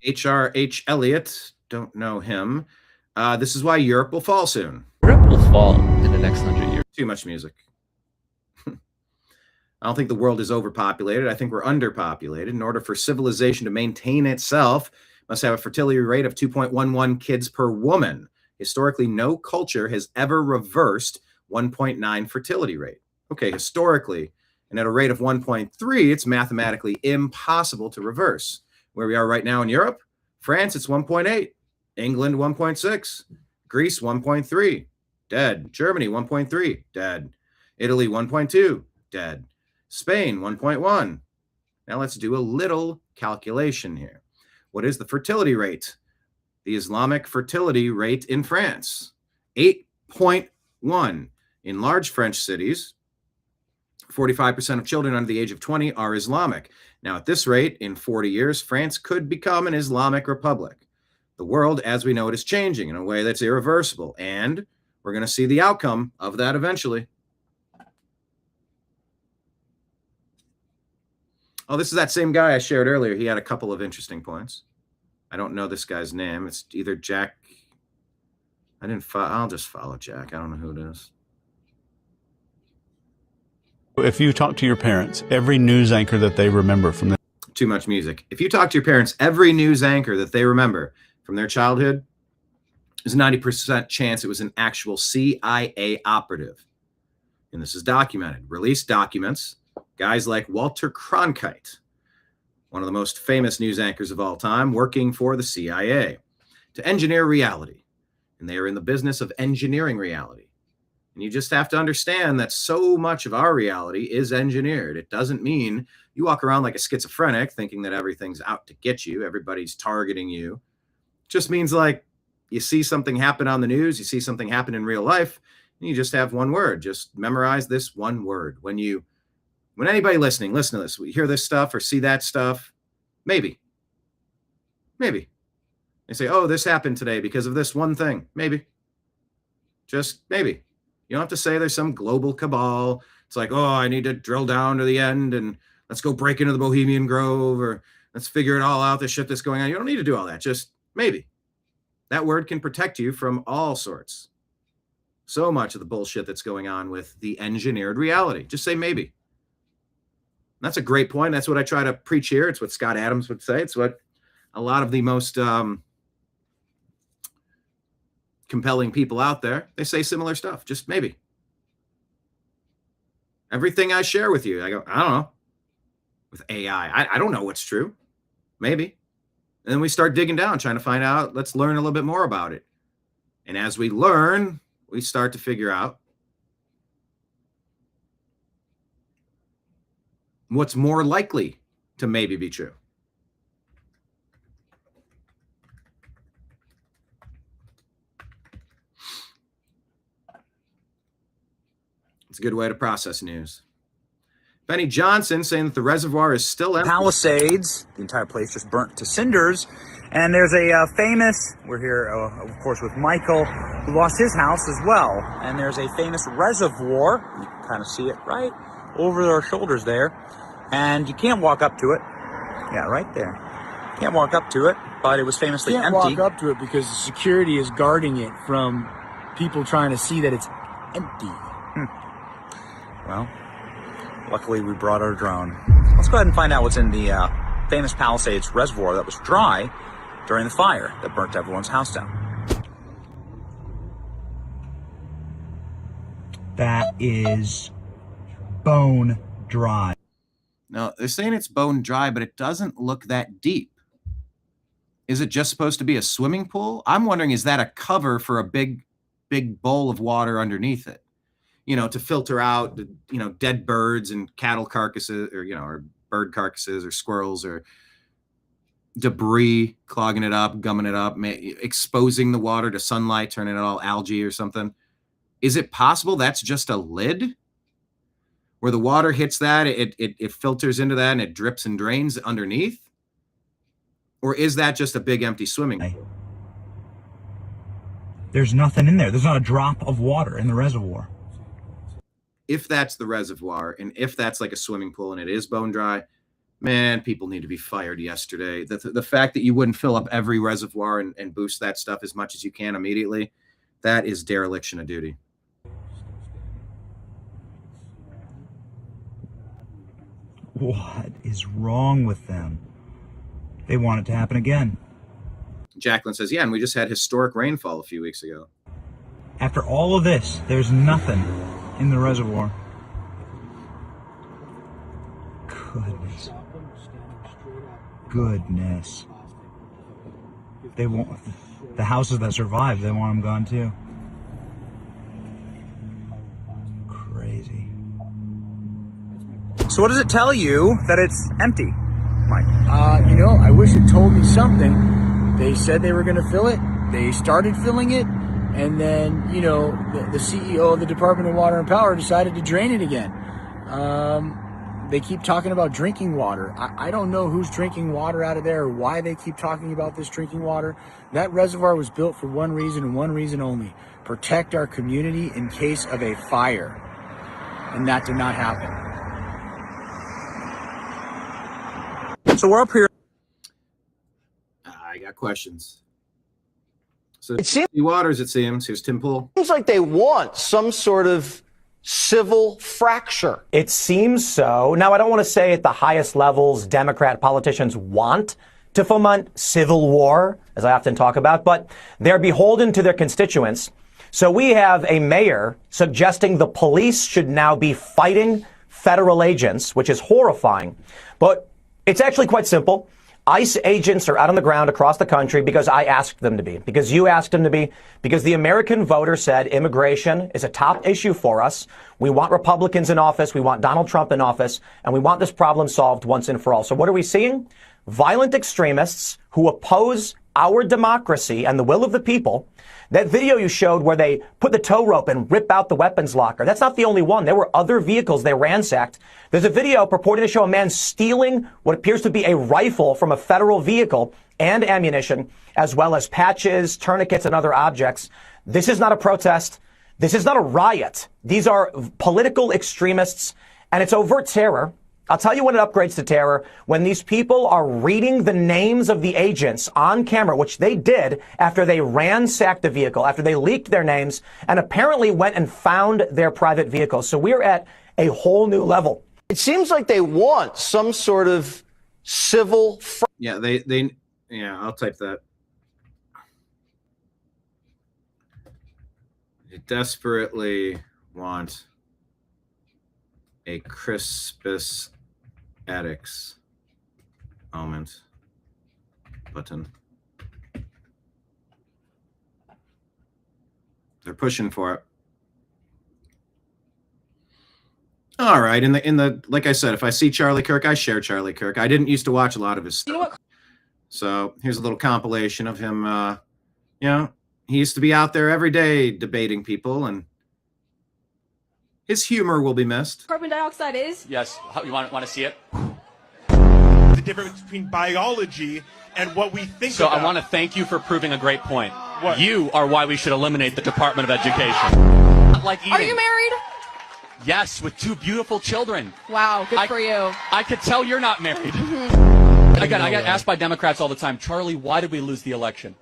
H.R.H. Eliot, don't know him. This is why Europe will fall soon. Europe will fall in the next 100 years. Too much music. I don't think the world is overpopulated. I think we're underpopulated. In order for civilization to maintain itself, it must have a fertility rate of 2.11 kids per woman. Historically, no culture has ever reversed 1.9 fertility rate. Okay, historically, and at a rate of 1.3, it's mathematically impossible to reverse. Where we are right now in Europe, France, it's 1.8. England, 1.6. Greece, 1.3. Dead. Germany, 1.3. Dead. Italy, 1.2. Dead. Spain, 1.1. Now let's do a little calculation here. What is the fertility rate? The Islamic fertility rate in France, 8.1. In large French cities, 45% of children under the age of 20 are Islamic. Now, at this rate, in 40 years, France could become an Islamic republic. The world, as we know it, is changing in a way that's irreversible, and we're going to see the outcome of that eventually. Oh, this is that same guy I shared earlier. He had a couple of interesting points. I don't know this guy's name. It's either Jack. I'll just follow Jack. I don't know who it is. If you talk to your parents, every news anchor that they remember from their... Too much music. If you talk to your parents, every news anchor that they remember from their childhood, there's a 90% chance it was an actual CIA operative. And this is documented. Released documents. Guys like Walter Cronkite, one of the most famous news anchors of all time, working for the CIA to engineer reality. And they are in the business of engineering reality. And you just have to understand that so much of our reality is engineered. It doesn't mean you walk around like a schizophrenic thinking that everything's out to get you. Everybody's targeting you. It just means like you see something happen on the news, you see something happen in real life, and you just have one word. Just memorize this one word. When anybody listening, listen to this. We hear this stuff or see that stuff. Maybe. They say, oh, this happened today because of this one thing. Maybe. Just maybe. You don't have to say there's some global cabal. It's like, oh, I need to drill down to the end and let's go break into the Bohemian Grove or let's figure it all out, the shit that's going on. You don't need to do all that. Just maybe. That word can protect you from all sorts. So much of the bullshit that's going on with the engineered reality. Just say maybe. That's a great point. That's what I try to preach here. It's what Scott Adams would say. It's what a lot of the most compelling people out there, they say similar stuff. Just maybe. Everything I share with you, I go, I don't know. With AI, I don't know what's true. Maybe. And then we start digging down, trying to find out. Let's learn a little bit more about it. And as we learn, we start to figure out what's more likely to maybe be true. It's a good way to process news. Benny Johnson saying that the reservoir is still empty. Palisades, the entire place just burnt to cinders. And there's a famous, we're here, of course, with Michael, who lost his house as well. And there's a famous reservoir, you can kind of see it right over our shoulders there. And you can't walk up to it. Yeah, right there. Can't walk up to it, but it was famously empty. Can't walk up to it because security is guarding it from people trying to see that it's empty. Well, luckily we brought our drone. Let's go ahead and find out what's in the famous Palisades reservoir that was dry during the fire that burnt everyone's house down. That is bone dry. Now, they're saying it's bone dry, but it doesn't look that deep. Is it just supposed to be a swimming pool? I'm wondering, is that a cover for a big bowl of water underneath it? You know, to filter out, dead birds and cattle carcasses or bird carcasses or squirrels or debris clogging it up, gumming it up, exposing the water to sunlight, turning it all algae or something. Is it possible that's just a lid where the water hits that, it filters into that and it drips and drains underneath? Or is that just a big empty swimming pool? There's nothing in there. There's not a drop of water in the reservoir. If that's the reservoir, and if that's like a swimming pool and it is bone dry, man, people need to be fired yesterday. The fact that you wouldn't fill up every reservoir and boost that stuff as much as you can immediately, that is dereliction of duty. What is wrong with them? They want it to happen again. Jacqueline says, yeah, and we just had historic rainfall a few weeks ago. After all of this, there's nothing in the reservoir. Goodness. Goodness. They want the houses that survived, they want them gone too. Crazy. So what does it tell you that it's empty, Mike? You know, I wish it told me something. They said they were going to fill it. They started filling it. And then, you know, the CEO of the Department of Water and Power decided to drain it again. They keep talking about drinking water. I don't know who's drinking water out of there or why they keep talking about this drinking water. That reservoir was built for one reason and one reason only: protect our community in case of a fire. And that did not happen. So we're up here. I got questions. So it seems waters, it seems. Here's Tim Pool. Seems like they want some sort of civil fracture. It seems so. Now, I don't want to say at the highest levels Democrat politicians want to foment civil war, as I often talk about, but they're beholden to their constituents. So we have a mayor suggesting the police should now be fighting federal agents, which is horrifying. But it's actually quite simple. ICE agents are out on the ground across the country because I asked them to be, because you asked them to be, because the American voter said immigration is a top issue for us. We want Republicans in office. We want Donald Trump in office, and we want this problem solved once and for all. So what are we seeing? Violent extremists who oppose our democracy and the will of the people. That video you showed where they put the tow rope and rip out the weapons locker, that's not the only one. There were other vehicles they ransacked. There's a video purporting to show a man stealing what appears to be a rifle from a federal vehicle and ammunition, as well as patches, tourniquets, and other objects. This is not a protest. This is not a riot. These are political extremists, and it's overt terror. I'll tell you when it upgrades to terror, when these people are reading the names of the agents on camera, which they did after they ransacked the vehicle, after they leaked their names, and apparently went and found their private vehicles. So we're at a whole new level. It seems like they want some sort of civil... Yeah, yeah, I'll type that. They desperately want a Crispus Attucks moment button. They're pushing for it. All right, in the like I said, if I see Charlie Kirk, I share Charlie Kirk. I didn't used to watch a lot of his stuff. You know what? So here's a little compilation of him. You know, he used to be out there every day debating people, and his humor will be missed. Carbon dioxide is? Yes. You want to see it? The difference between biology and what we think So about. I want to thank you for proving a great point. What? You are why we should eliminate the Department of Education. Not like eating. Are you married? Yes, with 2 beautiful children. Wow, good for you. I could tell you're not married. Again, I get asked by Democrats all the time, Charlie, why did we lose the election?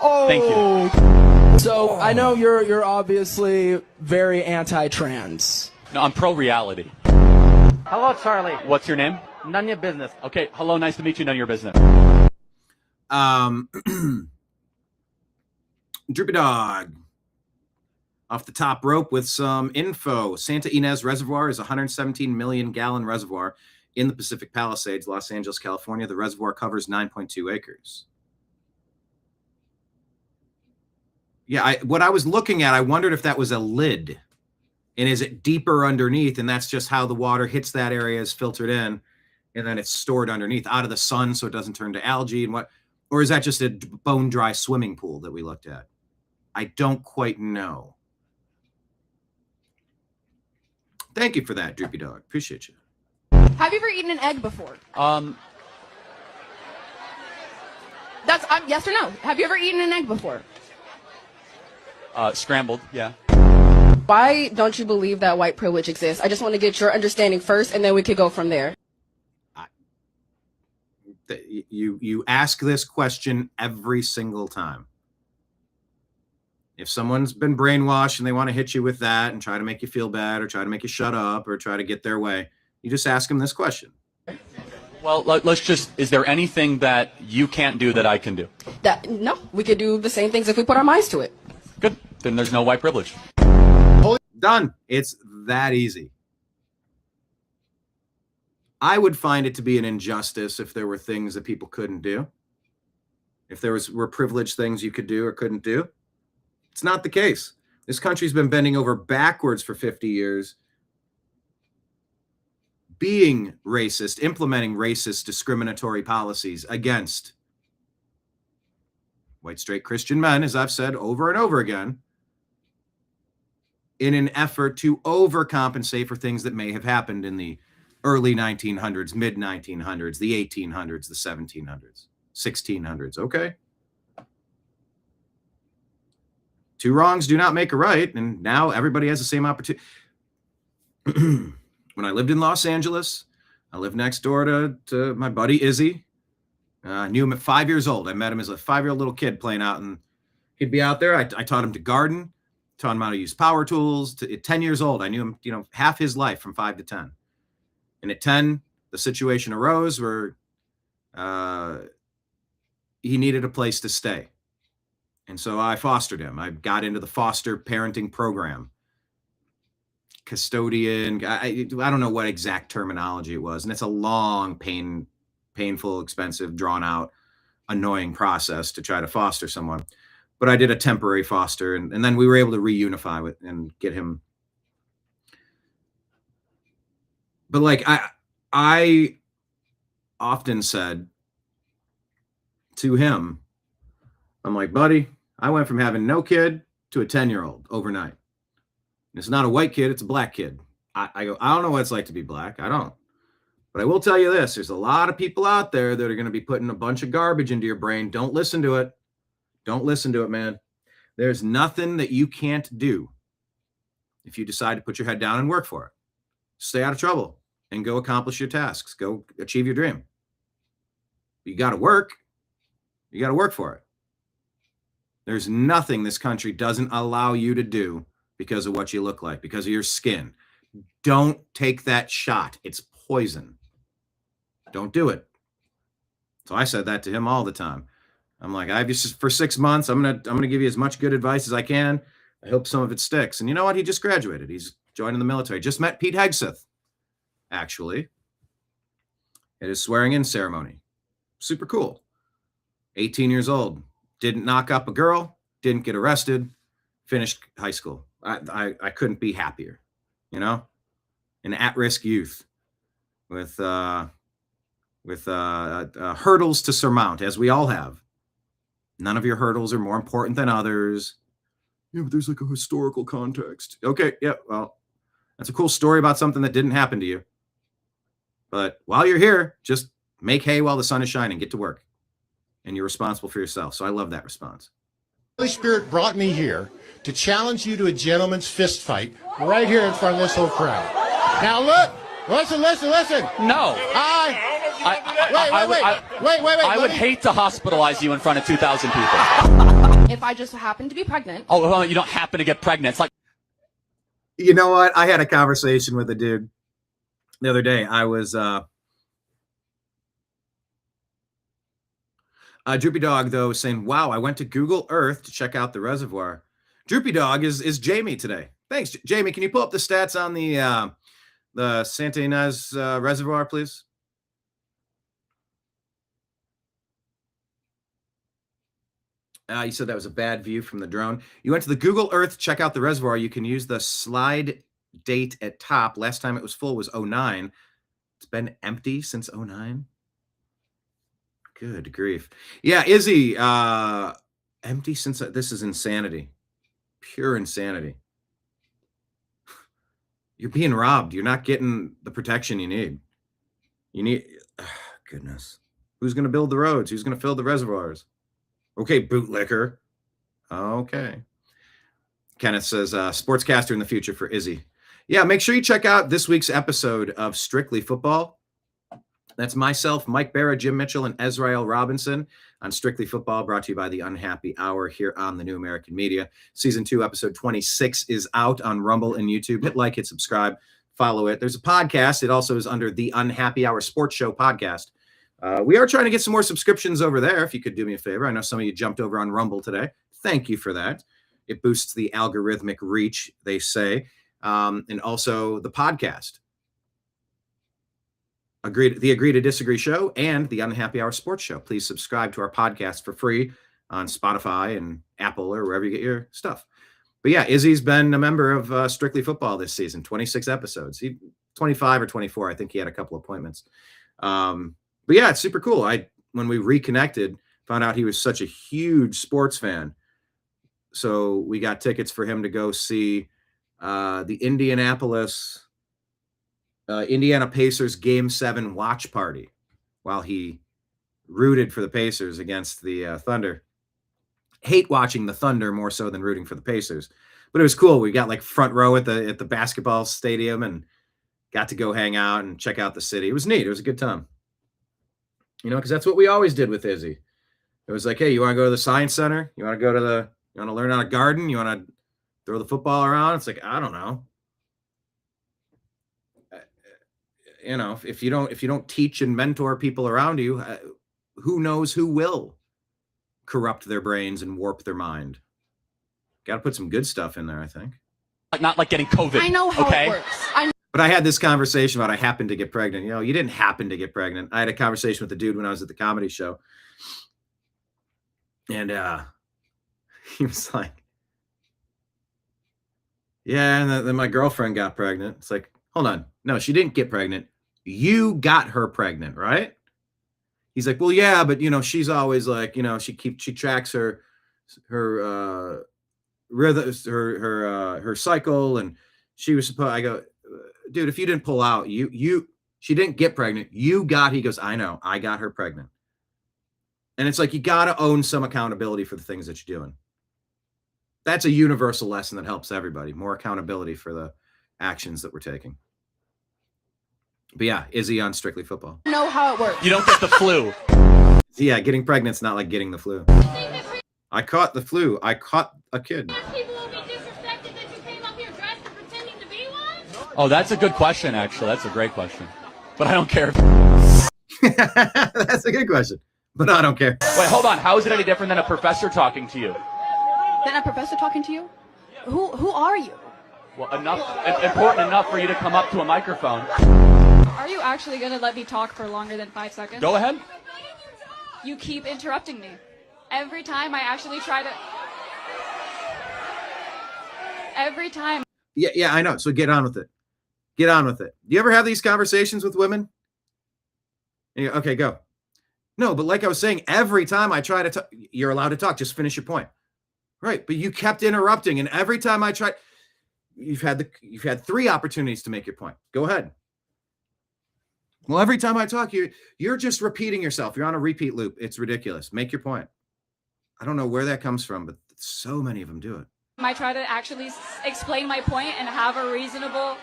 Oh. Thank you. So I know you're obviously very anti-trans. No, I'm pro-reality. Hello, Charlie. What's your name? None of your business. Okay, hello, nice to meet you, none of your business. Droopy Dog. Off the top rope with some info. Santa Ynez Reservoir is a 117 million gallon reservoir in the Pacific Palisades, Los Angeles, California. The reservoir covers 9.2 acres. Yeah, what I was looking at, I wondered if that was a lid. And is it deeper underneath? And that's just how the water hits that area, is filtered in, and then it's stored underneath out of the sun so it doesn't turn to algae and what? Or is that just a bone dry swimming pool that we looked at? I don't quite know. Thank you for that, Droopy Dog. Appreciate you. Have you ever eaten an egg before? That's yes or no. Have you ever eaten an egg before? Scrambled, yeah. Why don't you believe that white privilege exists? I just want to get your understanding first, and then we could go from there. You ask this question every single time. If someone's been brainwashed and they want to hit you with that and try to make you feel bad or try to make you shut up or try to get their way, you just ask them this question. Well, let's just, is there anything that you can't do that I can do? No, we could do the same things if we put our minds to it. Good. Then there's no white privilege. Done. It's that easy. I would find it to be an injustice if there were things that people couldn't do. If there were privileged things you could do or couldn't do. It's not the case. This country's been bending over backwards for 50 years, being racist, implementing racist, discriminatory policies against white, straight Christian men, as I've said over and over again, in an effort to overcompensate for things that may have happened in the early 1900s, mid 1900s, the 1800s, the 1700s, 1600s. Okay. Two wrongs do not make a right. And now everybody has the same opportunity. When I lived in Los Angeles, I lived next door to my buddy Izzy. I knew him at 5 years old. I met him as a 5-year-old little kid playing out, and he'd be out there. I taught him to garden, taught him how to use power tools. At 10 years old, I knew him, half his life from 5 to 10. And at 10, the situation arose where he needed a place to stay. And so I fostered him. I got into the foster parenting program. Custodian, I don't know what exact terminology it was. And it's a long, painful, expensive, drawn out, annoying process to try to foster someone. But I did a temporary foster, and then we were able to reunify with and get him. But like I often said to him, I'm like, buddy, I went from having no kid to a 10-year-old overnight. It's not a white kid, it's a black kid. I go, I don't know what it's like to be black. I don't. But I will tell you this, there's a lot of people out there that are going to be putting a bunch of garbage into your brain. Don't listen to it. Don't listen to it, man. There's nothing that you can't do if you decide to put your head down and work for it. Stay out of trouble and go accomplish your tasks. Go achieve your dream. You got to work. You got to work for it. There's nothing this country doesn't allow you to do because of what you look like, because of your skin. Don't take that shot. It's poison. Don't do it. So I said that to him all the time. I'm like, I've just for 6 months, I'm gonna give you as much good advice as I can. I hope some of it sticks. And you know what? He just graduated. He's joining the military. Just met Pete Hegseth, actually, at his swearing-in ceremony. Super cool. 18 years old. Didn't knock up a girl. Didn't get arrested. Finished high school. I couldn't be happier. You know, an at-risk youth with hurdles to surmount, as we all have. None of your hurdles are more important than others. Yeah, but there's like a historical context. Okay, yeah, well, that's a cool story about something that didn't happen to you. But while you're here, just make hay while the sun is shining. Get to work. And you're responsible for yourself. So I love that response. Holy Spirit brought me here to challenge you to a gentleman's fist fight right here in front of this whole crowd. Now look, listen. No. Wait. I would hate to hospitalize you in front of 2,000 people. If I just happen to be pregnant. Oh, you don't happen to get pregnant. It's like. You know what? I had a conversation with a dude the other day. I was Droopy Dog, though, saying, wow, I went to Google Earth to check out the reservoir. Droopy Dog is Jamie today. Thanks, Jamie. Can you pull up the stats on the Santa Ynez reservoir, please? You said that was a bad view from the drone. You went to the Google Earth, check out the reservoir. You can use the slide date at top. Last time it was full was 09. It's been empty since 09. Good grief. Yeah, Izzy, empty since this is insanity. Pure insanity. You're being robbed. You're not getting the protection you need. You need, goodness. Who's going to build the roads? Who's going to fill the reservoirs? Okay, bootlicker. Okay. Kenneth says, sportscaster in the future for Izzy. Yeah, make sure you check out this week's episode of Strictly Football. That's myself, Mike Barra, Jim Mitchell, and Ezrael Robinson on Strictly Football, brought to you by the Unhappy Hour here on the New American Media. Season 2, episode 26 is out on Rumble and YouTube. Hit like, hit subscribe, follow it. There's a podcast. It also is under the Unhappy Hour Sports Show podcast. We are trying to get some more subscriptions over there, if you could do me a favor. I know some of you jumped over on Rumble today. Thank you for that. It boosts the algorithmic reach, they say, and also the podcast. The Agree to Disagree show and the Unhappy Hour Sports Show. Please subscribe to our podcast for free on Spotify and Apple or wherever you get your stuff. But yeah, Izzy's been a member of Strictly Football this season, 26 episodes. 25 or 24, I think he had a couple appointments. But yeah, it's super cool. When we reconnected, found out he was such a huge sports fan. So we got tickets for him to go see the Indiana Pacers Game 7 watch party while he rooted for the Pacers against the Thunder. Hate watching the Thunder more so than rooting for the Pacers. But it was cool. We got like front row at the basketball stadium and got to go hang out and check out the city. It was neat. It was a good time. You know, because that's what we always did with Izzy. It was like, hey, you want to go to the Science Center? You want to learn how to garden? You want to throw the football around? It's like, I don't know. You know, if you don't teach and mentor people around you, who knows who will corrupt their brains and warp their mind? Got to put some good stuff in there, I think. Not like getting COVID. I know how it works. But I had this conversation about I happened to get pregnant. You know, you didn't happen to get pregnant. I had a conversation with the dude when I was at the comedy show. And he was like, yeah, and then my girlfriend got pregnant. It's like, hold on. No, she didn't get pregnant. You got her pregnant, right? He's like, well, yeah, but you know, she's always like, you know, she tracks her rhythm, her cycle, and she was supposed. I go, dude, if you didn't pull out, she didn't get pregnant. He goes, I know, I got her pregnant. And it's like, you got to own some accountability for the things that you're doing. That's a universal lesson that helps everybody. More accountability for the actions that we're taking. But yeah, Izzy on Strictly Football. I know how it works. You don't get the flu. Yeah, getting pregnant's not like getting the flu. I caught the flu. I caught a kid. Oh, that's a good question, actually. That's a great question. But I don't care. That's a good question. But I don't care. Wait, hold on. How is it any different than a professor talking to you? Than a professor talking to you? Who are you? Well, important enough for you to come up to a microphone. Are you actually going to let me talk for longer than 5 seconds? Go ahead. You keep interrupting me. Every time I actually try to... Every time... Yeah, I know. So get on with it. Get on with it. Do you ever have these conversations with women? And okay, go. No, but like I was saying, every time I try to talk, you're allowed to talk. Just finish your point. Right. But you kept interrupting. And every time I tried, you've had 3 opportunities to make your point. Go ahead. Well, every time I talk, you're just repeating yourself. You're on a repeat loop. It's ridiculous. Make your point. I don't know where that comes from, but so many of them do it. I try to actually explain my point and have a reasonable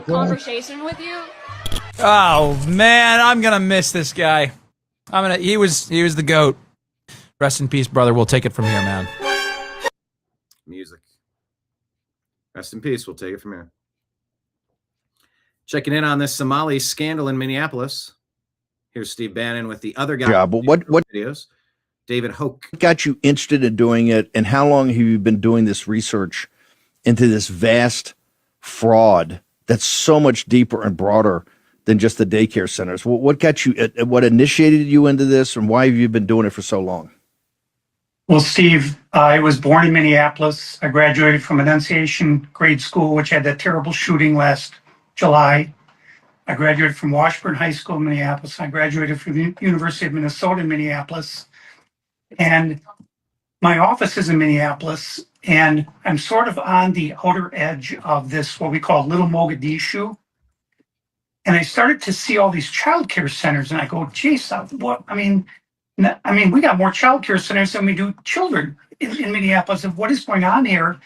conversation with you. Oh man, I'm gonna miss this guy. He was the GOAT. Rest in peace, brother. We'll take it from here, man. Music. Rest in peace. We'll take it from here. Checking in on this Somali scandal in Minneapolis. Here's Steve Bannon with the other guy. Yeah, but what videos? David Hoke. What got you interested in doing it, and how long have you been doing this research into this vast fraud that's so much deeper and broader than just the daycare centers? What got you? What initiated you into this, and why have you been doing it for so long? Well, Steve, I was born in Minneapolis. I graduated from Annunciation Grade School, which had that terrible shooting last July. I graduated from Washburn High School in Minneapolis. I graduated from the University of Minnesota in Minneapolis. And my office is in Minneapolis, and I'm sort of on the outer edge of this, what we call Little Mogadishu. And I started to see all these childcare centers, and I go, geez, I mean, we got more child care centers than we do children in Minneapolis of what is going on here.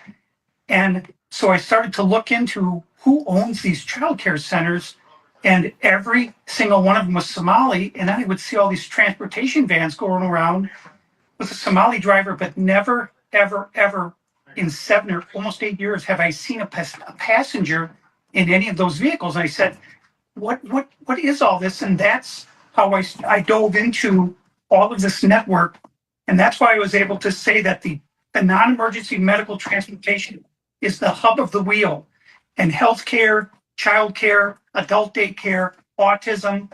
And so I started to look into who owns these child care centers, and every single one of them was Somali. And then I would see all these transportation vans going around with a Somali driver, but never, ever, ever in 7 or almost 8 years have I seen a passenger in any of those vehicles. And I said, what is all this? And that's how I dove into all of this network. And that's why I was able to say that the non-emergency medical transportation is the hub of the wheel. And healthcare, childcare, adult daycare, autism,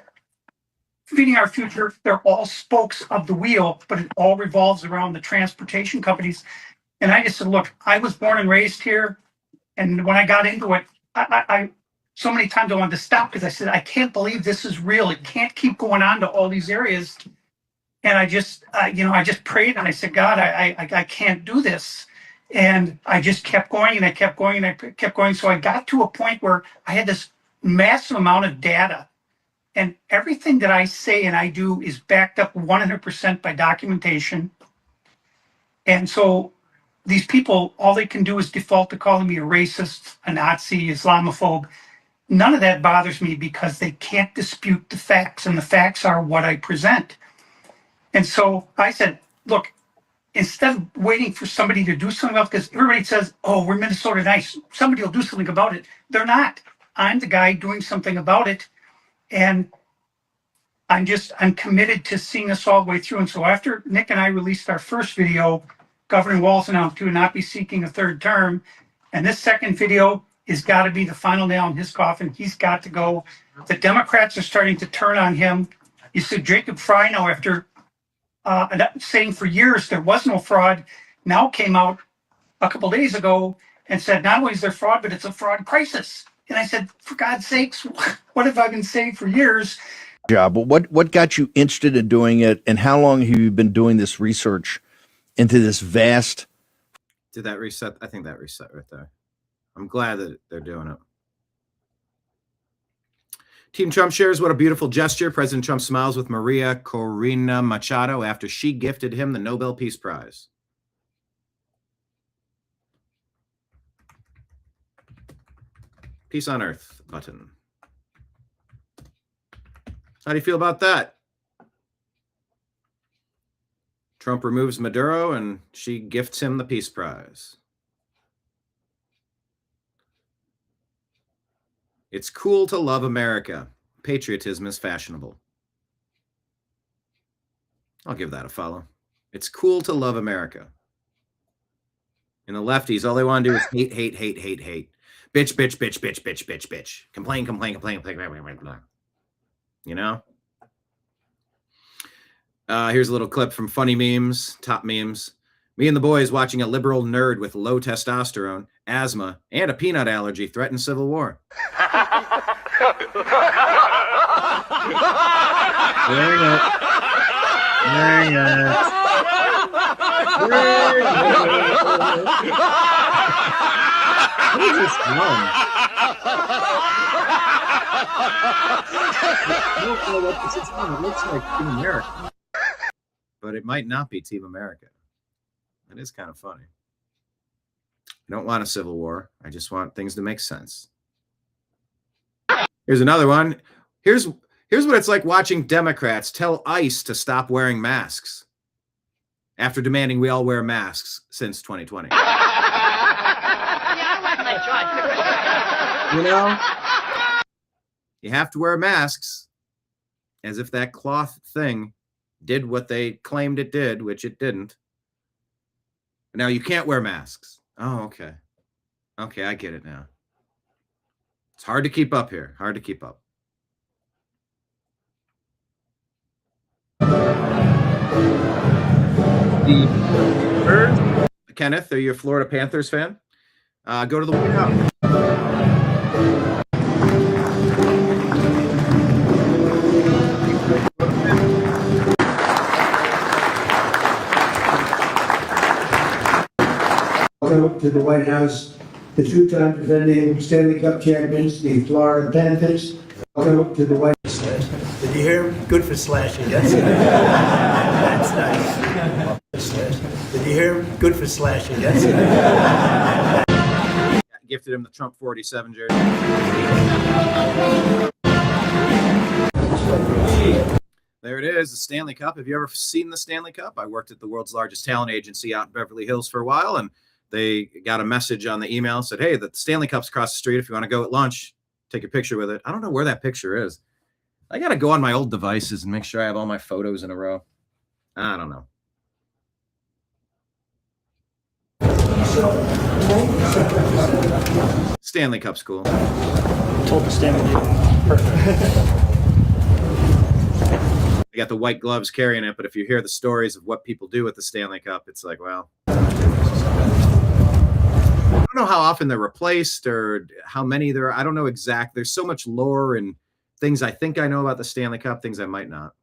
feeding our future, they're all spokes of the wheel, but it all revolves around the transportation companies. And I just said, look, I was born and raised here. And when I got into it, I so many times I wanted to stop because I said, I can't believe this is real. It can't keep going on to all these areas. And I just, I just prayed and I said, God, I can't do this. And I just kept going and I kept going and I kept going. So I got to a point where I had this massive amount of data, and everything that I say and I do is backed up 100% by documentation. And so these people, all they can do is default to calling me a racist, a Nazi, Islamophobe. None of that bothers me because they can't dispute the facts, and the facts are what I present. And so I said, look, instead of waiting for somebody to do something else, because everybody says, oh, we're Minnesota nice, somebody will do something about it. They're not. I'm the guy doing something about it. And I'm committed to seeing us all the way through. And so after Nick and I released our first video, Governor Walz announced to not be seeking a third term. And this second video has got to be the final nail in his coffin. He's got to go. The Democrats are starting to turn on him. You see Jacob Fry now, after saying for years there was no fraud, now came out a couple days ago and said not only is there fraud, but it's a fraud crisis. And I said, for God's sakes, what have I been saying for years? But what got you interested in doing it, and how long have you been doing this research into this vast? Did that reset? I think that reset right there. I'm glad that they're doing it. Team Trump shares what a beautiful gesture. President Trump smiles with Maria Corina Machado after she gifted him the Nobel Peace Prize. Peace on Earth button. How do you feel about that? Trump removes Maduro and she gifts him the Peace Prize. It's cool to love America. Patriotism is fashionable. I'll give that a follow. It's cool to love America. And the lefties, all they want to do is hate, hate, hate, hate, hate. Bitch, bitch, bitch, bitch, bitch, bitch, bitch. Complain, complain, complain, complain, blah, blah, blah. You know? Here's a little clip from Funny Memes, Top Memes. Me and the boys watching a liberal nerd with low testosterone, asthma, and a peanut allergy threaten civil war. Dang it. Dang it. What is this one? I don't know what this is on. It looks like Team America. But it might not be Team America. That is kind of funny. I don't want a civil war. I just want things to make sense. Here's another one. Here's what it's like watching Democrats tell ICE to stop wearing masks after demanding we all wear masks since 2020. You know, you have to wear masks, as if that cloth thing did what they claimed it did, which it didn't. Now you can't wear masks. Oh, okay. Okay, I get it now. It's hard to keep up here. Hard to keep up. Kenneth, are you a Florida Panthers fan? Go to the White House. Welcome to the White House, the two-time defending Stanley Cup champions, the Florida Panthers. Welcome to the White House. The you hear him? Good for slashing. That's that's nice. Did you hear him? Good for slashing. That's Gifted him the Trump 47 jersey. There it is, the Stanley Cup. Have you ever seen the Stanley Cup? I worked at the world's largest talent agency out in Beverly Hills for a while, and they got a message on the email, said, hey, the Stanley Cup's across the street. If you want to go at lunch, take a picture with it. I don't know where that picture is. I got to go on my old devices and make sure I have all my photos in a row. I don't know. Stanley Cup's cool. told the Stanley Cup. Perfect. They got the white gloves carrying it, but if you hear the stories of what people do with the Stanley Cup, it's like, well, I don't know how often they're replaced or how many there are. I don't know exact. There's so much lore and things I think I know about the Stanley Cup, things I might not.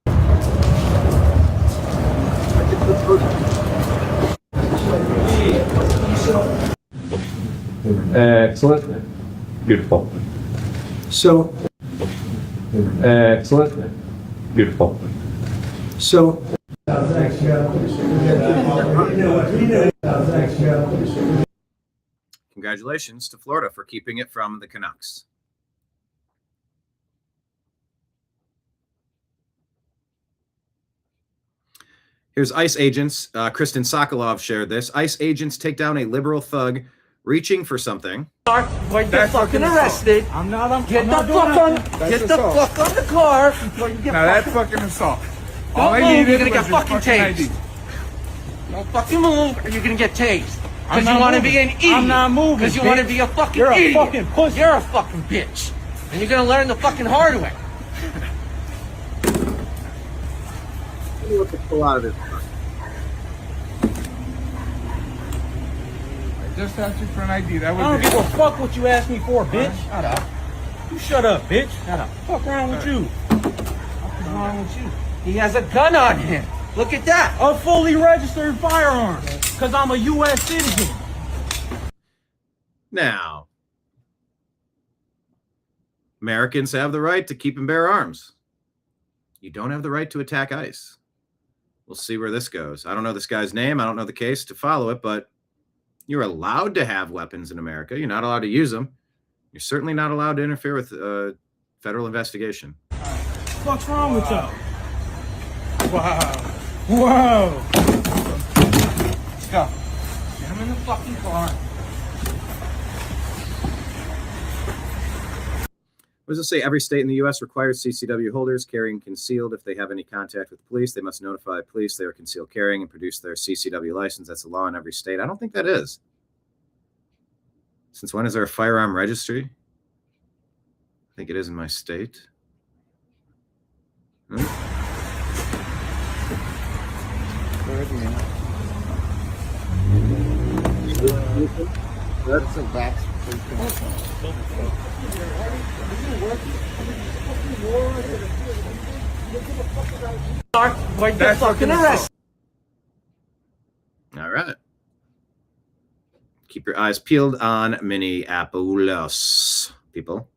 Excellent. Beautiful. So, Excellent. Beautiful. so. Congratulations to Florida for keeping it from the Canucks. Here's ICE agents. Kristen Sokolov shared this. ICE agents take down a liberal thug reaching for something. Like you're fucking arrested. I'm not. Get the fuck on the car. Now that's fucking assault. Don't move, you're gonna get fucking tased. Don't fucking move or you're gonna get tased. Because you want to be an idiot. I'm not moving. Because you want to be a fucking You're idiot. a fucking pussy. You're a fucking bitch. And you're gonna learn the fucking hard way. Let me look at a lot of this. I just asked you for an ID. That I don't was give a fuck what you asked me for, bitch. Shut up. You shut up, bitch. Shut up. What's wrong with you? What's wrong with you? He has a gun on him. Look at that. a fully registered firearm. Because I'm a U.S. citizen. Now, Americans have the right to keep and bear arms. You don't have the right to attack ICE. We'll see where this goes. I don't know this guy's name. I don't know the case to follow it, but you're allowed to have weapons in America. You're not allowed to use them. You're certainly not allowed to interfere with federal investigation. What's wrong with y'all? Wow. Wow. Let's go. Get him in the fucking car. What does it say? Every state in the U.S. requires CCW holders carrying concealed. If they have any contact with police, they must notify police they are concealed carrying and produce their CCW license. That's a law in every state. I don't think that is. Since when is there a firearm registry? I think it is in my state. That's a vax. Like you're fucking arrested. All right. Keep your eyes peeled on Minneapolis, people.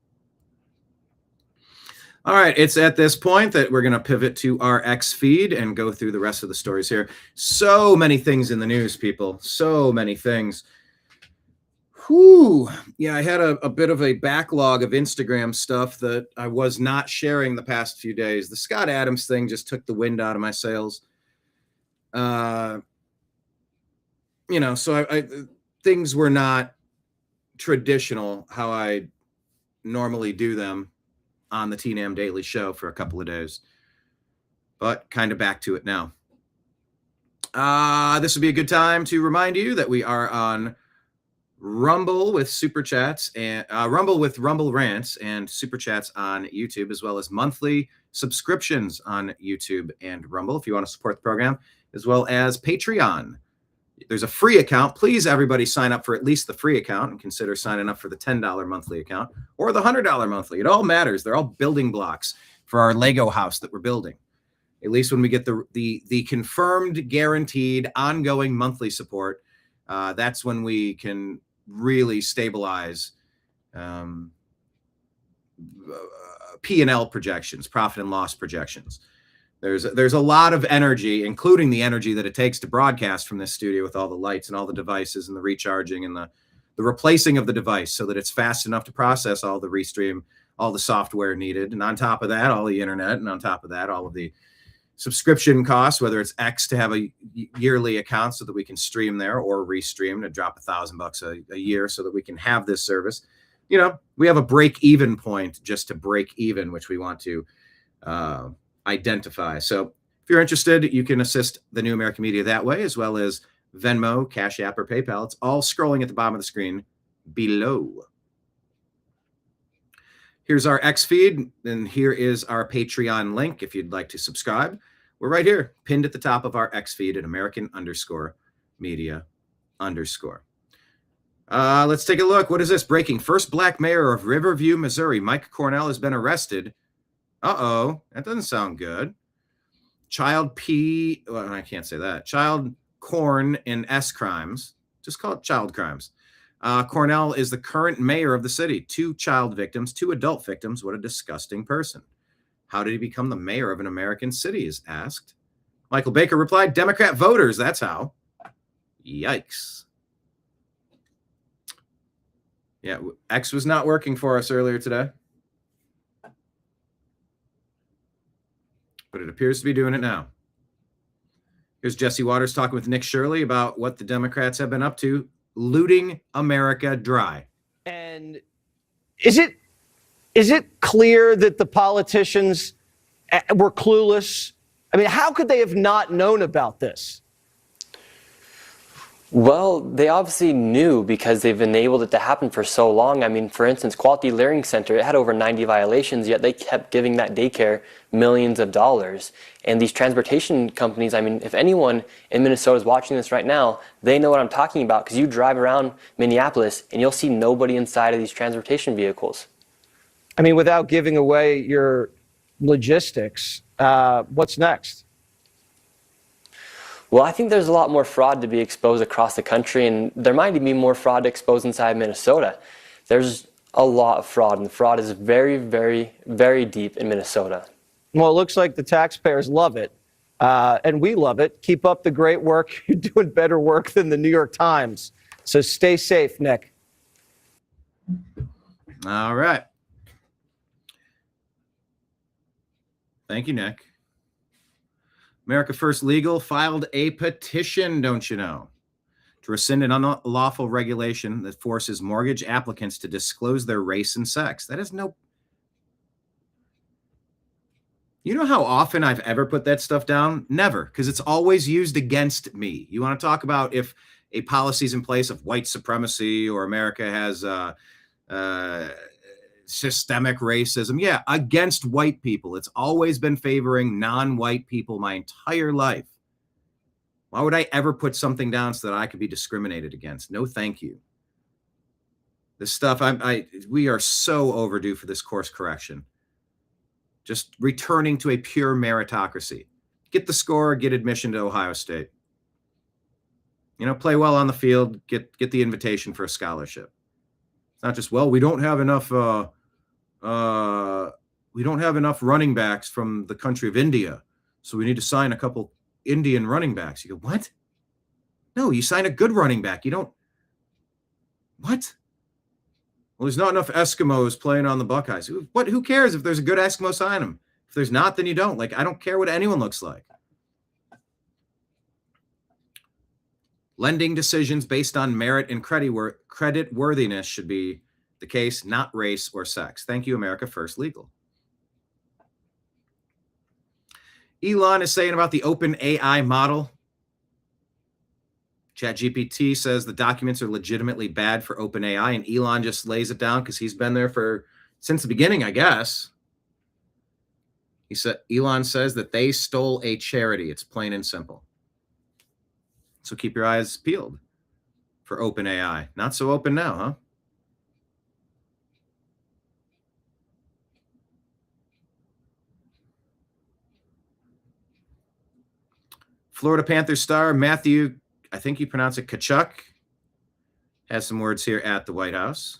All right, it's at this point that we're going to pivot to our X feed and go through the rest of the stories here. So many things in the news, people. So many things. Whew. Yeah, I had a bit of a backlog of Instagram stuff that I was not sharing the past few days. The Scott Adams thing just took the wind out of my sails. So I things were not traditional how I normally do them on the TNAM Daily Show for a couple of days, but kind of back to it now. This would be a good time to remind you that we are on Rumble with Super Chats and Rumble with Rumble Rants and Super Chats on YouTube, as well as monthly subscriptions on YouTube and Rumble if you want to support the program, as well as Patreon. There's a free account. Please, everybody, sign up for at least the free account and consider signing up for the $10 monthly account or the $100 monthly. It all matters. They're all building blocks for our Lego house that we're building. At least when we get the confirmed, guaranteed, ongoing monthly support, that's when we can really stabilize P&L projections, profit and loss projections. There's a lot of energy, including the energy that it takes to broadcast from this studio with all the lights and all the devices and the recharging and the replacing of the device so that it's fast enough to process all the restream, all the software needed. And on top of that, all the internet. And on top of that, all of the subscription costs, whether it's X to have a yearly account so that we can stream there, or restream to drop $1,000 a year so that we can have this service. You know, we have a break-even point just to break even, which we want to identify. So if you're interested, you can assist the New American Media that way, as well as Venmo, Cash App, or PayPal. It's all scrolling at the bottom of the screen below. Here's our X feed, and here is our Patreon link if you'd like to subscribe. We're right here, pinned at the top of our X feed at American_media_. Let's take a look. What is this? Breaking. First black mayor of Riverview, Missouri, Mike Cornell, has been arrested. Uh-oh, that doesn't sound good. Child I can't say that. Child corn and S crimes. Just call it child crimes. Cornell is the current mayor of the city. 2 child victims, 2 adult victims. What a disgusting person. How did he become the mayor of an American city is asked. Michael Baker replied, Democrat voters, that's how. Yikes. Yeah, X was not working for us earlier today. But it appears to be doing it now. Here's Jesse Waters talking with Nick Shirley about what the Democrats have been up to, looting America dry. And is it clear that the politicians were clueless? I mean, how could they have not known about this? Well, they obviously knew because they've enabled it to happen for so long. I mean, for instance, Quality Learning Center, it had over 90 violations, yet they kept giving that daycare millions of dollars. And these transportation companies, I mean, if anyone in Minnesota is watching this right now, they know what I'm talking about, because you drive around Minneapolis and you'll see nobody inside of these transportation vehicles. I mean, without giving away your logistics, what's next? Well, I think there's a lot more fraud to be exposed across the country, and there might even be more fraud exposed inside Minnesota. There's a lot of fraud, and the fraud is very, very, very deep in Minnesota. Well, it looks like the taxpayers love it, and we love it. Keep up the great work. You're doing better work than the New York Times. So stay safe, Nick. All right. Thank you, Nick. America First Legal filed a petition, don't you know, to rescind an unlawful regulation that forces mortgage applicants to disclose their race and sex. That is no... You know how often I've ever put that stuff down? Never, because it's always used against me. You want to talk about if a policy is in place of white supremacy or America has systemic racism. Yeah, against white people. It's always been favoring non-white people my entire life. Why would I ever put something down so that I could be discriminated against? No, thank you. This stuff, we are so overdue for this course correction. Just returning to a pure meritocracy. Get the score, get admission to Ohio State. You know, play well on the field, get the invitation for a scholarship. It's not just, well, we don't have enough running backs from the country of India, so we need to sign a couple Indian running backs. You go, what? No, you sign a good running back. You don't. What? Well, there's not enough Eskimos playing on the Buckeyes. What? Who cares if there's a good Eskimo, sign them. If there's not, then you don't. Like, I don't care what anyone looks like. Lending decisions based on merit and credit worthiness should be the case, not race or sex. Thank you, America First Legal. Elon is saying about the open AI model. ChatGPT says the documents are legitimately bad for open AI, and Elon just lays it down because he's been there since the beginning, I guess. Elon says that they stole a charity. It's plain and simple. So keep your eyes peeled for open AI. Not so open now, huh? Florida Panthers star Matthew, I think you pronounce it Tkachuk, has some words here at the White House.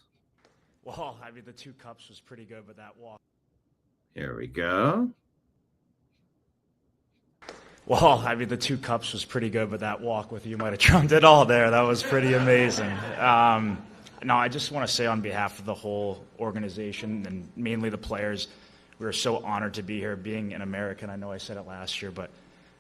Well, I mean, the 2 cups was pretty good, but that walk. Here we go. Well, I mean, the 2 cups was pretty good, but that walk with you might have trumped it all there. That was pretty amazing. No, I just want to say on behalf of the whole organization and mainly the players, we are so honored to be here, being an American. I know I said it last year, but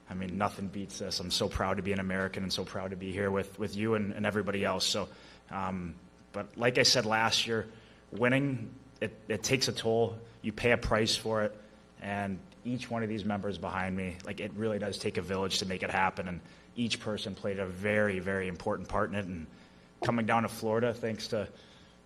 I mean, nothing beats this. I'm so proud to be an American and so proud to be here with you and everybody else. So, but like I said last year, winning, it takes a toll. You pay a price for it. And each one of these members behind me, like, it really does take a village to make it happen. And each person played a very, very important part in it. And coming down to Florida, thanks to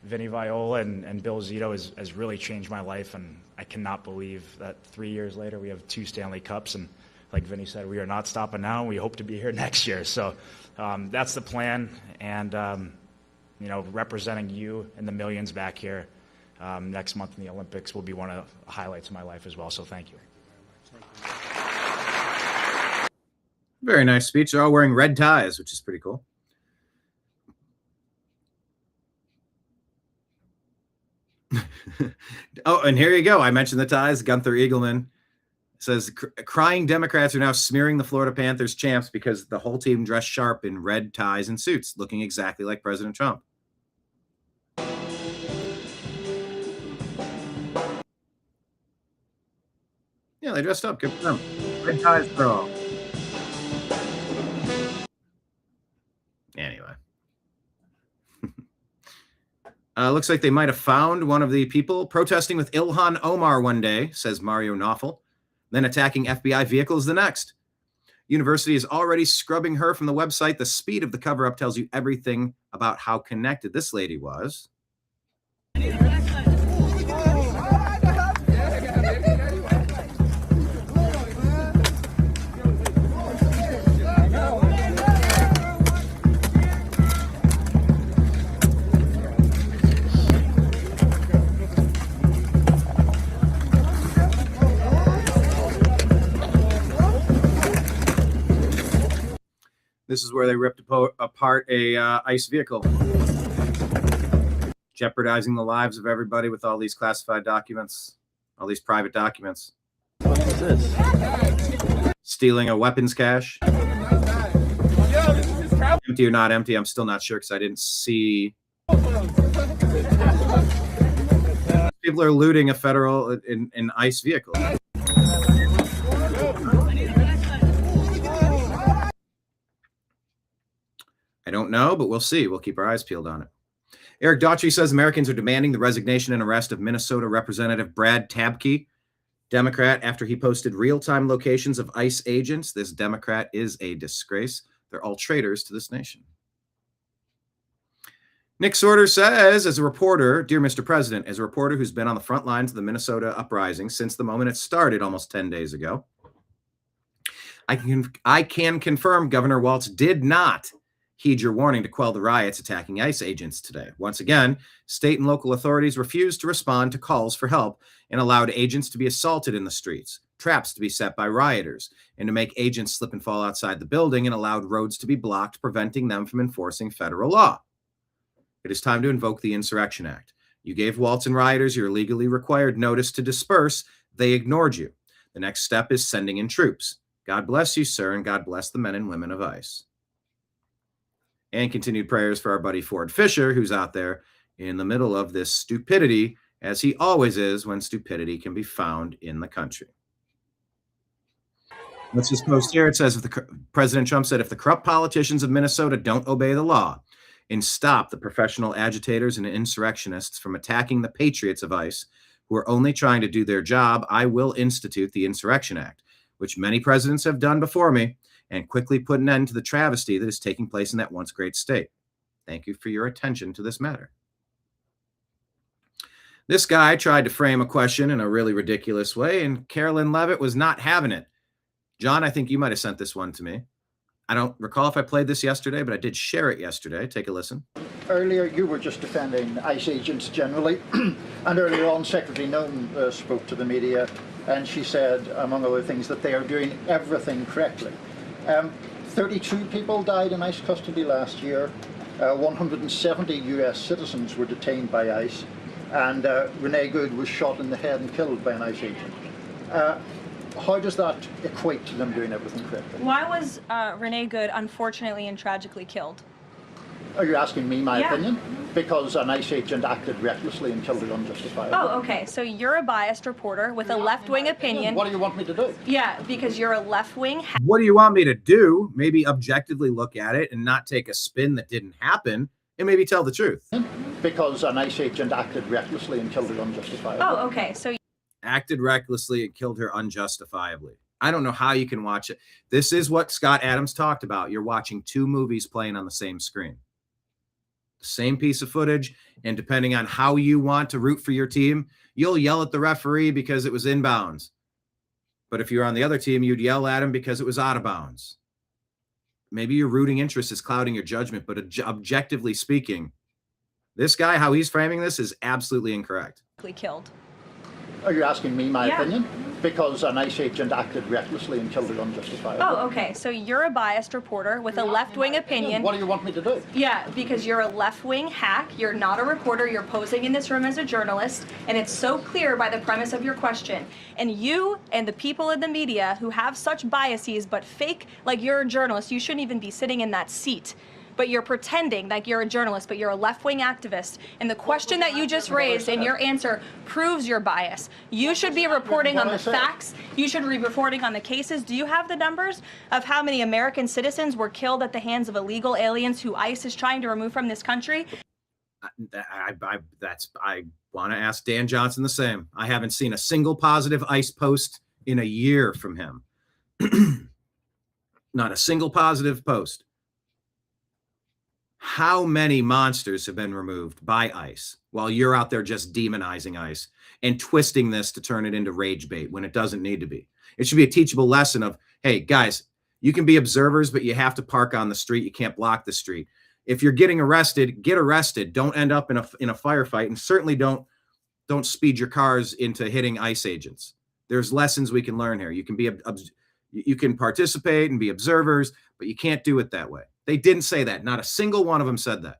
Vinny Viola and Bill Zito, has really changed my life. And I cannot believe that 3 years later we have 2 Stanley Cups. And like Vinny said, we are not stopping now. We hope to be here next year. So that's the plan. And, you know, representing you and the millions back here next month in the Olympics will be one of the highlights of my life as well. So thank you. Very nice speech. They're all wearing red ties, which is pretty cool. Oh, and here you go. I mentioned the ties. Gunther Eagleman says, crying Democrats are now smearing the Florida Panthers champs because the whole team dressed sharp in red ties and suits, looking exactly like President Trump. Yeah, they dressed up. Good for them. Red ties for all. Anyway. Looks like they might have found one of the people protesting with Ilhan Omar one day, says Mario Knopfel, then attacking FBI vehicles the next. University is already scrubbing her from the website. The speed of the cover-up tells you everything about how connected this lady was. This is where they ripped apart a ICE vehicle, jeopardizing the lives of everybody with all these classified documents, all these private documents. What is this? Stealing a weapons cache. Empty or not empty, I'm still not sure because I didn't see. People are looting a federal an ICE vehicle. I don't know, but we'll see. We'll keep our eyes peeled on it. Eric Daughtry says Americans are demanding the resignation and arrest of Minnesota Representative Brad Tabke, Democrat, after he posted real-time locations of ICE agents. This Democrat is a disgrace. They're all traitors to this nation. Nick Sorter says, as a reporter, dear Mr. President, as a reporter who's been on the front lines of the Minnesota uprising since the moment it started almost 10 days ago, I can confirm Governor Walz did not heed your warning to quell the riots attacking ICE agents today. Once again, state and local authorities refused to respond to calls for help and allowed agents to be assaulted in the streets, traps to be set by rioters, and to make agents slip and fall outside the building, and allowed roads to be blocked, preventing them from enforcing federal law. It is time to invoke the Insurrection Act. You gave Walz and rioters your legally required notice to disperse. They ignored you. The next step is sending in troops. God bless you, sir, and God bless the men and women of ICE. And continued prayers for our buddy Ford Fisher, who's out there in the middle of this stupidity, as he always is when stupidity can be found in the country. Let's just post here. It says, President Trump said, if the corrupt politicians of Minnesota don't obey the law and stop the professional agitators and insurrectionists from attacking the patriots of ICE, who are only trying to do their job, I will institute the Insurrection Act, which many presidents have done before me, and quickly put an end to the travesty that is taking place in that once great state. Thank you for your attention to this matter. This guy tried to frame a question in a really ridiculous way, and Carolyn Levitt was not having it. John, I think you might have sent this one to me. I don't recall if I played this yesterday, but I did share it yesterday. Take a listen. Earlier, you were just defending ICE agents generally, and earlier on, Secretary Nolan spoke to the media, and she said, among other things, that they are doing everything correctly. 32 people died in ICE custody last year. 170 US citizens were detained by ICE. and Renee Good was shot in the head and killed by an ICE agent. How does that equate to them doing everything correctly? Why was Renee Good unfortunately and tragically killed? Are you asking me my Yeah. opinion? Because an ICE agent acted recklessly and killed her unjustifiably. Oh, okay. So you're a biased reporter with a left-wing opinion. What do you want me to do? Yeah, because you're a left-wing. What do you want me to do? Maybe objectively look at it and not take a spin that didn't happen and maybe tell the truth. Because an ICE agent acted recklessly and killed her unjustifiably. Oh, okay. So Acted recklessly and killed her unjustifiably. I don't know how you can watch it. This is what Scott Adams talked about. You're watching two movies playing on the same screen. The same piece of footage, and depending on how you want to root for your team, you'll yell at the referee because it was inbounds. But if you're on the other team, you'd yell at him because it was out of bounds. Maybe your rooting interest is clouding your judgment, but objectively speaking, this guy, how he's framing this, is absolutely incorrect. Killed. Are you asking me my Yeah. opinion? Because an ICE agent acted recklessly and killed her unjustifiably. Oh, okay. So you're a biased reporter with a left-wing opinion. What do you want me to do? Yeah, because you're a left-wing hack. You're not a reporter. You're posing in this room as a journalist, and it's so clear by the premise of your question. And you and the people in the media who have such biases but fake like you're a journalist, you shouldn't even be sitting in that seat. But you're pretending like you're a journalist, but you're a left-wing activist. And the question that you just raised and your answer proves your bias. You should be reporting on the facts. You should be reporting on the cases. Do you have the numbers of how many American citizens were killed at the hands of illegal aliens who ICE is trying to remove from this country? I want to ask Dan Johnson the same. I haven't seen a single positive ICE post in a year from him. Not a single positive post. How many monsters have been removed by ICE while you're out there just demonizing ICE and twisting this to turn it into rage bait when it doesn't need to be? It should be a teachable lesson of, hey, guys, you can be observers, but you have to park on the street. You can't block the street. If you're getting arrested, get arrested. Don't end up in a firefight, and certainly don't speed your cars into hitting ICE agents. There's lessons we can learn here. You can participate and be observers, but you can't do it that way. They didn't say that. Not a single one of them said that.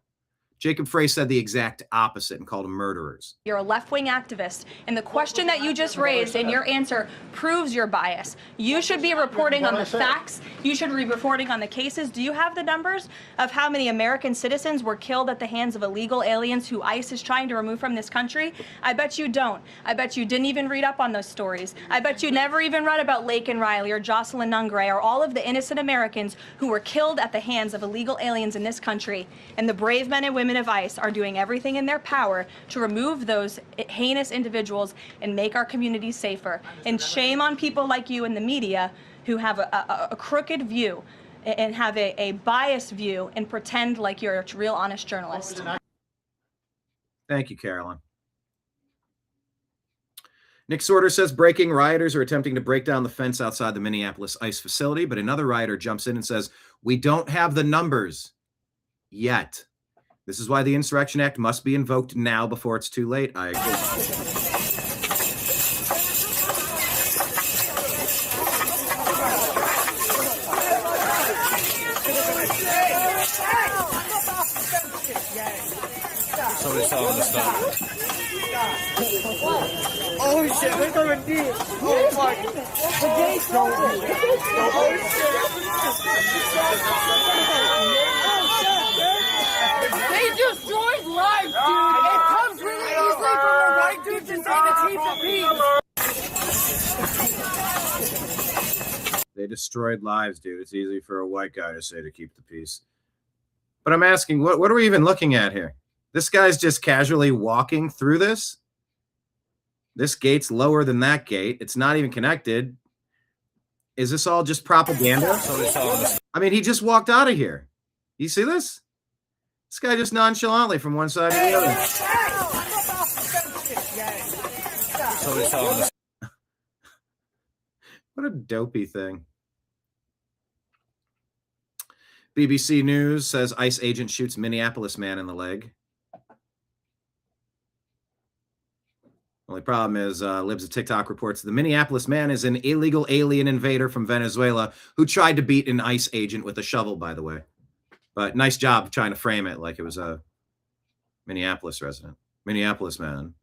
Jacob Frey said the exact opposite and called them murderers. You're a left-wing activist, and the question that you just raised and your answer proves your bias. You should be reporting on the facts. You should be reporting on the cases. Do you have the numbers of how many American citizens were killed at the hands of illegal aliens who ICE is trying to remove from this country? I bet you don't. I bet you didn't even read up on those stories. I bet you never even read about Laken Riley or Jocelyn Nungray or all of the innocent Americans who were killed at the hands of illegal aliens in this country. And the brave men and women of ICE are doing everything in their power to remove those heinous individuals and make our communities safer. And shame on people like you in the media who have a crooked view and have a biased view and pretend like you're a real honest journalist. Thank you, Carolyn. Nick Sorter says breaking rioters are attempting to break down the fence outside the Minneapolis ICE facility, but another rioter jumps in and says, we don't have the numbers yet. This is why the Insurrection Act must be invoked now before it's too late. I agree. Somebody's telling them to stop. Oh shit, they're coming deep. Oh fuck. The gate's open. Oh shit. They destroyed lives, dude. It comes really easily from the right dude to say to keep the peace. They destroyed lives, dude. It's easy for a white guy to say to keep the peace. But I'm asking, what are we even looking at here? This guy's just casually walking through this. This gate's lower than that gate. It's not even connected. Is this all just propaganda? I mean, he just walked out of here. You see this? This guy just nonchalantly from one side to the other. What a dopey thing. BBC News says ICE agent shoots Minneapolis man in the leg. Only problem is Libs of TikTok reports the Minneapolis man is an illegal alien invader from Venezuela who tried to beat an ICE agent with a shovel, by the way. But nice job trying to frame it like it was a Minneapolis resident. Minneapolis man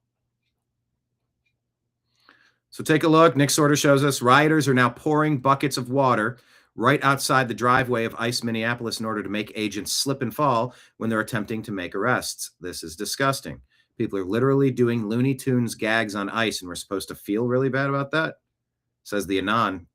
So take a look. Nick Sorter shows us rioters are now pouring buckets of water right outside the driveway of ICE Minneapolis in order to make agents slip and fall when they're attempting to make arrests. This is disgusting. People are literally doing Looney Tunes gags on ICE, and we're supposed to feel really bad about that? Says the Anon.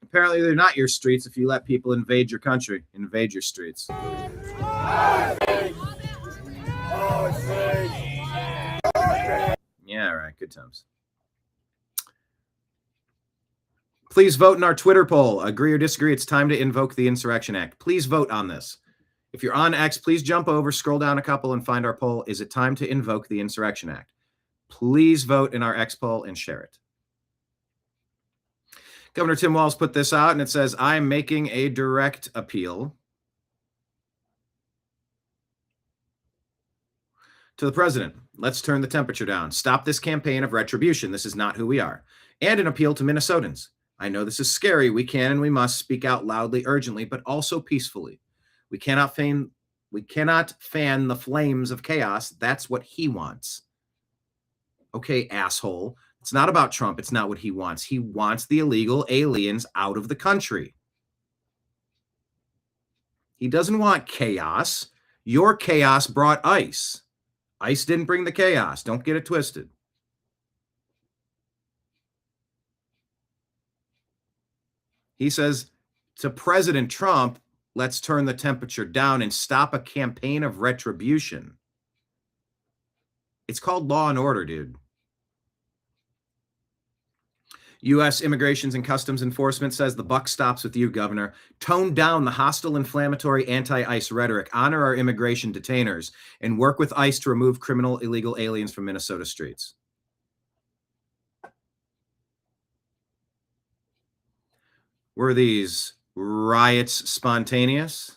Apparently, they're not your streets if you let people invade your country, invade your streets. Yeah, right. Good times. Please vote in our Twitter poll. Agree or disagree, it's time to invoke the Insurrection Act. Please vote on this. If you're on X, please jump over, scroll down a couple, and find our poll. Is it time to invoke the Insurrection Act? Please vote in our X poll and share it. Governor Tim Walz put this out, and it says, I'm making a direct appeal to the president. Let's turn the temperature down. Stop this campaign of retribution. This is not who we are. And an appeal to Minnesotans. I know this is scary. We can and we must speak out loudly, urgently, but also peacefully. We cannot fan the flames of chaos. That's what he wants. Okay, asshole. It's not about Trump. It's not what he wants. He wants the illegal aliens out of the country. He doesn't want chaos. Your chaos brought ICE. ICE didn't bring the chaos. Don't get it twisted. He says to President Trump, let's turn the temperature down and stop a campaign of retribution. It's called law and order, dude. U.S. Immigration and Customs Enforcement says the buck stops with you, Governor. Tone down the hostile, inflammatory anti-ICE rhetoric, honor our immigration detainers, and work with ICE to remove criminal illegal aliens from Minnesota streets. Were these riots spontaneous?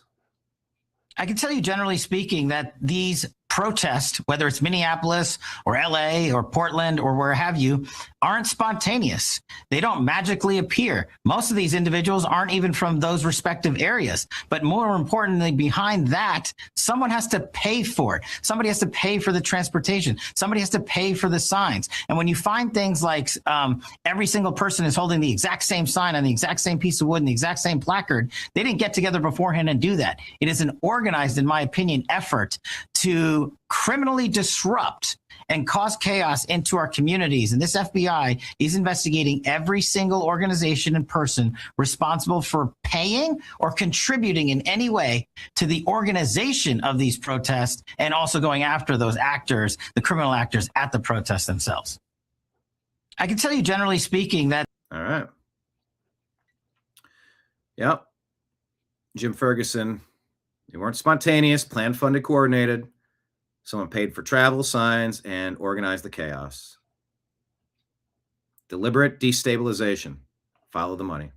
I can tell you, generally speaking, that these protests, whether it's Minneapolis or LA or Portland or where have you, aren't spontaneous. They don't magically appear. Most of these individuals aren't even from those respective areas. But more importantly, behind that, someone has to pay for it. Somebody has to pay for the transportation. Somebody has to pay for the signs. And when you find things like every single person is holding the exact same sign on the exact same piece of wood and the exact same placard, they didn't get together beforehand and do that. It is an organized, in my opinion, effort to criminally disrupt and cause chaos into our communities. And this FBI is investigating every single organization and person responsible for paying or contributing in any way to the organization of these protests, and also going after those actors, the criminal actors at the protests themselves. I can tell you, generally speaking, that... All right. Yep. Jim Ferguson. They weren't spontaneous, planned, funded, coordinated. Someone paid for travel, signs, and organized the chaos. Deliberate destabilization. Follow the money.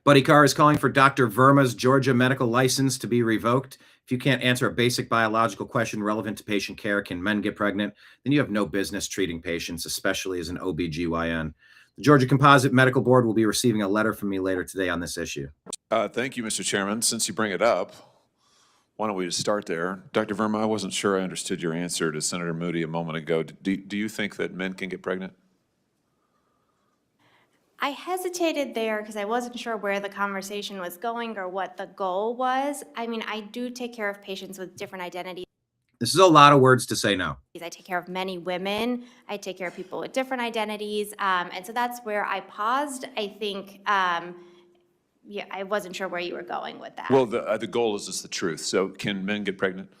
Buddy Carr is calling for Dr. Verma's Georgia medical license to be revoked. If you can't answer a basic biological question relevant to patient care, can men get pregnant? Then you have no business treating patients, especially as an OBGYN. The Georgia Composite Medical Board will be receiving a letter from me later today on this issue. Thank you, Mr. Chairman. Since you bring it up, why don't we just start there? Dr. Verma, I wasn't sure I understood your answer to Senator Moody a moment ago. Do you think that men can get pregnant? I hesitated there because I wasn't sure where the conversation was going or what the goal was. I mean, I do take care of patients with different identities. This is a lot of words to say no. I take care of many women. I take care of people with different identities. And so that's where I paused. I think, yeah, I wasn't sure where you were going with that. Well, the goal is just the truth. So can men get pregnant?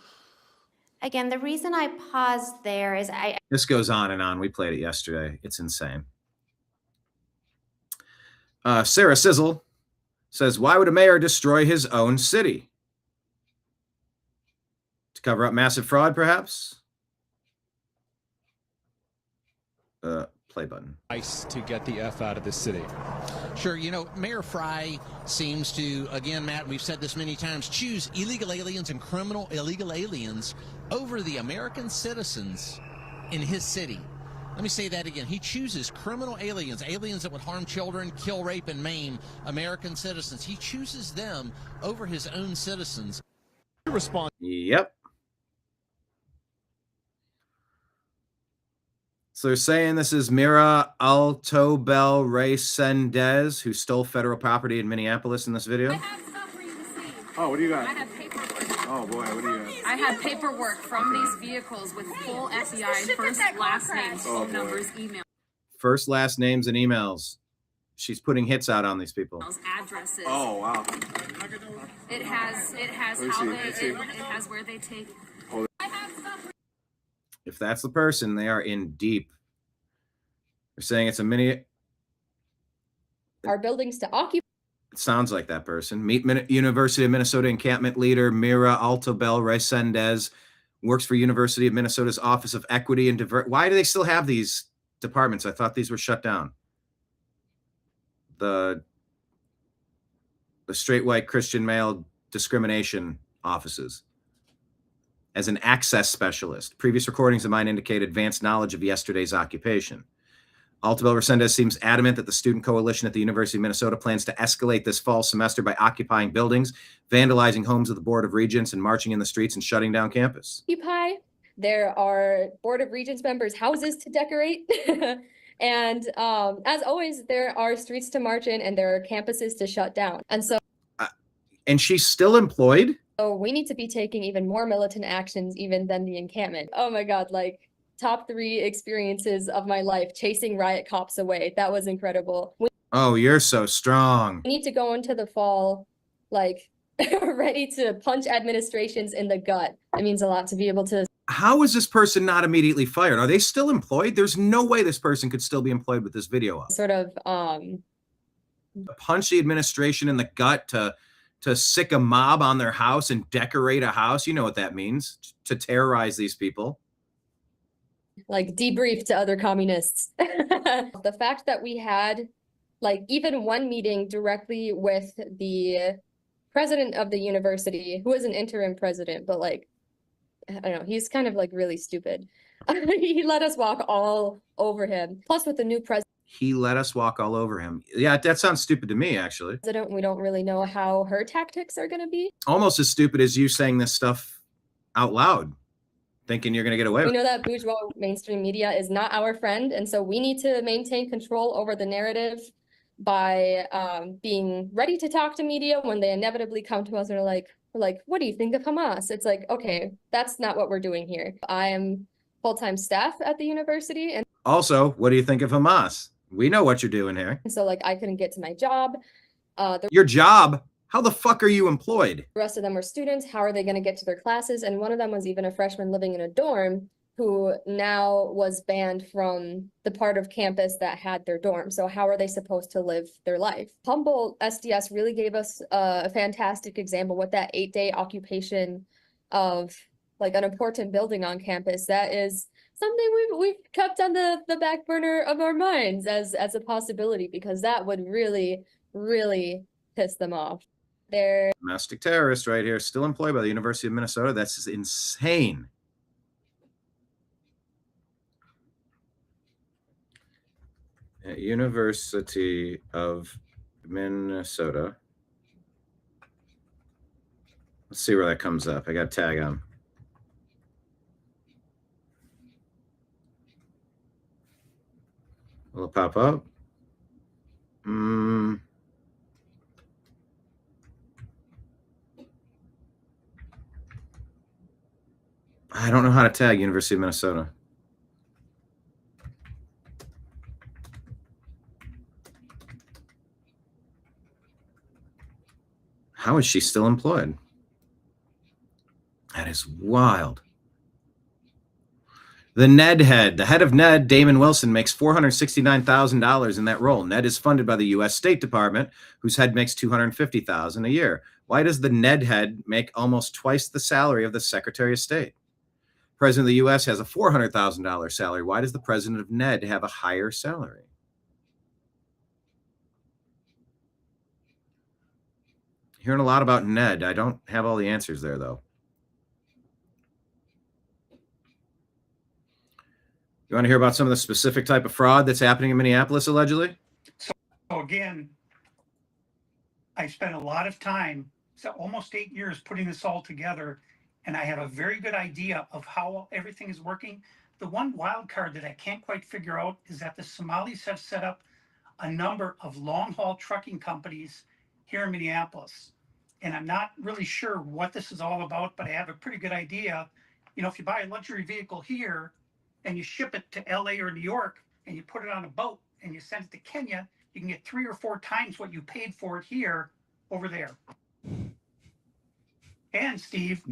Again, the reason I paused there is This goes on and on. We played it yesterday. It's insane. Sarah Sizzle says, why would a mayor destroy his own city? cover up massive fraud, perhaps? Play button. Nice to get the F out of the city. Sure, you know, Mayor Fry seems to, again, Matt, we've said this many times, choose illegal aliens and criminal illegal aliens over the American citizens in his city. Let me say that again. He chooses criminal aliens, aliens that would harm children, kill, rape, and maim American citizens. He chooses them over his own citizens. Respond. Yep. So they're saying this is Mira Altobel Resendez, who stole federal property in Minneapolis in this video. Oh, what do you got? I have paperwork. Oh boy, what do you got? I have paperwork from these vehicles with full FBI, first, last names, phone numbers, emails, First, last names, and emails. She's putting hits out on these people. addresses. Oh wow. It has how they it has where they take. If that's the person, they are in deep. They're saying it's a mini. Our buildings to occupy. It sounds like that person. Meet University of Minnesota encampment leader Mira Altobel Resendez, works for University of Minnesota's Office of Equity and Diversity. Why do they still have these departments? I thought these were shut down. The straight white Christian male discrimination offices. As an access specialist. Previous recordings of mine indicate advanced knowledge of yesterday's occupation. Altobel Resendez seems adamant that the student coalition at the University of Minnesota plans to escalate this fall semester by occupying buildings, vandalizing homes of the Board of Regents, and marching in the streets and shutting down campus. There are Board of Regents members' houses to decorate. And as always, there are streets to march in and there are campuses to shut down. And so and she's still employed? So we need to be taking even more militant actions even than the encampment. Oh my God, like top 3 experiences of my life, chasing riot cops away. That was incredible. Oh, you're so strong. We need to go into the fall, like ready to punch administrations in the gut. It means a lot to be able to. How is this person not immediately fired? Are they still employed? There's no way this person could still be employed with this video up. Sort of punch the administration in the gut to sick a mob on their house and decorate a house. You know what that means, to terrorize these people. Like debrief to other communists. The fact that we had like even one meeting directly with the president of the university, who is an interim president, but like, I don't know, he's kind of like really stupid. He let us walk all over him. Plus with the new president. He let us walk all over him. Yeah, that sounds stupid to me, actually. We don't really know how her tactics are going to be. Almost as stupid as you saying this stuff out loud, thinking you're going to get away with it. We know that bourgeois mainstream media is not our friend, and so we need to maintain control over the narrative by being ready to talk to media when they inevitably come to us and are like, what do you think of Hamas? It's like, okay, that's not what we're doing here. I am full-time staff at the university. And also, what do you think of Hamas? We know what you're doing here. So like I couldn't get to my job. Your job? How the fuck are you employed? The rest of them were students. How are they going to get to their classes? And one of them was even a freshman living in a dorm who now was banned from the part of campus that had their dorm. So how are they supposed to live their life? Humboldt SDS really gave us a fantastic example with that 8-day occupation of like an important building on campus. That is something we've kept on the back burner of our minds as a possibility, because that would really, really piss them off. They're domestic terrorist right here, still employed by the University of Minnesota. That's insane. At University of Minnesota. Let's see where that comes up. I got to tag on. Will it pop up? I don't know how to tag University of Minnesota. How is she still employed? That is wild. The Ned head. The head of Ned, Damon Wilson, makes $469,000 in that role. Ned is funded by the U.S. State Department, whose head makes $250,000 a year. Why does the Ned head make almost twice the salary of the Secretary of State? President of the U.S. has a $400,000 salary. Why does the president of Ned have a higher salary? Hearing a lot about Ned. I don't have all the answers there, though. You want to hear about some of the specific type of fraud that's happening in Minneapolis, allegedly? So again, I spent a lot of time, so almost 8 years, putting this all together, and I have a very good idea of how everything is working. The one wild card that I can't quite figure out is that the Somalis have set up a number of long-haul trucking companies here in Minneapolis. And I'm not really sure what this is all about, but I have a pretty good idea. You know, if you buy a luxury vehicle here and you ship it to LA or New York and you put it on a boat and you send it to Kenya, you can get 3 or 4 times what you paid for it here over there. And Steve,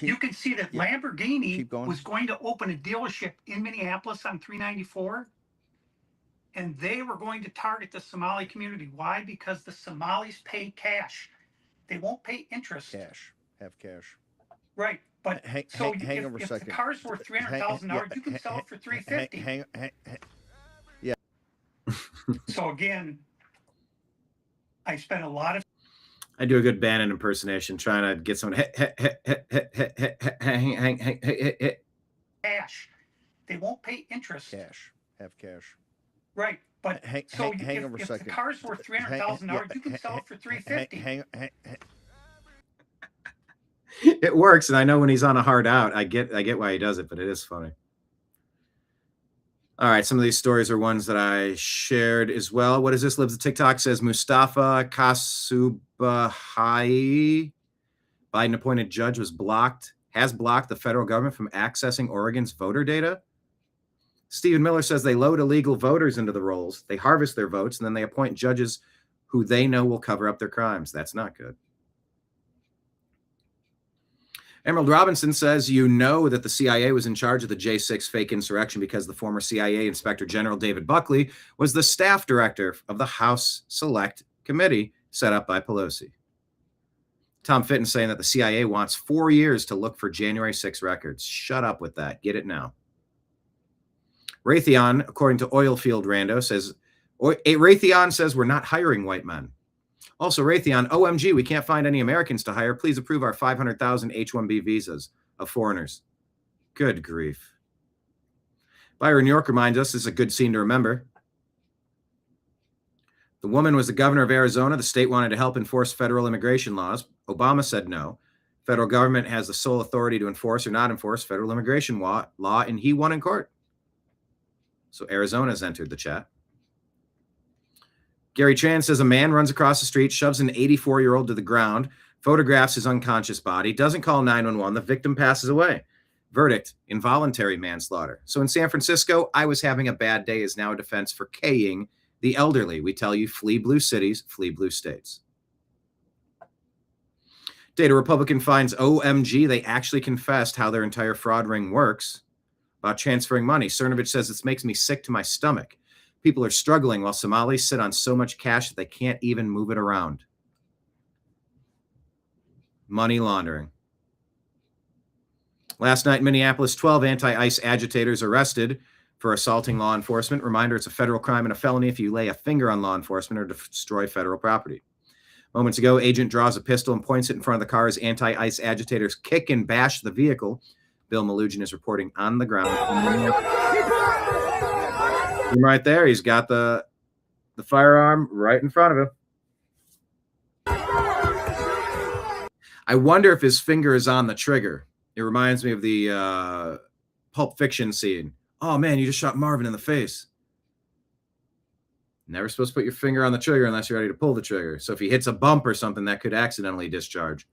you can see that Lamborghini was going to open a dealership in Minneapolis on 394. And they were going to target the Somali community. Why? Because the Somalis pay cash. They won't pay interest. Have cash. Right. But hang over a if second. the car's worth $300,000, you can sell it for $350,000. Yeah. So again, I spent a lot of. I do a good Bannon impersonation, trying to get someone cash. They won't pay interest. Have cash. Right. But hang over a if second. the car's worth $300,000, you can sell it for $350,000. It works, and I know when he's on a hard out, I get why he does it, but it is funny. All right, some of these stories are ones that I shared as well. What is this? Libs of TikTok says Mustafa Kasubahai, Biden-appointed judge, has blocked the federal government from accessing Oregon's voter data. Stephen Miller says they load illegal voters into the rolls, they harvest their votes, and then they appoint judges who they know will cover up their crimes. That's not good. Emerald Robinson says, you know that the CIA was in charge of the J6 fake insurrection because the former CIA Inspector General David Buckley was the staff director of the House Select Committee set up by Pelosi. Tom Fitton saying that the CIA wants 4 years to look for January 6 records. Shut up with that. Get it now. Raytheon, according to Oilfield Rando, says we're not hiring white men. Also, Raytheon, OMG, we can't find any Americans to hire. Please approve our 500,000 H-1B visas of foreigners. Good grief. Byron York reminds us this is a good scene to remember. The woman was the governor of Arizona. The state wanted to help enforce federal immigration laws. Obama said no. Federal government has the sole authority to enforce or not enforce federal immigration law, and he won in court. So Arizona's entered the chat. Gary Chan says a man runs across the street, shoves an 84-year-old to the ground, photographs his unconscious body, doesn't call 911. The victim passes away. Verdict, involuntary manslaughter. So in San Francisco, I was having a bad day is now a defense for K-ing the elderly. We tell you, flee blue cities, flee blue states. Data Republican finds OMG, they actually confessed how their entire fraud ring works about transferring money. Cernovich says this makes me sick to my stomach. People are struggling while Somalis sit on so much cash that they can't even move it around. Money laundering. Last night in Minneapolis, 12 anti-ICE agitators arrested for assaulting law enforcement. Reminder, it's a federal crime and a felony if you lay a finger on law enforcement or destroy federal property. Moments ago, agent draws a pistol and points it in front of the car as anti-ICE agitators kick and bash the vehicle. Bill Malugin is reporting on the ground. Right there, he's got the firearm right in front of him. I wonder if his finger is on the trigger. It reminds me of the Pulp Fiction scene. Oh man, you just shot Marvin in the face. Never supposed to put your finger on the trigger unless you're ready to pull the trigger. So if he hits a bump or something, that could accidentally discharge.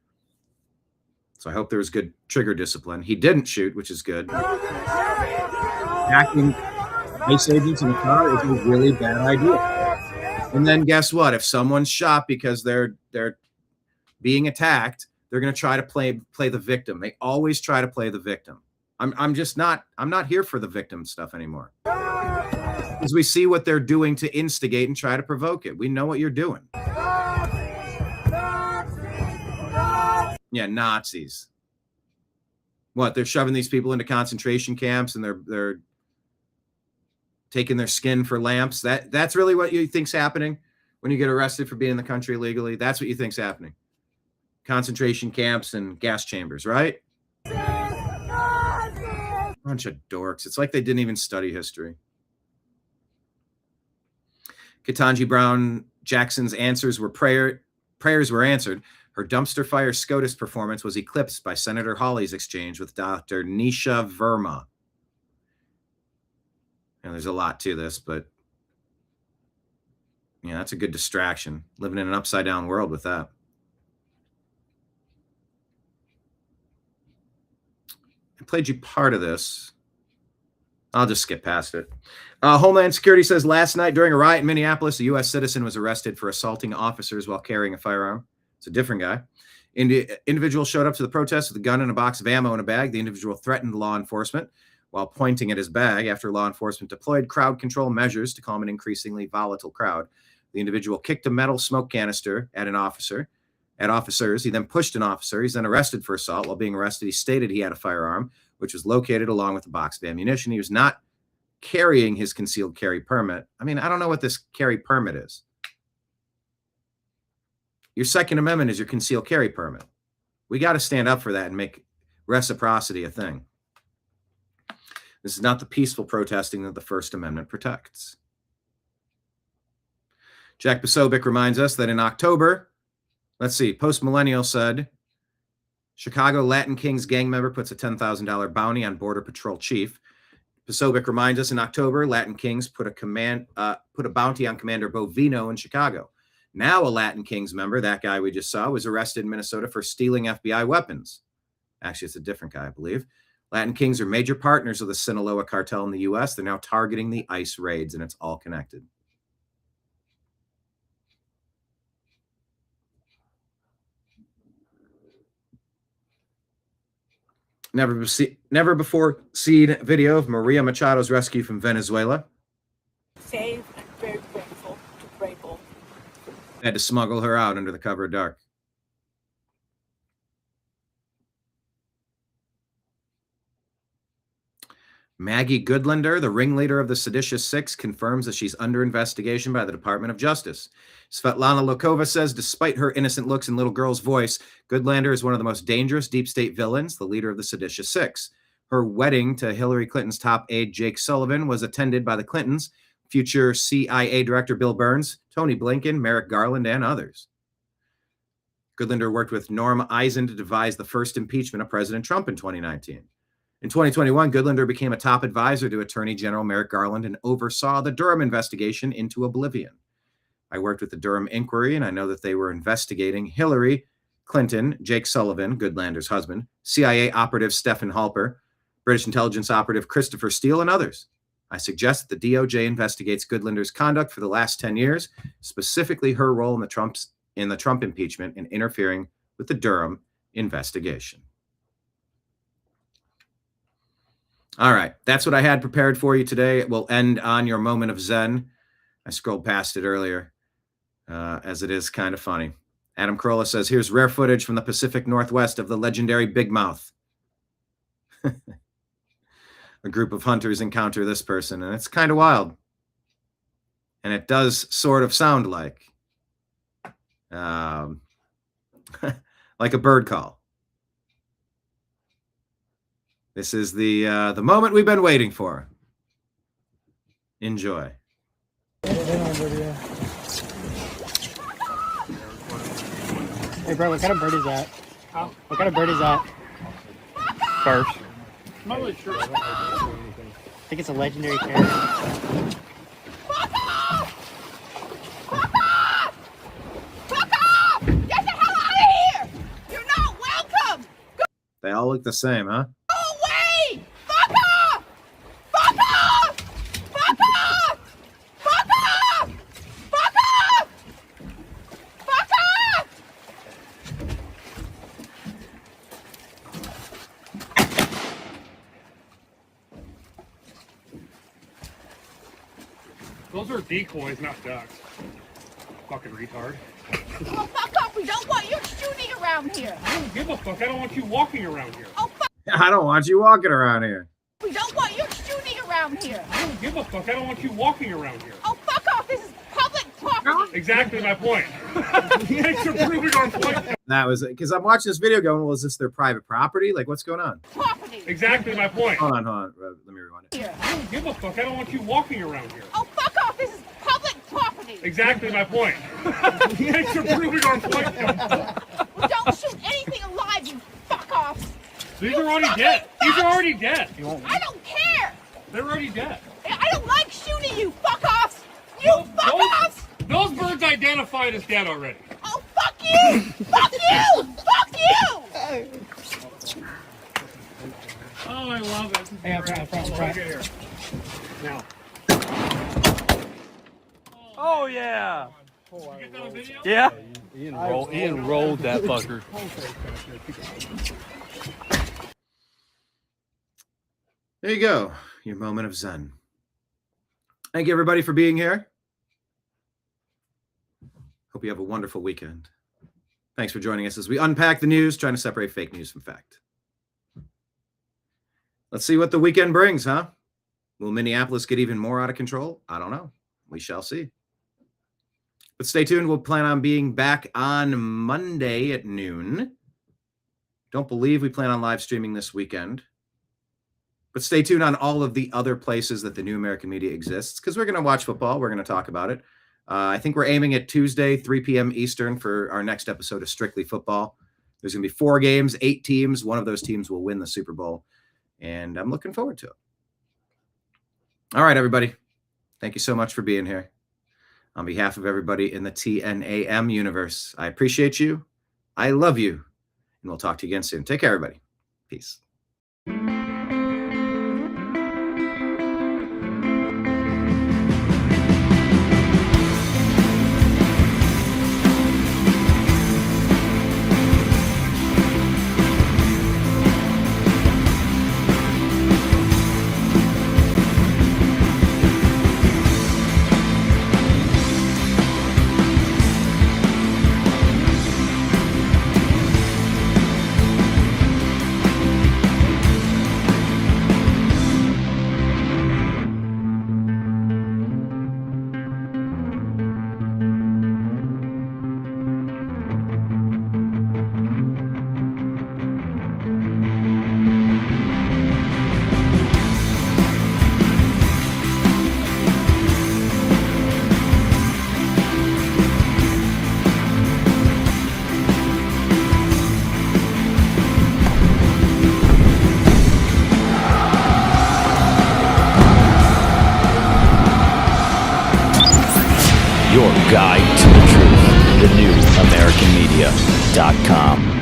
So I hope there was good trigger discipline. He didn't shoot, which is good. Hacking ICE agents in the car is a really bad idea. And then guess what? If someone's shot because they're being attacked, they're going to try to play the victim. They always try to play the victim. I'm not here for the victim stuff anymore. Because we see what they're doing to instigate and try to provoke it. We know what you're doing. Yeah, Nazis. What, they're shoving these people into concentration camps and they're taking their skin for lamps? That's really what you think's happening when you get arrested for being in the country illegally? That's what you think's happening. Concentration camps and gas chambers, right? Bunch of dorks. It's like they didn't even study history. Ketanji Brown Jackson's prayers were answered. Her dumpster fire SCOTUS performance was eclipsed by Senator Hawley's exchange with Dr. Nisha Verma. And there's a lot to this, but yeah, that's a good distraction. Living in an upside down world with that. I played you part of this. I'll just skip past it. Homeland Security says last night during a riot in Minneapolis, a U.S. citizen was arrested for assaulting officers while carrying a firearm. It's a different guy. Individual showed up to the protest with a gun and a box of ammo in a bag. The individual threatened law enforcement while pointing at his bag. After law enforcement deployed crowd control measures to calm an increasingly volatile crowd, the individual kicked a metal smoke canister at officers. He then pushed an officer. He's then arrested for assault. While being arrested, he stated he had a firearm, which was located along with a box of ammunition. He was not carrying his concealed carry permit. I mean, I don't know what this carry permit is. Your Second Amendment is your concealed carry permit. We got to stand up for that and make reciprocity a thing. This is not the peaceful protesting that the First Amendment protects. Jack Posobiec reminds us that in October, let's see, Post Millennial said, Chicago Latin Kings gang member puts a $10,000 bounty on Border Patrol chief. Posobiec reminds us in October, Latin Kings put a bounty on Commander Bovino in Chicago. Now a Latin Kings member, that guy we just saw, was arrested in Minnesota for stealing FBI weapons. Actually, it's a different guy, I believe. Latin Kings are major partners of the Sinaloa cartel in the U.S. They're now targeting the ICE raids, and it's all connected. Never before seen video of Maria Machado's rescue from Venezuela. Saved and very grateful. Had to smuggle her out under the cover of dark. Maggie Goodlander, the ringleader of the Seditious Six, confirms that she's under investigation by the Department of Justice. Svetlana Lokova says, despite her innocent looks and little girl's voice, Goodlander is one of the most dangerous deep state villains, the leader of the Seditious Six. Her wedding to Hillary Clinton's top aide, Jake Sullivan, was attended by the Clintons, future CIA Director Bill Burns, Tony Blinken, Merrick Garland, and others. Goodlander worked with Norm Eisen to devise the first impeachment of President Trump in 2019. In 2021, Goodlander became a top advisor to Attorney General Merrick Garland and oversaw the Durham investigation into oblivion. I worked with the Durham inquiry, and I know that they were investigating Hillary Clinton, Jake Sullivan, Goodlander's husband, CIA operative Stephen Halper, British intelligence operative Christopher Steele, and others. I suggest that the DOJ investigates Goodlander's conduct for the last 10 years, specifically her role in the Trump impeachment and interfering with the Durham investigation. All right, that's what I had prepared for you today. We'll end on your moment of Zen. I scrolled past it earlier, as it is kind of funny. Adam Carolla says, here's rare footage from the Pacific Northwest of the legendary Big Mouth. A group of hunters encounter this person, and it's kind of wild. And it does sort of sound like a bird call. This is the moment we've been waiting for. Enjoy. Hey, bro, what kind of bird is that? Huh? What kind of bird is that? First. I'm not really sure. I think it's a legendary parrot. Fuck off! Fuck off! Fuck off! Get the hell out of here! You're not welcome! They all look the same, huh? Go away! Fuck off! Fuck off! Fuck off! Fuck off! Fuck off! Fuck off! Those are decoys, not ducks. Fucking retard. Oh, fuck off. We don't want you shooting around here. I don't give a fuck. I don't want you walking around here. Oh, fuck. I don't want you walking around here. We don't want you shooting around here. I don't give a fuck. I don't want you walking around here. Oh, fuck off. This is public property. Exactly my point. Thanks for proving our point. That was because I'm watching this video going, well, is this their private property? Like, what's going on? Property. Exactly my point. Hold on. Let me rewind it. Here. I don't give a fuck. I don't want you walking around here. Oh, fuck off. This is public property. Exactly my point. Thanks for proving our point. We don't shoot anything alive, you fuck offs. These are already dead. These are already dead. I don't care. They're already dead. I don't like shooting you fuck offs. You fuck offs. Those birds identified as dead already. Oh, fuck you. Fuck you. Fuck you. Oh, I love it. Hey, I'm trying. Here. Now. Oh, yeah. Did you get that on video? Yeah. Ian rolled that fucker. There you go. Your moment of zen. Thank you, everybody, for being here. Hope you have a wonderful weekend. Thanks for joining us as we unpack the news, trying to separate fake news from fact. Let's see what the weekend brings, huh? Will Minneapolis get even more out of control? I don't know. We shall see. But stay tuned. We'll plan on being back on Monday at noon. Don't believe we plan on live streaming this weekend. But stay tuned on all of the other places that the New American Media exists, because we're going to watch football. We're going to talk about it. I think we're aiming at Tuesday, 3 p.m. Eastern for our next episode of Strictly Football. There's going to be 4 games, 8 teams. One of those teams will win the Super Bowl, and I'm looking forward to it. All right, everybody. Thank you so much for being here. On behalf of everybody in the TNAM universe, I appreciate you. I love you, and we'll talk to you again soon. Take care, everybody. Peace. Your guide to the truth. TheNewAmericanMedia.com.